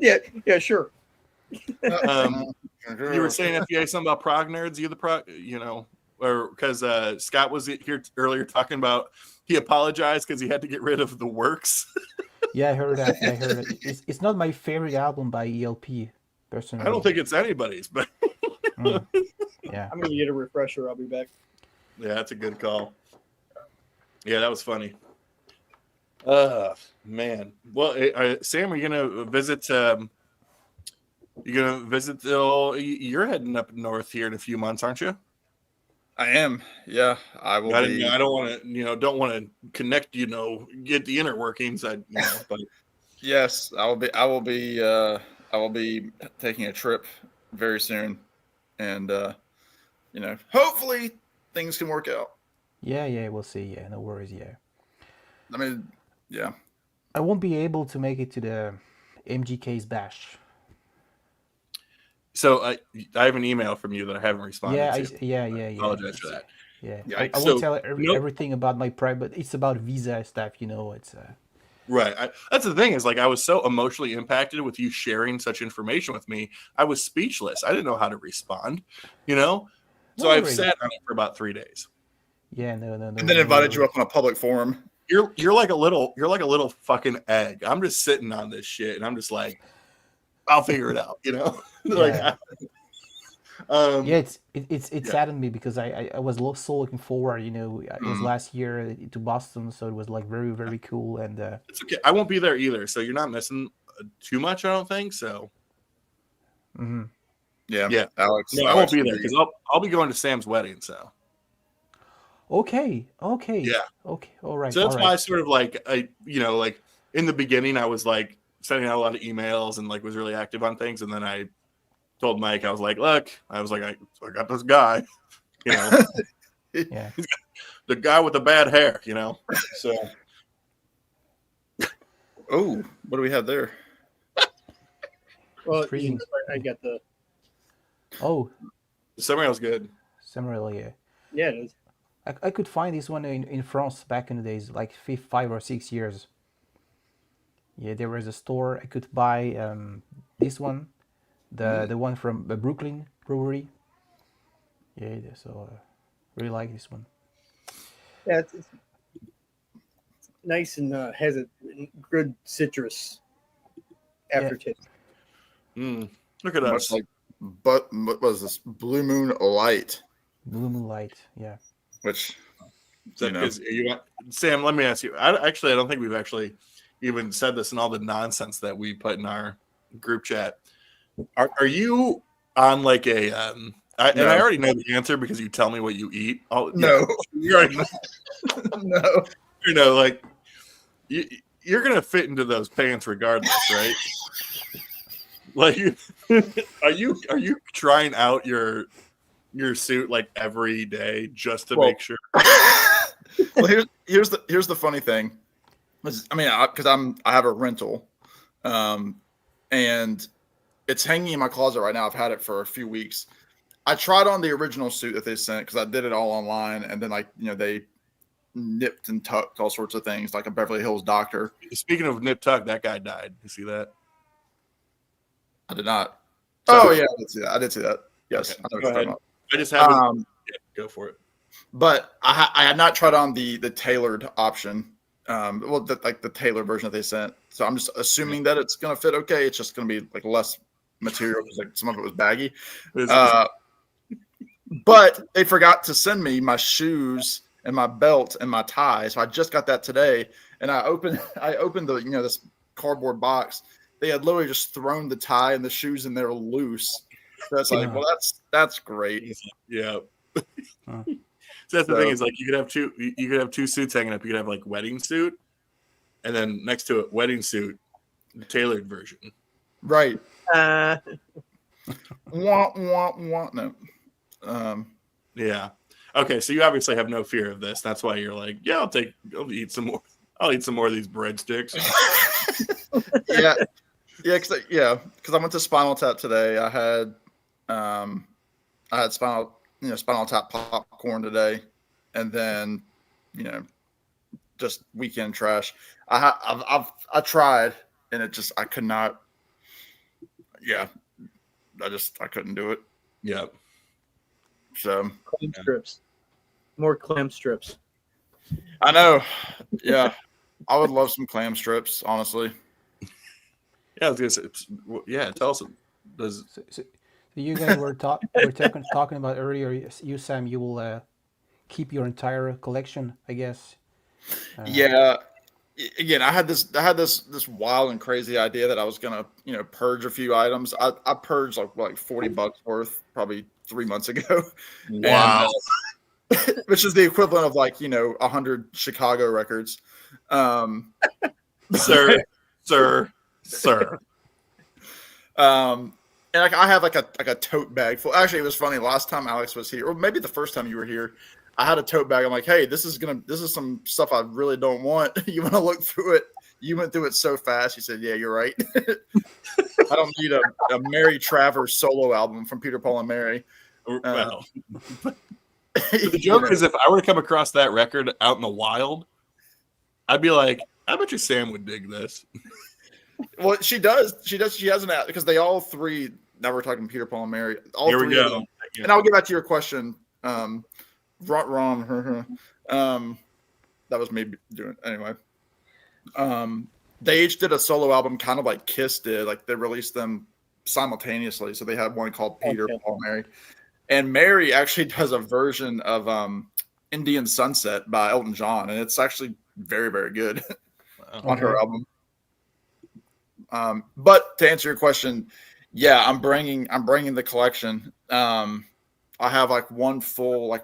yeah, sure. you were saying FBA something about prog nerds. You the prog, or because Scott was here earlier talking about he apologized because he had to get rid of the works. Yeah, I heard that. It's not my favorite album by ELP, personally. I don't think it's anybody's, but yeah. I'm gonna get a refresher. I'll be back. Yeah, that's a good call. Yeah, that was funny. Man. Well, Sam, are you gonna visit? You're heading up north here in a few months, aren't you? I am. Yeah, I will be. I don't want to. Don't want to connect. Get the inner workings. But Yes, I will be taking a trip very soon, and hopefully things can work out. Yeah, we'll see. Yeah, no worries. Yeah. I mean, yeah. I won't be able to make it to the MGK's bash. So I have an email from you that I haven't responded to. Yeah. Apologize for that. Yeah, Yeah, I won't tell everything about my private. It's about visa stuff, It's right. That's the thing is, like, I was so emotionally impacted with you sharing such information with me. I was speechless. I didn't know how to respond. So I've sat on it for about 3 days. Yeah, no. And then invited you up on a public forum. You're like a little fucking egg. I'm just sitting on this shit, and I'm just like, I'll figure it out. Yeah. It saddened me because I was so looking forward. It was last year to Boston, so it was like very, very cool. And it's okay. I won't be there either, so you're not missing too much. I don't think so. Mm-hmm. Yeah. Alex. No, I won't be there because I'll be going to Sam's wedding. So. Okay. Yeah. Okay. All right. So that's why I sort of like like in the beginning I was like sending out a lot of emails and like was really active on things, and then I told Mike, I was like, look, I got this guy, yeah, the guy with the bad hair, So Oh, what do we have there? Well, freezing. I got the. Oh, Samuel's good. Samuel, yeah. Yeah, it is. I could find this one in France back in the days, like 5 or 6 years. Yeah, there was a store I could buy this one, the one from the Brooklyn Brewery. Yeah, so really like this one. Yeah, it's nice and has a good citrus aftertaste. Look at Much us. like, but what was this? Blue Moon Light, Blue Moonlight, yeah. which Is that because you want, Sam? Let me ask you. I don't think we've actually even said this in all the nonsense that we put in our group chat. Are you on like a? And I already know the answer because you tell me what you eat. No. You already know. No. You know, like you're gonna fit into those pants regardless, right? Like, are you trying out your suit like every day just to make sure? Well, here's the funny thing. I mean, because I have a rental, and it's hanging in my closet right now. I've had it for a few weeks. I tried on the original suit that they sent because I did it all online, and then they nipped and tucked all sorts of things like a Beverly Hills doctor. Speaking of nip tuck, that guy died. You see that? I did not. Sorry. Oh yeah, I did see that. Yes, Okay. I know what you're talking about. I just haven't. Go for it. But I had not tried on the tailored option. The tailored version that they sent. So I'm just assuming that it's gonna fit okay. It's just gonna be like less material because like some of it was baggy. But they forgot to send me my shoes and my belt and my tie. So I just got that today, and I opened the this cardboard box. They had literally just thrown the tie and the shoes in there loose. So that's like, well, that's great. Yeah. So that's the thing is like you could have two suits hanging up. You could have like wedding suit, and then next to it, wedding suit, the tailored version. Right. No. Yeah. Okay. So you obviously have no fear of this. That's why you're like, yeah, I'll eat some more. I'll eat some more of these breadsticks. Yeah. Because I went to Spinal Tap today. I had Spinal Tap popcorn today, and then just weekend trash. I tried, and I could not. Yeah, I couldn't do it. Yeah. So clam strips, more clam strips. I know. Yeah, I would love some clam strips, honestly. Yeah, I was gonna say, yeah. Tell us. So you guys were talking about earlier. You, Sam, you will keep your entire collection, I guess. Yeah. Again, I had this wild and crazy idea that I was gonna purge a few items. I purged like $40 worth probably 3 months ago. Wow. And, which is the equivalent of 100 Chicago records. Sir. And I have like a tote bag full. Actually, it was funny. Last time Alex was here, or maybe the first time you were here, I had a tote bag. I'm like, hey, this is some stuff I really don't want. You want to look through it? You went through it so fast. He said, yeah, you're right. I don't need a Mary Travers solo album from Peter, Paul, and Mary. Well, the joke is if I were to come across that record out in the wild, I'd be like, I bet you Sam would dig this. Well, she does. She has an because they all three. Now we're talking Peter, Paul, and Mary. All Here three we go. of them, and I'll get back to your question. That was me doing anyway. They each did a solo album, kind of like Kiss did. Like they released them simultaneously. So they had one called Peter, Paul, Mary, and Mary actually does a version of Indian Sunset by Elton John, and it's actually very, very good on her album. But to answer your question, yeah, I'm bringing the collection. I have like one full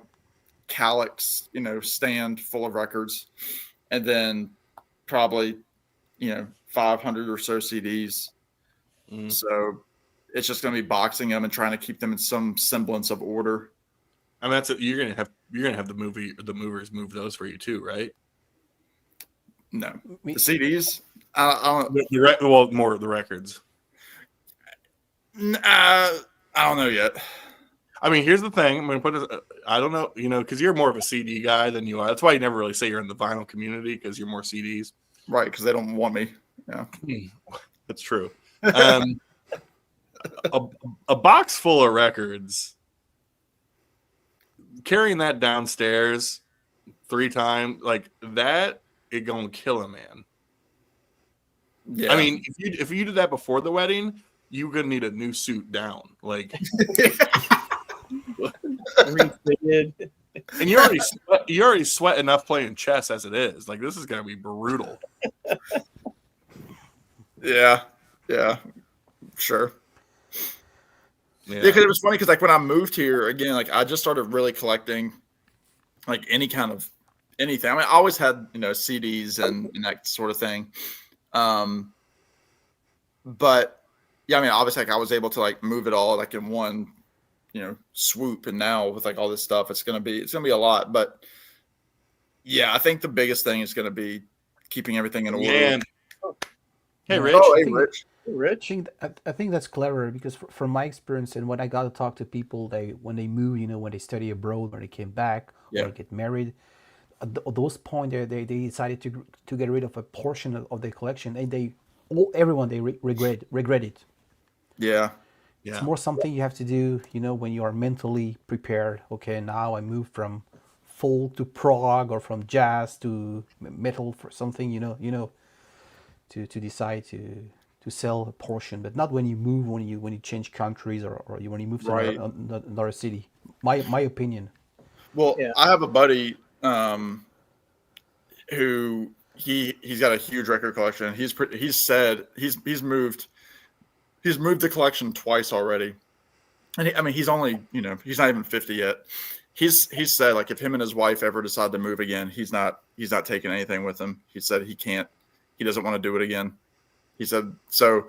Calyx, stand full of records, and then probably 500 or so CDs. So it's just going to be boxing them and trying to keep them in some semblance of order. I mean, you're gonna have the movers move those for you too, right? No, the CDs. I don't. Well, more of the records. I don't know yet. I mean, here's the thing. I'm going to put this. I don't know, because you're more of a CD guy than you are. That's why you never really say you're in the vinyl community, because you're more CDs. Right, because they don't want me. Yeah, that's true. A box full of records, carrying that downstairs 3 times like that, it gonna kill a man. yeah. I mean, if you did that before the wedding, you're gonna need a new suit down, like. And you already sweat enough playing chess as it is. Like, this is gonna be brutal. Yeah, sure. Yeah, because it was funny because like when I moved here again, like I just started really collecting like any kind of anything. I mean, I always had CDs and that sort of thing. But yeah, I mean, obviously, like I was able to like move it all like in one swoop, and now with like all this stuff, it's gonna be a lot. But yeah, I think the biggest thing is gonna be keeping everything in order. Man. Hey, Rich. Oh, hey, Rich. I think that's clever because from my experience and when I got to talk to people, when they move, when they study abroad, when they came back, when they get married, at those points they decided to get rid of a portion of their collection, and everyone regret it. Yeah. It's more something you have to do, when you are mentally prepared. Okay, now I move from folk to prog or from jazz to metal for something, to decide to sell a portion, but not when you move, when you change countries or when you move to another city. My opinion. Well, I have a buddy who he's got a huge record collection. He's said he's moved the collection twice already, and he's only he's not even 50 yet. He's said like if him and his wife ever decide to move again, he's not taking anything with him. He said he doesn't want to do it again. He said so.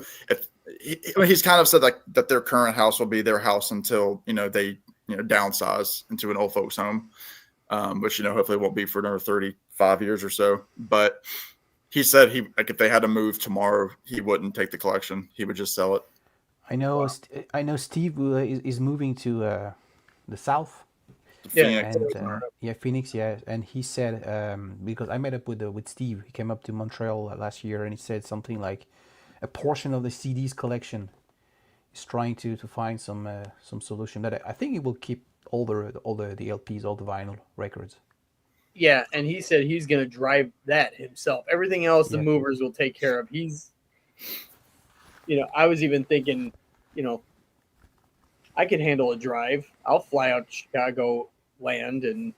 He's kind of said like that their current house will be their house until they downsize into an old folks home, which hopefully won't be for another 35 years or so. But he said if they had to move tomorrow, he wouldn't take the collection. He would just sell it. I know. Wow. I know Steve is moving to the south. Phoenix. And, Phoenix. Yeah, and he said because I met up with Steve. He came up to Montreal last year, and he said something like a portion of the CDs collection is trying to find some solution. That I think he will keep all the LPs, all the vinyl records. Yeah, and he said he's going to drive that himself. Everything else, the movers will take care of. He's, I was even thinking, I can handle a drive. I'll fly out to Chicago, land, and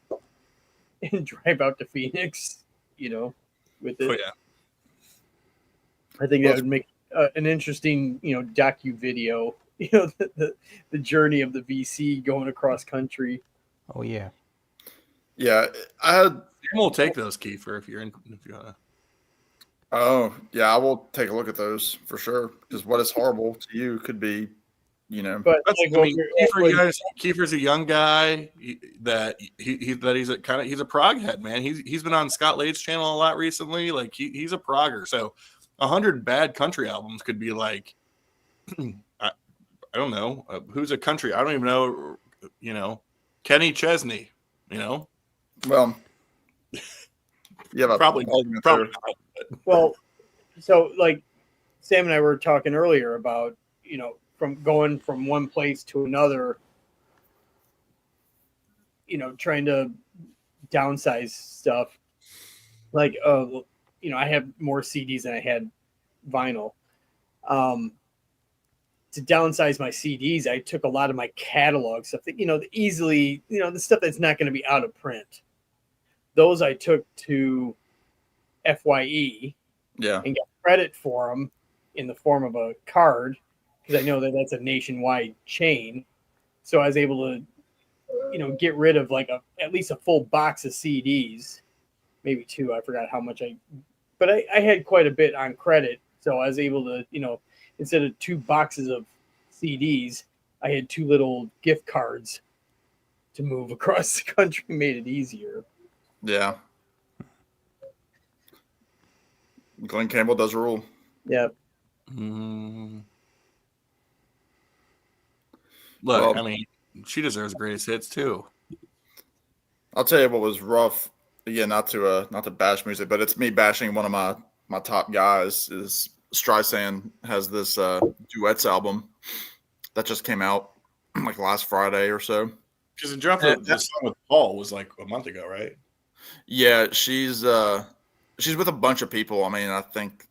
drive out to Phoenix, with it. Oh, yeah. I think that would make an interesting, docu video, the journey of the VC going across country. Oh, yeah. Yeah, we'll take those, Kiefer, if you wanna. Oh yeah, I will take a look at those for sure. Because what is horrible to you could be, But Kiefer's a young guy he's a prog head, man. He's been on Scott Lade's channel a lot recently. Like he's a progger. So 100 bad country albums could be like, I don't know who's a country. I don't even know. Kenny Chesney. Well, yeah, probably not. Well, so like Sam and I were talking earlier about, from going from one place to another, trying to downsize stuff. Like, I have more CDs than I had vinyl. To downsize my CDs, I took a lot of my catalog stuff that, easily, the stuff that's not going to be out of print. Those I took to FYE and got credit for them in the form of a card because I know that that's a nationwide chain. So I was able to, get rid of like at least a full box of CDs, maybe 2. I forgot how much but I had quite a bit on credit. So I was able to, instead of 2 boxes of CDs, I had 2 little gift cards to move across the country, made it easier. Yeah. Glenn Campbell does rule. Yep. Look, Well, I mean, she deserves greatest hits too. I'll tell you what was rough. Again, not to bash music, but it's me bashing one of my top guys. Is Streisand has this duets album that just came out like last Friday or so. Because the drop the song with Paul was like a month ago, right? Yeah, she's with a bunch of people. I mean, I think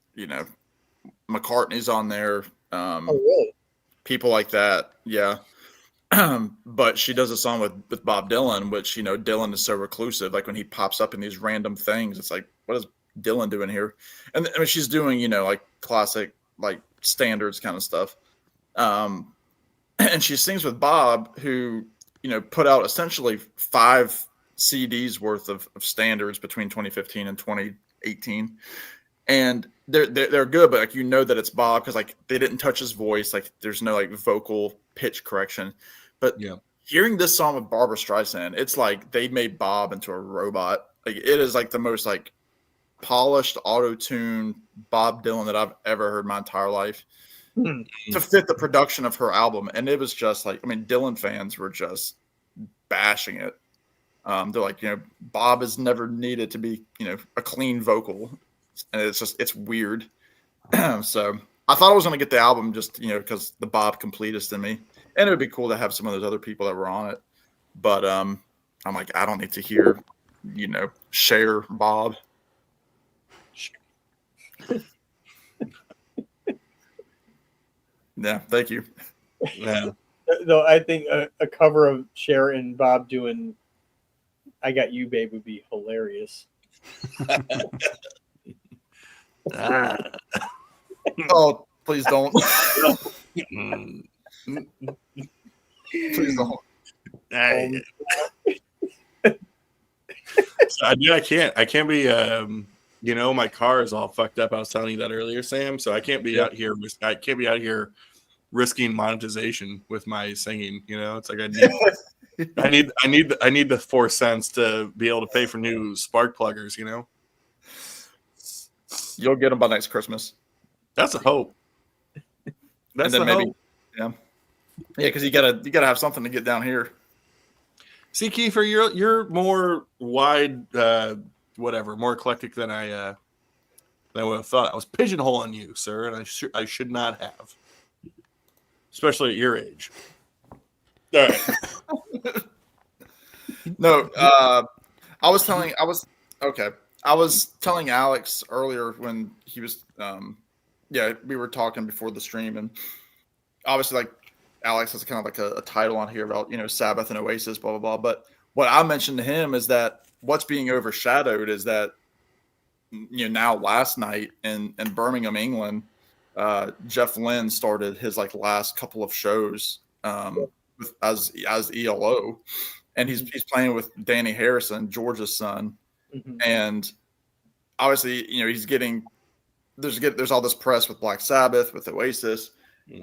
McCartney's on there. Oh, really? People like that. Yeah. But she does a song with Bob Dylan, which Dylan is so reclusive. Like when he pops up in these random things, it's like, what is Dylan doing here? And I mean, she's doing like classic, like standards kind of stuff. And she sings with Bob, who put out essentially 5 CDs worth of standards between 2015 and 2018, and they're good, but like that it's Bob because like they didn't touch his voice, like there's no like vocal pitch correction. But hearing this song with Barbara Streisand, it's like they made Bob into a robot. Like it is like the most like polished auto-tune Bob Dylan that I've ever heard my entire life to fit the production of her album. And it was just like, I mean, Dylan fans were just bashing it. They're like, Bob is never needed to be, a clean vocal. And it's weird. So I thought I was going to get the album just, because the Bob completist in me. And it would be cool to have some of those other people that were on it. But I'm like, I don't need to hear, Cher Bob. Yeah, thank you. Yeah. Though I think a cover of Cher and Bob doing "I Got You, Babe" would be hilarious. Oh, please don't. Please don't. I can't be. My car is all fucked up. I was telling you that earlier, Sam. So I can't be out here. I can't be out here risking monetization with my singing. It's like I need the 4 cents to be able to pay for new spark pluggers. You'll get them by next Christmas. That's a hope. That's and then maybe, hope. Yeah, because you gotta have something to get down here. See, Kiefer, you're more wide, more eclectic than I would have thought. I was pigeonholing you, sir, and I should not have, especially at your age. All right. No, I was telling Alex earlier when he was, we were talking before the stream, and obviously, like, Alex has kind of like a title on here about, Sabbath and Oasis, blah, blah, blah. But what I mentioned to him is that what's being overshadowed is that, now last night in Birmingham, England, Jeff Lynne started his like last couple of shows as ELO, and he's playing with Danny Harrison, George's son. Mm-hmm. And obviously, he's getting there's all this press with Black Sabbath, with Oasis,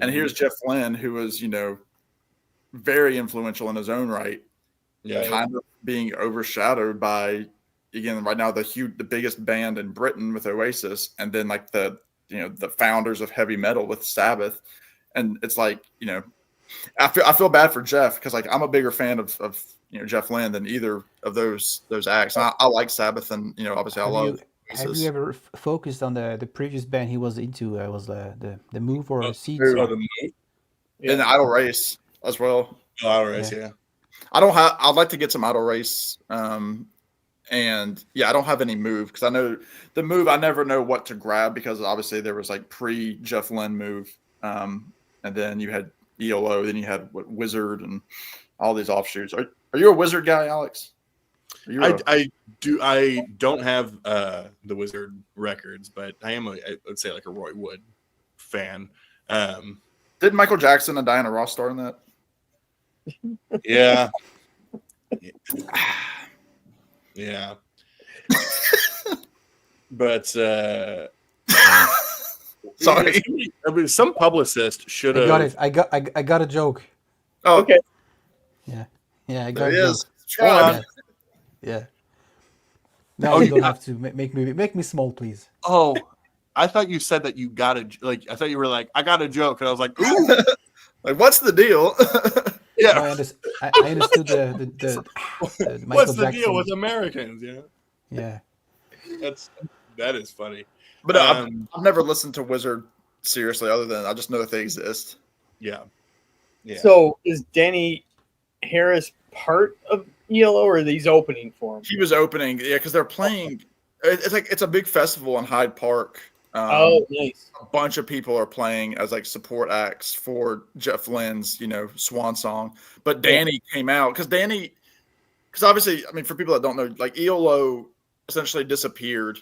and here's Jeff Lynne, who was very influential in his own right, kind of being overshadowed by, again, right now the biggest band in Britain with Oasis, and then like the founders of heavy metal with Sabbath, and it's like I feel bad for Jeff because like I'm a bigger fan of Jeff Lynne than either of those acts. And I like Sabbath, and obviously I love. Have you ever focused on the previous band he was into? Was the Move or Seeds? The Move? And the Idle Race as well. Oh, Idle Race, yeah. I'd like to get some Idle Race, and I don't have any Move because I know the Move. I never know what to grab because obviously there was like pre Jeff Lynne Move, and then you had ELO, then you had Wizard and all these offshoots. Are you a Wizard guy, Alex? I don't have the Wizard records, but I would say like a Roy Wood fan. Did Michael Jackson and Diana Ross star in that? Yeah. Yeah. But sorry. I mean, some publicist should have. I got it. I got a joke. Oh, okay. Yeah, I got a joke. Yeah. No, you don't have to make me small, please. Oh, I thought you said that you got a like. I thought you were like, I got a joke, and I was like, ooh, Like, what's the deal? yeah. No, I understood the Michael What's the Jackson. deal with Americans? Yeah, Yeah. that is funny. But I've never listened to Wizard seriously, other than I just know that they exist. Yeah. So is Danny Harris part of ELO, or are these opening for him? He was opening, yeah, because they're playing. It's a big festival in Hyde Park. Nice. A bunch of people are playing as like support acts for Jeff Lynne's, swan song. But Danny came out because obviously, I mean, for people that don't know, like ELO essentially disappeared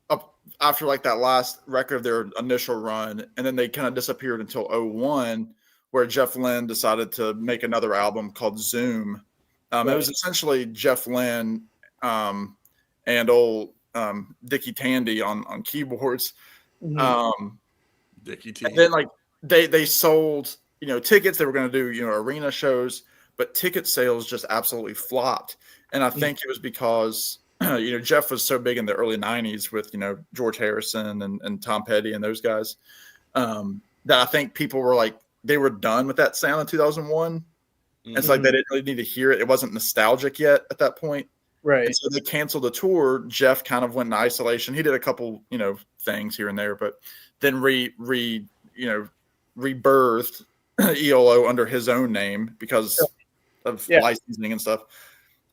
up after like that last record of their initial run, and then they kind of disappeared until 2001, where Jeff Lynne decided to make another album called Zoom. It was essentially Jeff Lynne and old Dickie Tandy on keyboards. Dickie T. And then like they sold tickets. They were going to do arena shows, but ticket sales just absolutely flopped. And I think it was because Jeff was so big in the early 90s with George Harrison and Tom Petty and those guys that I think people were like they were done with that sound in 2001. It's like they didn't really need to hear it. It wasn't nostalgic yet at that point. Right. And so they canceled the tour. Jeff kind of went into isolation. He did a couple, things here and there, but then rebirthed ELO under his own name because of licensing and stuff.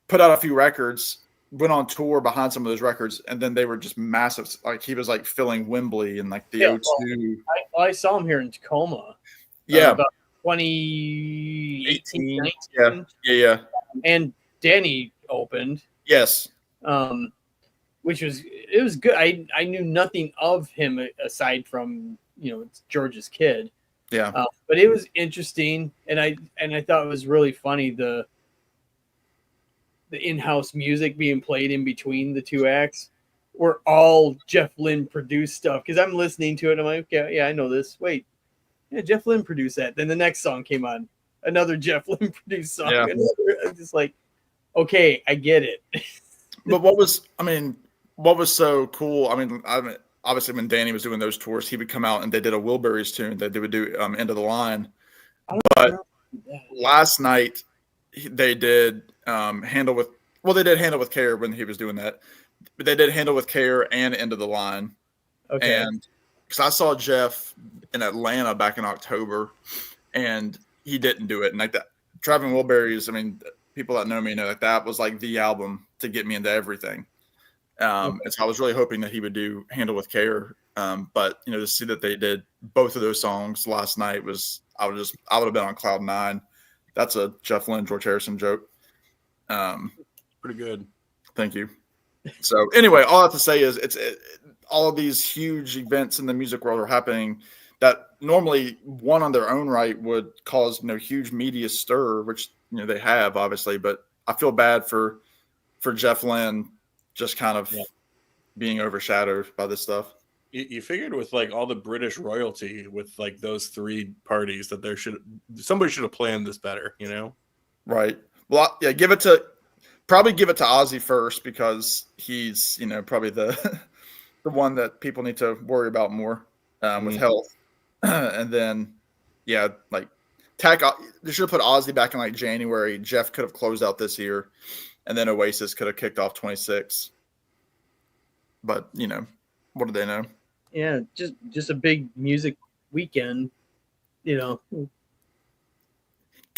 Put out a few records, went on tour behind some of those records, and then they were just massive. Like he was like filling Wembley and like the O2. I saw him here in Tacoma. Yeah. About 2018, 19. Yeah. And Danny opened. Yes. Which was good. I knew nothing of him aside from it's George's kid. Yeah. But it was interesting, and I thought it was really funny the in-house music being played in between the two acts were all Jeff Lynne produced stuff. Because I'm listening to it, and I'm like, okay, yeah, I know this. Wait, yeah, Jeff Lynne produced that. Then the next song came on, another Jeff Lynne produced song. Yeah. I'm just like, okay, I get it. But what was so cool? I mean, obviously when Danny was doing those tours, he would come out and they did a Wilburys tune that they would do End of the Line. But last night they did Handle with Care when he was doing that. But they did Handle with Care and End of the Line. Okay. And because I saw Jeff in Atlanta back in October, and he didn't do it. And like that, Traveling Wilburys, I mean, people that know me know that was like the album to get me into everything. And so I was really hoping that he would do Handle with Care. But to see that they did both of those songs last night I would have been on cloud nine. That's a Jeff Lynne, George Harrison joke. Pretty good. Thank you. So anyway, all I have to say is all of these huge events in the music world are happening that normally one on their own right would cause huge media stir, which they have obviously, but I feel bad for Jeff Lynne just kind of being overshadowed by this stuff. You figured with like all the British royalty with like those three parties that somebody should have planned this better, Right. Well, yeah, give it to Ozzy first because he's probably the one that people need to worry about more with health, and then like they should have put Ozzy back in like January. Jeff could have closed out this year, and then Oasis could have kicked off 26. But what do they know? Yeah, just a big music weekend, Could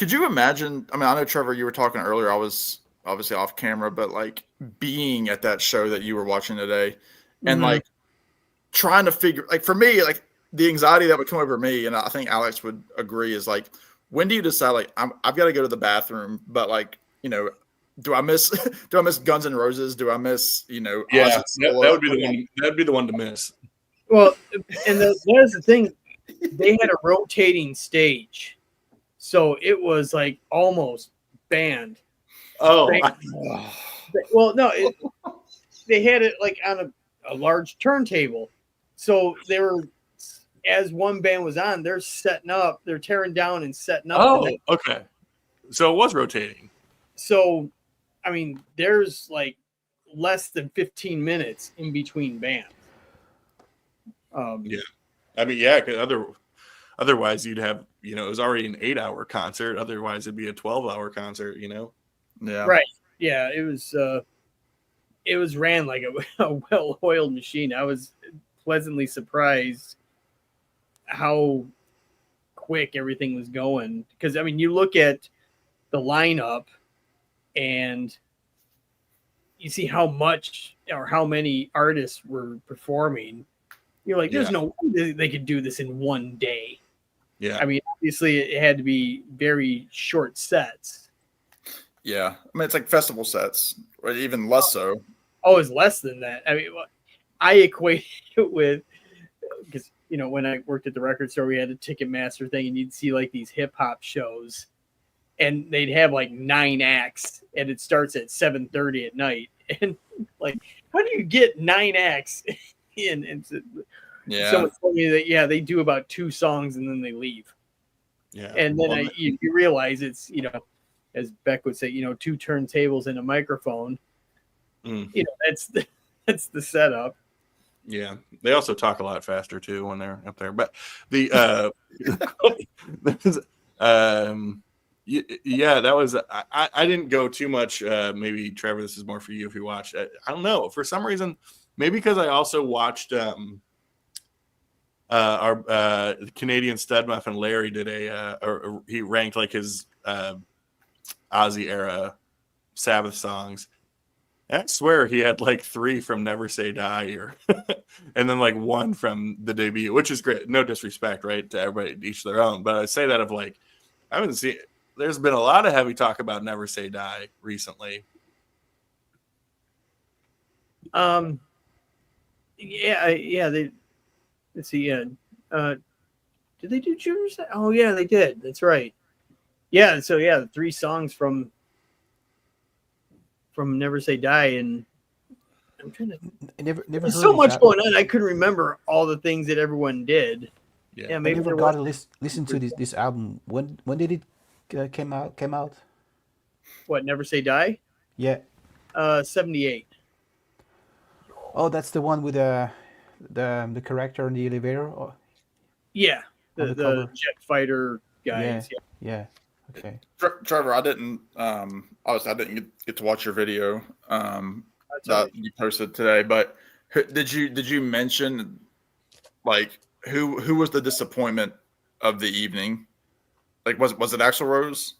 you imagine? I mean, I know Trevor, you were talking earlier. I was obviously off camera, but like being at that show that you were watching today, and like trying to figure, like for me, like the anxiety that would come over me, and I think Alex would agree, is like, when do you decide like I've got to go to the bathroom, but like do I miss Guns N' Roses? Do I miss that would be the one. That'd be the one to miss. Well, and there's the thing, they had a rotating stage, so it was like almost banned. Oh, well, no, they had it like on a large turntable, so they were, as one band was on, they're tearing down and setting up. Oh, okay. So it was rotating. So, I mean, there's like less than 15 minutes in between bands. Yeah. I mean, yeah, 'cause otherwise you'd have, it was already an 8-hour concert. Otherwise it'd be a 12-hour concert, Yeah. Right. Yeah. It was ran like a well-oiled machine. I was pleasantly surprised how quick everything was going. Because, I mean, you look at the lineup and you see how much or how many artists were performing. You're like, there's no way they could do this in one day. Yeah. I mean, obviously, it had to be very short sets. Yeah. I mean, it's like festival sets, or even less so. Oh, it's less than that. I mean, I equate it with, because, when I worked at the record store, we had a Ticketmaster thing, and you'd see like these hip hop shows, and they'd have like 9 acts, and it starts at 7:30 at night. And like, how do you get 9 acts in? And someone told me that, they do about 2 songs and then they leave. Yeah. And then you realize it's, as Beck would say, 2 turntables and a microphone. That's the setup. Yeah, they also talk a lot faster too when they're up there. But the yeah, that was I didn't go too much. Maybe Trevor, this is more for you if you watched. I don't know, for some reason, maybe because I also watched our Canadian stud muffin Larry did or he ranked like his Ozzy era Sabbath songs. I swear he had like 3 from Never Say Die, and then like 1 from the debut, which is great. No disrespect, right, to everybody, each their own. But I say that of like, I haven't seen. There's been a lot of heavy talk about Never Say Die recently. Yeah. They, let's see. Yeah. Did they do Junior's? Oh yeah, they did. That's right. Yeah. So yeah, the 3 songs from Never Say Die, and I'm trying to. Never There's so much going on. I couldn't remember all the things that everyone did. Yeah, maybe I never got to listen to this album. When did it came out? What, Never Say Die? Yeah. 78. Oh, that's the one with the character in the elevator. Oh, yeah, on the jet fighter guys. Yeah. Okay. Trevor, I didn't. Obviously, I didn't get to watch your video that you posted today. But did you mention like who was the disappointment of the evening? Like, was it Axl Rose?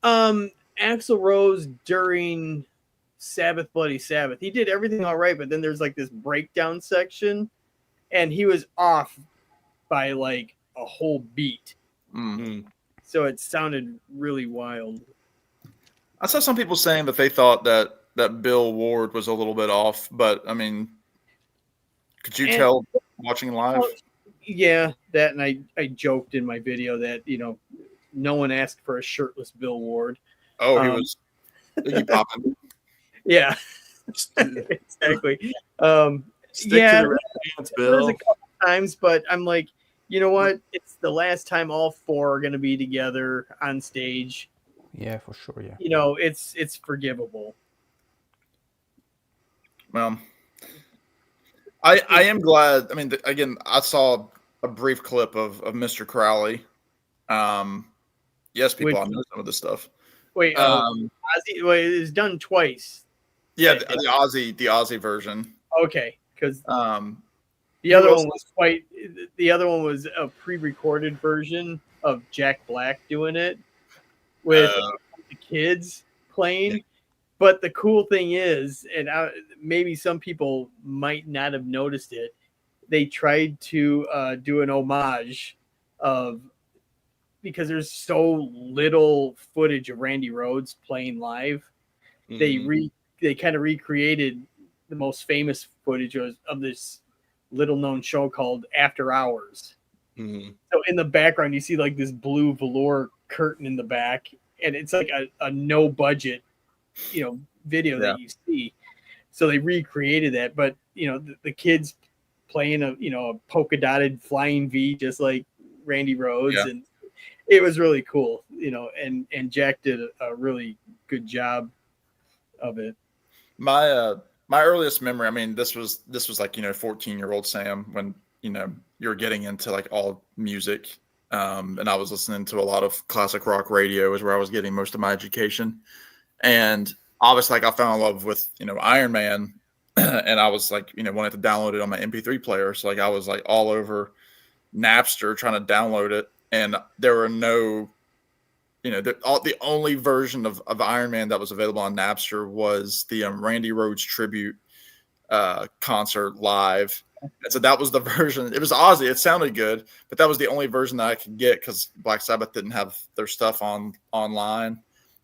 Axl Rose during Sabbath Bloody Sabbath, he did everything all right, but then there's like this breakdown section, and he was off by like a whole beat. Mm-hmm. So it sounded really wild. I saw some people saying that they thought that Bill Ward was a little bit off, but I mean, could you tell watching live? Yeah, that, and I joked in my video that no one asked for a shirtless Bill Ward. Oh, he was popping. Yeah, exactly. Stick to the red pants, Bill. There's a couple times, but I'm like, you know what? It's the last time all 4 are going to be together on stage. Yeah, for sure. Yeah. It's forgivable. Well, I am glad. I mean, again, I saw a brief clip of Mr. Crowley. Yes, people, I know some of this stuff. Wait, Ozzy, it was done twice. Yeah, the Ozzy version. Okay, because the other one was a pre-recorded version of Jack Black doing it with the kids playing. Yeah. But the cool thing is, and maybe some people might not have noticed it, they tried to do an homage because there's so little footage of Randy Rhoads playing live. Mm-hmm. They kind of recreated the most famous footage of this little-known show called After Hours. Mm-hmm. So in the background, you see like this blue velour curtain in the back, and it's like a no-budget, video that you see. So they recreated that, but the kids playing a polka-dotted flying V, just like Randy Rhoads, and it was really cool, and Jack did a really good job of it. My earliest memory, I mean, this was like 14-year-old Sam when you're getting into like all music. And I was listening to a lot of classic rock radio is where I was getting most of my education. And obviously, like I fell in love with, Iron Man, and I was like, wanted to download it on my MP3 player. So like I was like all over Napster trying to download it, and there were no, the only version of Iron Man that was available on Napster was the Randy Rhoads tribute concert live. And so that was the version. It was Ozzy. It sounded good, but that was the only version that I could get because Black Sabbath didn't have their stuff online.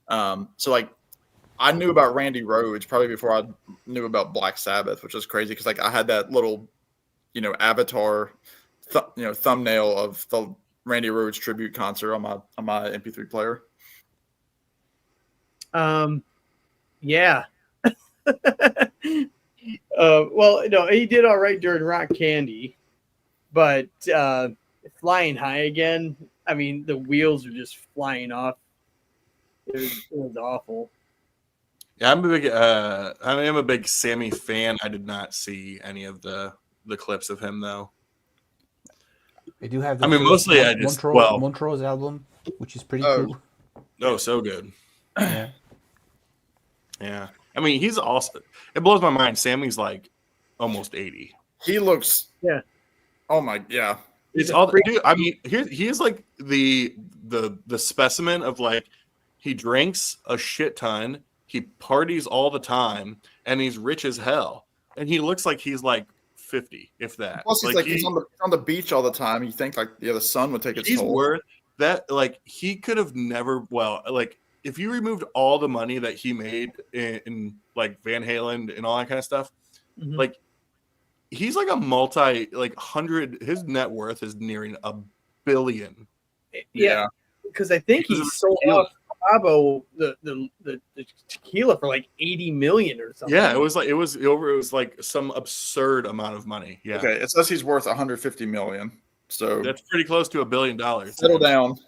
So like I knew about Randy Rhoads probably before I knew about Black Sabbath, which is crazy because like I had that little, avatar, thumbnail of the Randy Rhoads tribute concert on my MP3 player. Yeah. Well, no, he did all right during Rock Candy, but Flying High again. I mean, the wheels are just flying off. It was awful. Yeah, I am a big Sammy fan. I did not see any of the clips of him though. They do have the mostly I just Montrose album, which is pretty cool. Oh, so good. Yeah. Yeah. I mean, he's also. It blows my mind. Sammy's like almost 80. He looks. Yeah. Oh my. Yeah. It's all. Dude, I mean, he is like the specimen of like he drinks a shit ton, he parties all the time, and he's rich as hell, and he looks like he's like 50, if that. Plus, he's on the beach all the time. You think like the sun would take its toll. He's worth that. Like he could have never. Well, like. If you removed all the money that he made in like Van Halen and all that kind of stuff, like he's like a hundred. His net worth is nearing $1 billion. Yeah, because I think he sold off Cabo the tequila for like 80 million or something. Yeah, it was like some absurd amount of money. Yeah. Okay, it says he's worth 150 million. So that's pretty close to $1 billion. Settle down.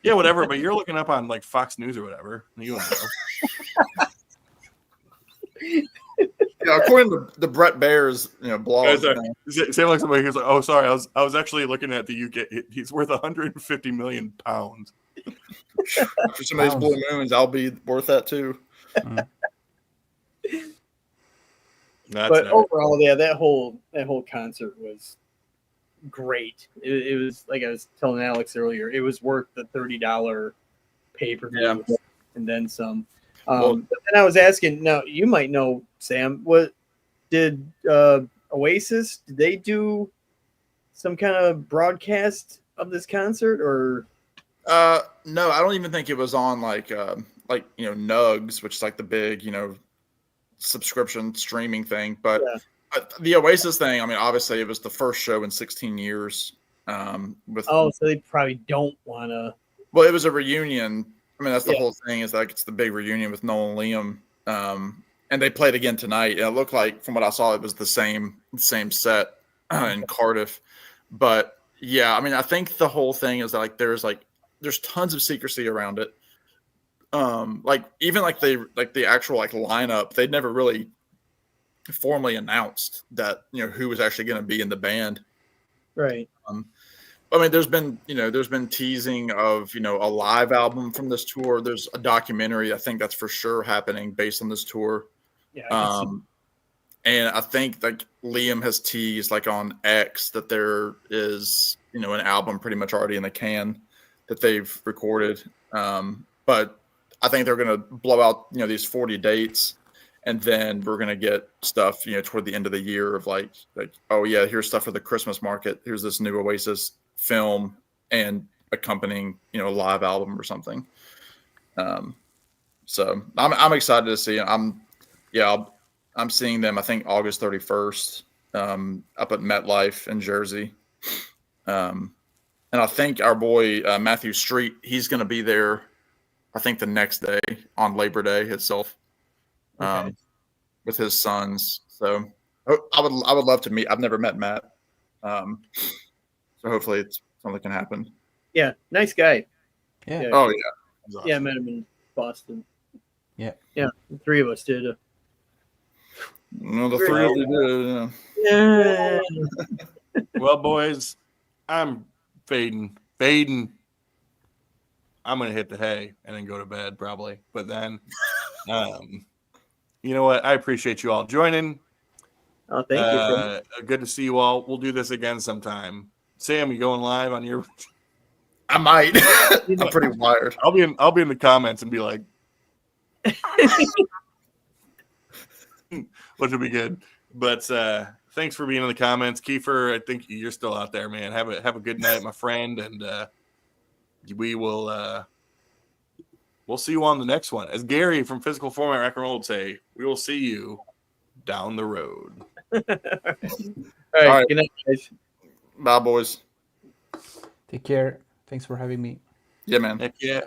Yeah, whatever. But you're looking up on like Fox News or whatever. You don't know. Yeah, according to the Brett Bears, blog. Same like somebody who's like, "Oh, sorry, I was actually looking at the UK. He's worth 150 million pounds." For some of these blue moons, I'll be worth that too. But overall, yeah, that whole concert was great. It was like I was telling Alex earlier. It was worth the $30 pay-per-view and then some. But then I was asking. Now you might know, Sam. What did Oasis? Did they do some kind of broadcast of this concert or? No, I don't even think it was on like Nugs, which is like the big subscription streaming thing. But the Oasis thing, I mean, obviously it was the first show in 16 years. So they probably don't want to. Well, it was a reunion. I mean, that's the whole thing is like it's the big reunion with Noel and Liam. And they played again tonight. And it looked like, from what I saw, it was the same set in Cardiff. But yeah, I mean, I think the whole thing is that like there's tons of secrecy around it. Like even like the actual like lineup, they'd never really formally announced that who was actually going to be in the band. Right. I mean, there's been teasing of a live album from this tour. There's a documentary, I think that's for sure happening based on this tour. Yeah. And I think like Liam has teased like on X that there is an album pretty much already in the can that they've recorded. But I think they're going to blow out these 40 dates, and then we're going to get stuff toward the end of the year of like oh yeah, here's stuff for the Christmas market. Here's this new Oasis film and accompanying live album or something. So I'm excited to see. I'm seeing them, I think August 31st up at MetLife in Jersey. And I think our boy Matthew Street, he's going to be there, I think the next day on Labor Day itself, with his sons. So I would love to meet. I've never met Matt. So hopefully it's something that can happen. Yeah. Nice guy. Yeah. Oh yeah. Awesome. Yeah. I met him in Boston. Yeah. Yeah. The three of us did. The three of you did. Yeah. Well, boys, I'm fading. I'm gonna hit the hay and then go to bed probably. But then, you know what? I appreciate you all joining. Oh, thank you. Good to see you all. We'll do this again sometime. Sam, you going live on your? I might. I'm pretty wired. I'll be in the comments and be like, which would be good. But thanks for being in the comments, Kiefer. I think you're still out there, man. Have a good night, my friend, and we will we'll see you on the next one. As Gary from Physical Format Rock and Roll would say, we will see you down the road. All right. Good night, guys. Bye, boys. Take care. Thanks for having me. Yeah, man. Heck yeah.